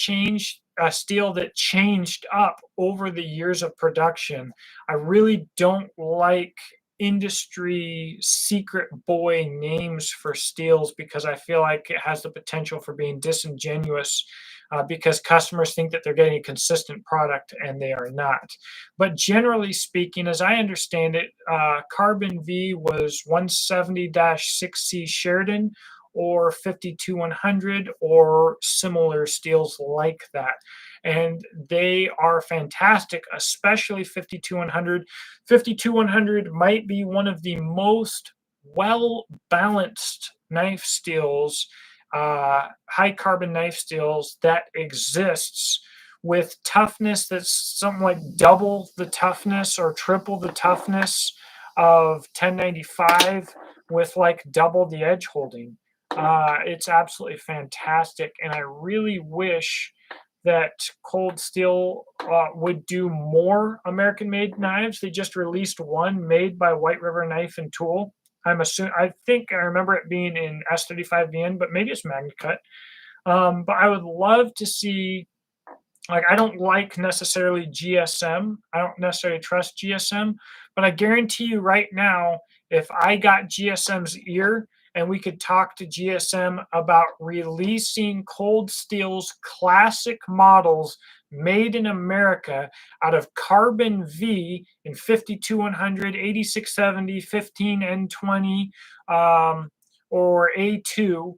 steel that changed up over the years of production. I really don't like industry secret boy names for steels because I feel like it has the potential for being disingenuous because customers think that they're getting a consistent product and they are not. But generally speaking, as I understand it, Carbon V was 170-6C Sheridan or 52-100 or similar steels like that. And they are fantastic, especially 52-100. 52-100 might be one of the most well balanced knife steels, high carbon knife steels that exists, with toughness that's something like double the toughness or triple the toughness of 1095 with like double the edge holding. It's absolutely fantastic, and I really wish that Cold Steel would do more American-made knives. They just released one made by White River Knife and Tool. I think I remember it being in S35VN, but maybe it's MagnaCut. But I would love to see, like, I don't like necessarily GSM. I don't necessarily trust GSM, but I guarantee you right now, if I got GSM's ear and we could talk to GSM about releasing Cold Steel's classic models made in America out of Carbon V in 52-100, 8670, 15N20, or A2,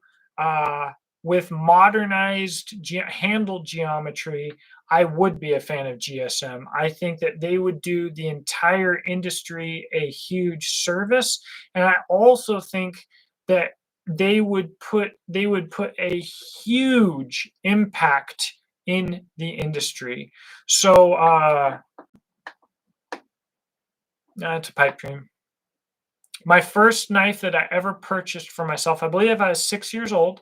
with modernized handle geometry, I would be a fan of GSM. I think that they would do the entire industry a huge service, and I also think that they would put a huge impact in the industry. So it's a pipe dream. My first knife that I ever purchased for myself, I believe I was 6 years old.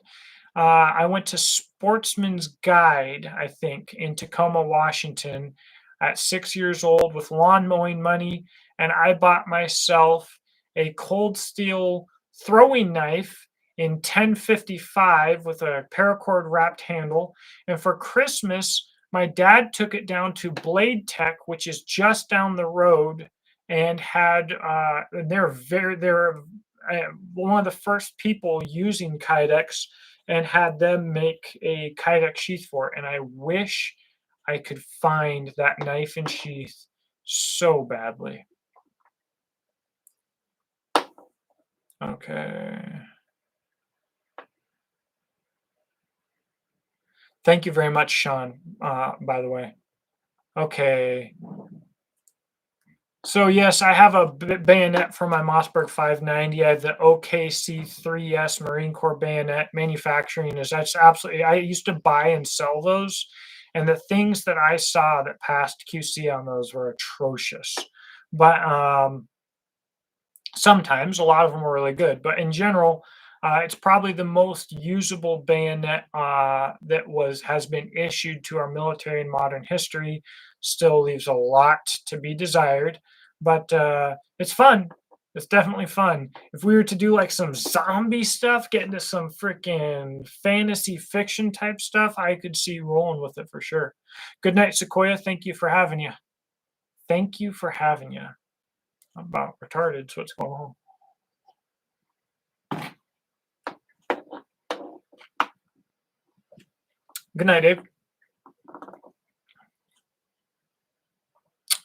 I went to Sportsman's Guide, I think, in Tacoma, Washington at 6 years old with lawn mowing money. And I bought myself a Cold Steel throwing knife in 1055 with a paracord wrapped handle. And for Christmas, my dad took it down to Blade Tech, which is just down the road, and had they're one of the first people using Kydex, and had them make a Kydex sheath for it. And I wish I could find that knife and sheath so badly. Okay. Thank you very much, Sean, by the way. Okay. So yes, I have a bayonet for my Mossberg 590. I have the OKC3S Marine Corps bayonet. Manufacturing is that's absolutely. I used to buy and sell those, and the things that I saw that passed QC on those were atrocious. But sometimes a lot of them were really good. But in general, it's probably the most usable bayonet that has been issued to our military in modern history. Still leaves a lot to be desired, but it's fun. It's definitely fun. If we were to do like some zombie stuff, get into some freaking fantasy fiction type stuff, I could see rolling with it for sure. Good night, Sequoia. Thank you for having you. Thank you for having you. I'm about retarded, so what's going on? Good night, Dave.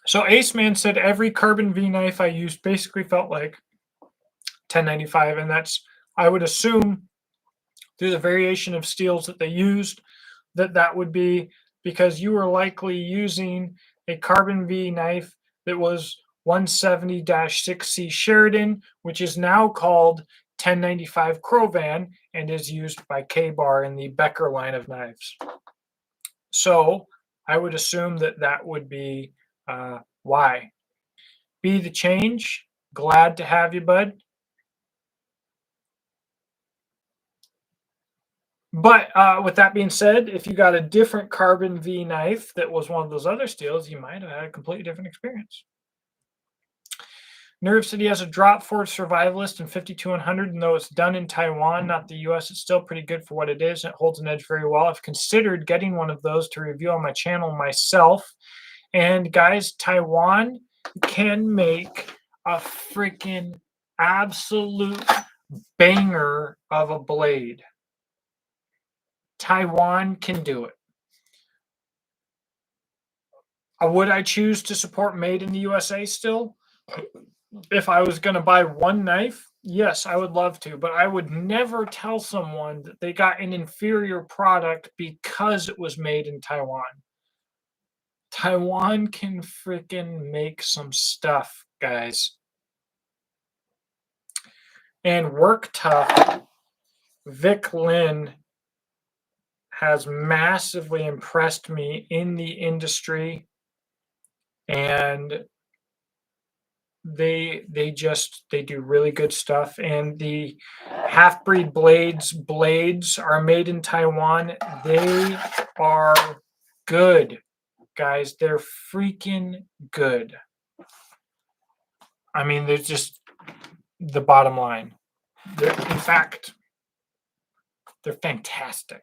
So Ace Man said every carbon V knife I used basically felt like 1095, and that's, I would assume, through the variation of steels that they used, that would be because you were likely using a carbon V knife that was 170-6C Sheridan, which is now called 1095 Crovan and is used by K-Bar in the Becker line of knives. So I would assume that would be why. Be the change. Glad to have you, bud. But with that being said, if you got a different carbon V knife that was one of those other steels, you might have had a completely different experience. Nerve City has a drop for survivalist in 52100, and though it's done in Taiwan, not the US, it's still pretty good for what it is. And it holds an edge very well. I've considered getting one of those to review on my channel myself. And guys, Taiwan can make a freaking absolute banger of a blade. Taiwan can do it. Would I choose to support made in the USA still? If I was going to buy one knife, yes, I would love to, but I would never tell someone that they got an inferior product because it was made in Taiwan. Taiwan can freaking make some stuff, guys. And Work Tough, Vic Lynn has massively impressed me in the industry, and they do really good stuff. And the half-breed blades are made in Taiwan. They are good, guys. They're freaking good. I mean, they're just the bottom line. In fact, they're fantastic.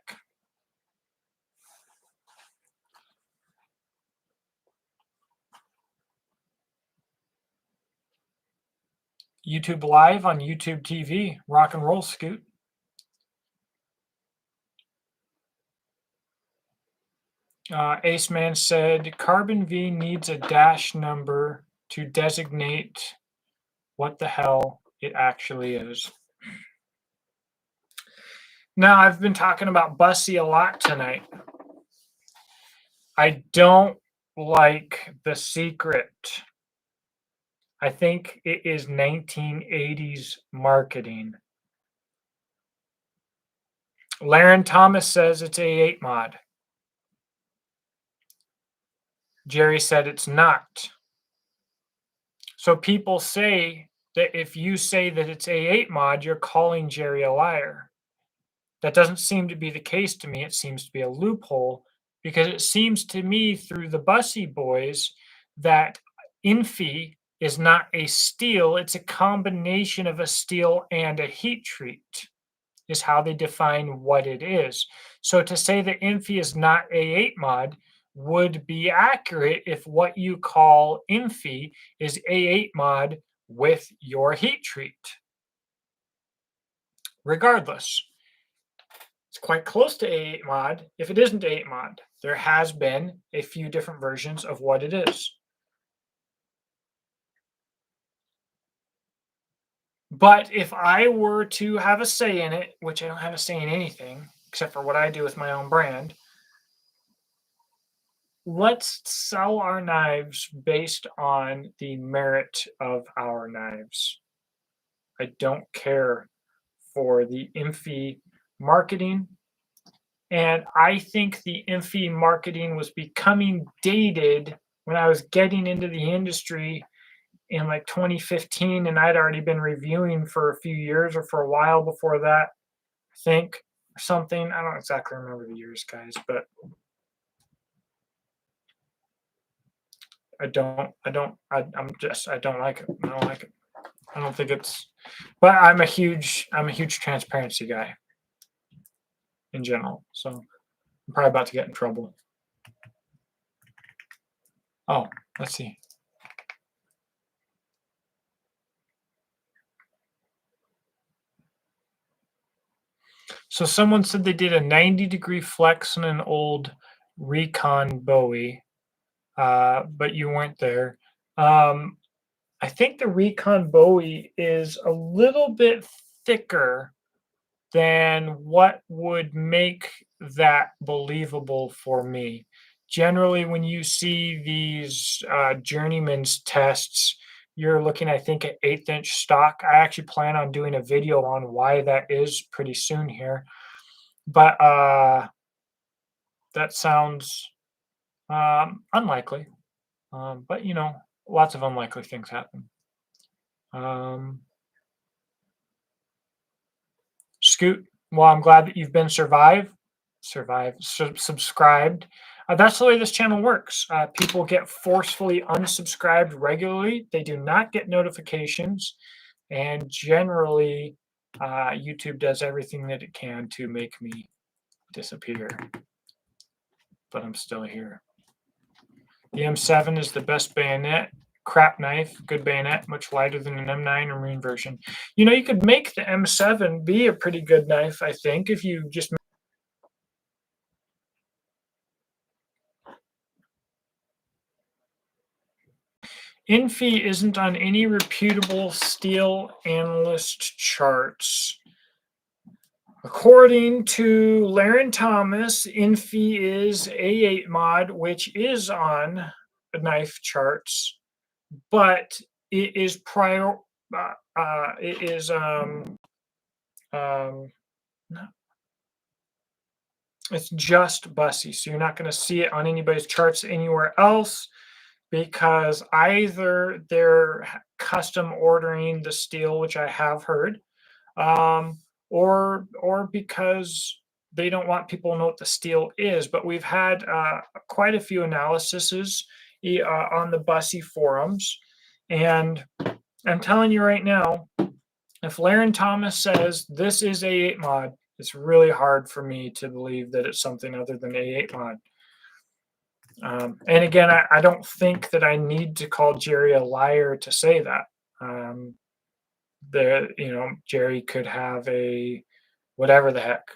YouTube Live on YouTube TV. Rock and roll, Scoot. Ace Man said, Carbon V needs a dash number to designate what the hell it actually is. Now, I've been talking about Bussy a lot tonight. I don't like the secret. I think it is 1980s marketing. Laren Thomas says it's A8 mod. Jerry said it's not. So people say that if you say that it's A8 mod, you're calling Jerry a liar. That doesn't seem to be the case to me. It seems to be a loophole, because it seems to me through the Bussy boys that Infy is not a steel. It's a combination of a steel and a heat treat is how they define what it is. So to say that Infy is not A8 mod would be accurate if what you call Infy is A8 mod with your heat treat. Regardless, it's quite close to A8 mod if it isn't A8 mod. There has been a few different versions of what it is. But if I were to have a say in it, which I don't have a say in anything except for what I do with my own brand, let's sell our knives based on the merit of our knives. I don't care for the Infy marketing. And I think the Infy marketing was becoming dated when I was getting into the industry in like 2015, and I'd already been reviewing for a few years or for a while before that, I think, or something. I don't exactly remember the years, guys, but I don't like it. I don't like it. I don't think it's, but I'm a huge transparency guy in general. So I'm probably about to get in trouble. Oh, let's see. So someone said they did a 90-degree flex on an old Recon Bowie, but you weren't there. I think the Recon Bowie is a little bit thicker than what would make that believable for me. Generally, when you see these journeyman's tests, you're looking, I think, at 1/8 inch stock. I actually plan on doing a video on why that is pretty soon here. But that sounds unlikely. But you know, lots of unlikely things happen. Um, Scoot, well, I'm glad that you've been subscribed. That's the way this channel works. People get forcefully unsubscribed regularly. They do not get notifications, and generally, YouTube does everything that it can to make me disappear. But I'm still here. The M7 is the best bayonet. Crap knife, good bayonet, much lighter than an M9 or Marine version. You know, you could make the M7 be a pretty good knife, I think, if you just. Infy isn't on any reputable steel analyst charts. According to Laren Thomas, Infy is A8 mod, which is on knife charts, but it is it's just bussy, so you're not going to see it on anybody's charts anywhere else, because either they're custom ordering the steel, which I have heard, or because they don't want people to know what the steel is. But we've had quite a few analyses on the bussy forums, and I'm telling you right now, if Laren Thomas says this is A8 mod, it's really hard for me to believe that it's something other than A8 mod. And again, I don't think that I need to call Jerry a liar to say that. Jerry could have a whatever the heck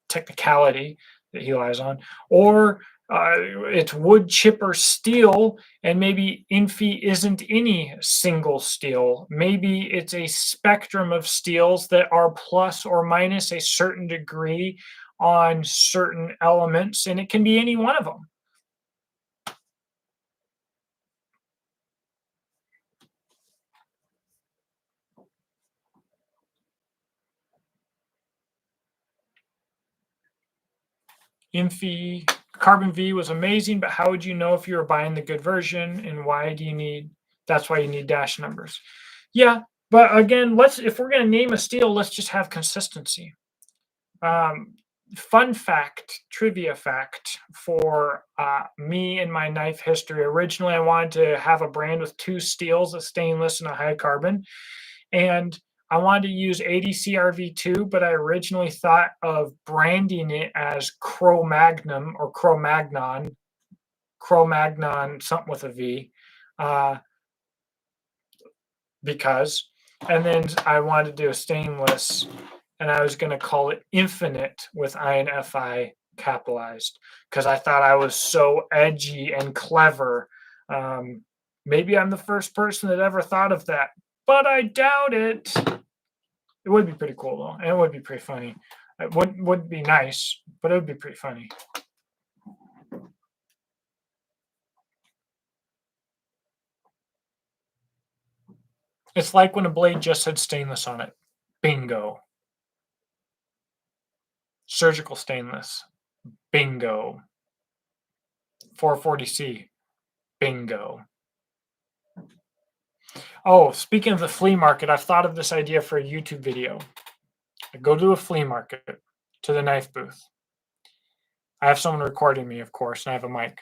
technicality that he lies on, or it's wood chipper steel, and maybe Infy isn't any single steel. Maybe it's a spectrum of steels that are plus or minus a certain degree on certain elements, and it can be any one of them. Infy Carbon V was amazing, but how would you know if you were buying the good version, and why do you need? That's why you need dash numbers. Yeah, but again, if we're going to name a steel, let's just have consistency. Fun fact, trivia fact for me and my knife history. Originally, I wanted to have a brand with 2 steels, a stainless and a high carbon, and I wanted to use ADCRV2, but I originally thought of branding it as Cro-Magnon or Cro-Magnon, something with a V, because, and then I wanted to do a stainless, and I was going to call it Infinite with INFI capitalized, because I thought I was so edgy and clever. Maybe I'm the first person that ever thought of that, but I doubt it. It would be pretty cool though, and it would be pretty funny. It would be nice, but it would be pretty funny. It's like when a blade just said stainless on it. Bingo. Surgical stainless. Bingo. 440C. Bingo. Oh, speaking of the flea market, I've thought of this idea for a YouTube video. I go to a flea market, to the knife booth. I have someone recording me, of course, and I have a mic.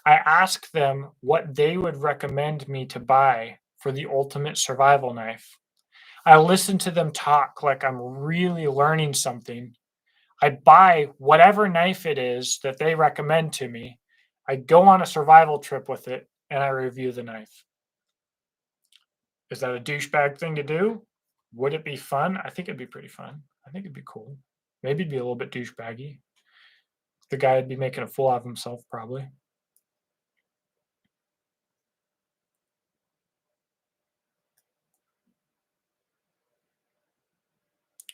I ask them what they would recommend me to buy for the ultimate survival knife. I listen to them talk like I'm really learning something. I buy whatever knife it is that they recommend to me. I go on a survival trip with it, and I review the knife. Is that a douchebag thing to do? Would it be fun? I think it'd be pretty fun. I think it'd be cool. Maybe it'd be a little bit douchebaggy. The guy would be making a fool out of himself, probably.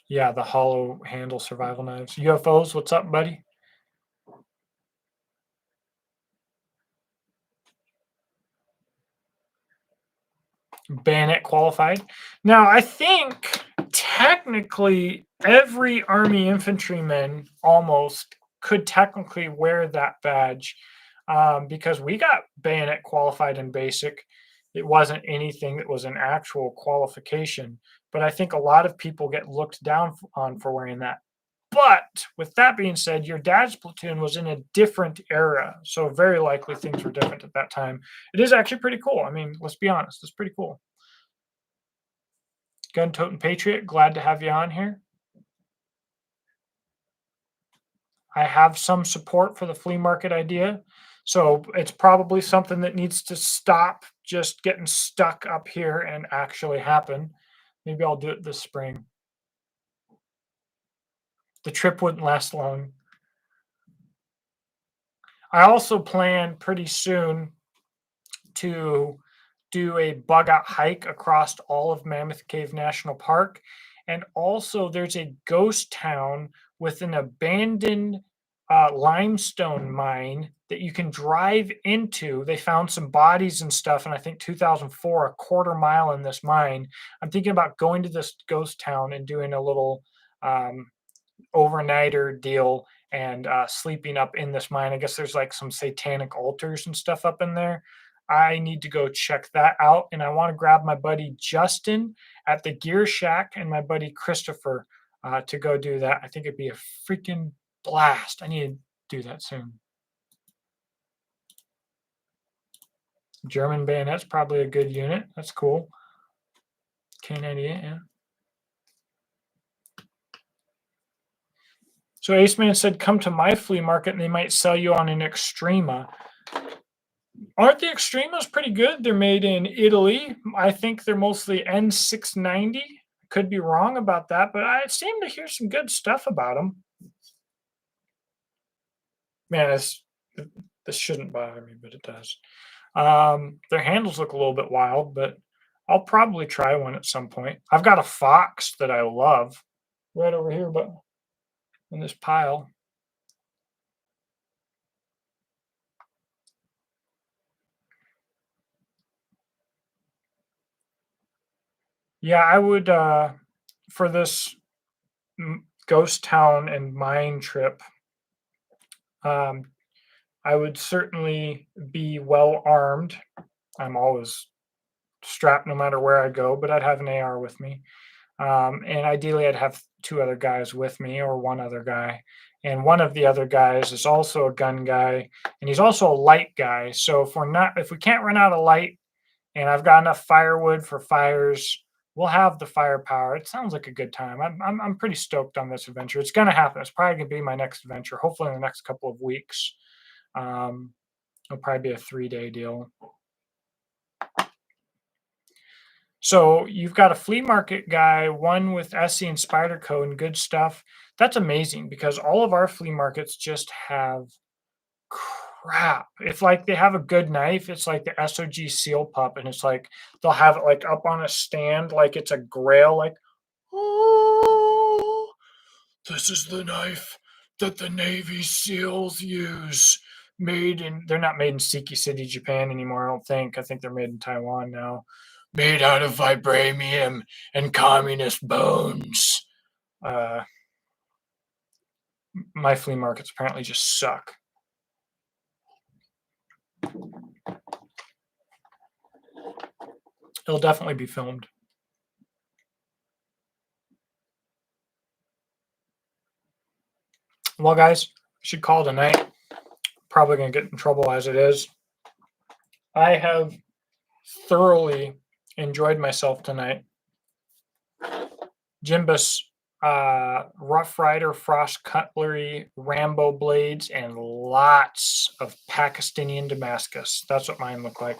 Yeah, the hollow handle survival knives. UFOs, what's up, buddy? Bayonet qualified. Now, I think technically every Army infantryman almost could technically wear that badge because we got bayonet qualified in basic. It wasn't anything that was an actual qualification, but I think a lot of people get looked down on for wearing that. But with that being said, your dad's platoon was in a different era, so very likely things were different at that time. It is actually pretty cool. I mean, let's be honest, it's pretty cool. Gun Toting Patriot, glad to have you on here. I have some support for the flea market idea. So it's probably something that needs to stop just getting stuck up here and actually happen. Maybe I'll do it this spring. The trip wouldn't last long. I also plan pretty soon to do a bug out hike across all of Mammoth Cave National Park. And also, there's a ghost town with an abandoned limestone mine that you can drive into. They found some bodies and stuff, and I think 2004, a quarter mile in this mine. I'm thinking about going to this ghost town and doing a little overnighter deal and sleeping up in this mine. I guess there's like some satanic altars and stuff up in there. I need to go check that out. And I want to grab my buddy Justin at the Gear Shack and my buddy Christopher to go do that. I think it'd be a freaking blast. I need to do that soon. German Bayonet's probably a good unit. That's cool. K98, yeah. So Ace Man said, come to my flea market and they might sell you on an Extrema. Aren't the Extremas pretty good? They're made in Italy. I think they're mostly N690. Could be wrong about that, but I seem to hear some good stuff about them. Man, this shouldn't bother me, but it does. Their handles look a little bit wild, but I'll probably try one at some point. I've got a Fox that I love right over here, but in this pile. Yeah, I would for this ghost town and mine trip. I would certainly be well armed. I'm always strapped no matter where I go, but I'd have an AR with me. And ideally, I'd have two other guys with me or one other guy. And one of the other guys is also a gun guy, and he's also a light guy. So if we can't run out of light, and I've got enough firewood for fires, we'll have the firepower. It sounds like a good time. I'm pretty stoked on this adventure. It's going to happen. It's probably going to be my next adventure, hopefully in the next couple of weeks. It'll probably be a 3-day deal. So you've got a flea market guy, one with Essie and Spyderco and good stuff. That's amazing because all of our flea markets just have crap. If like they have a good knife, it's like the SOG Seal Pup, and it's like they'll have it like up on a stand, like it's a grail, like, oh, this is the knife that the Navy SEALs use. They're not made in Siki City, Japan anymore, I don't think. I think they're made in Taiwan now. Made out of vibranium and communist bones. My flea markets apparently just suck. It'll definitely be filmed. Well, guys, I should call it a night. Probably going to get in trouble as it is. I have thoroughly enjoyed myself tonight. Jimbus, Rough Rider, Frost Cutlery, Rambo blades, and lots of Pakistani Damascus. That's what mine look like.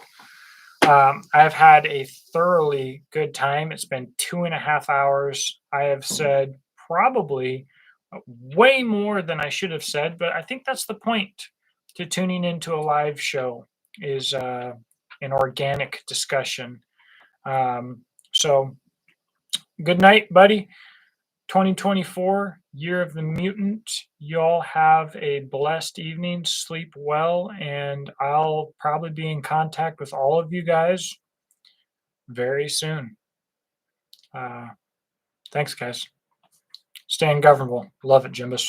I've had a thoroughly good time. It's been 2.5 hours. I have said probably way more than I should have said, but I think that's the point to tuning into a live show is an organic discussion. So good night, buddy. 2024, Year of the Mutant. Y'all have a blessed evening. Sleep well, and I'll probably be in contact with all of you guys very soon. Thanks, guys. Stay ungovernable. Love it, Jimbus.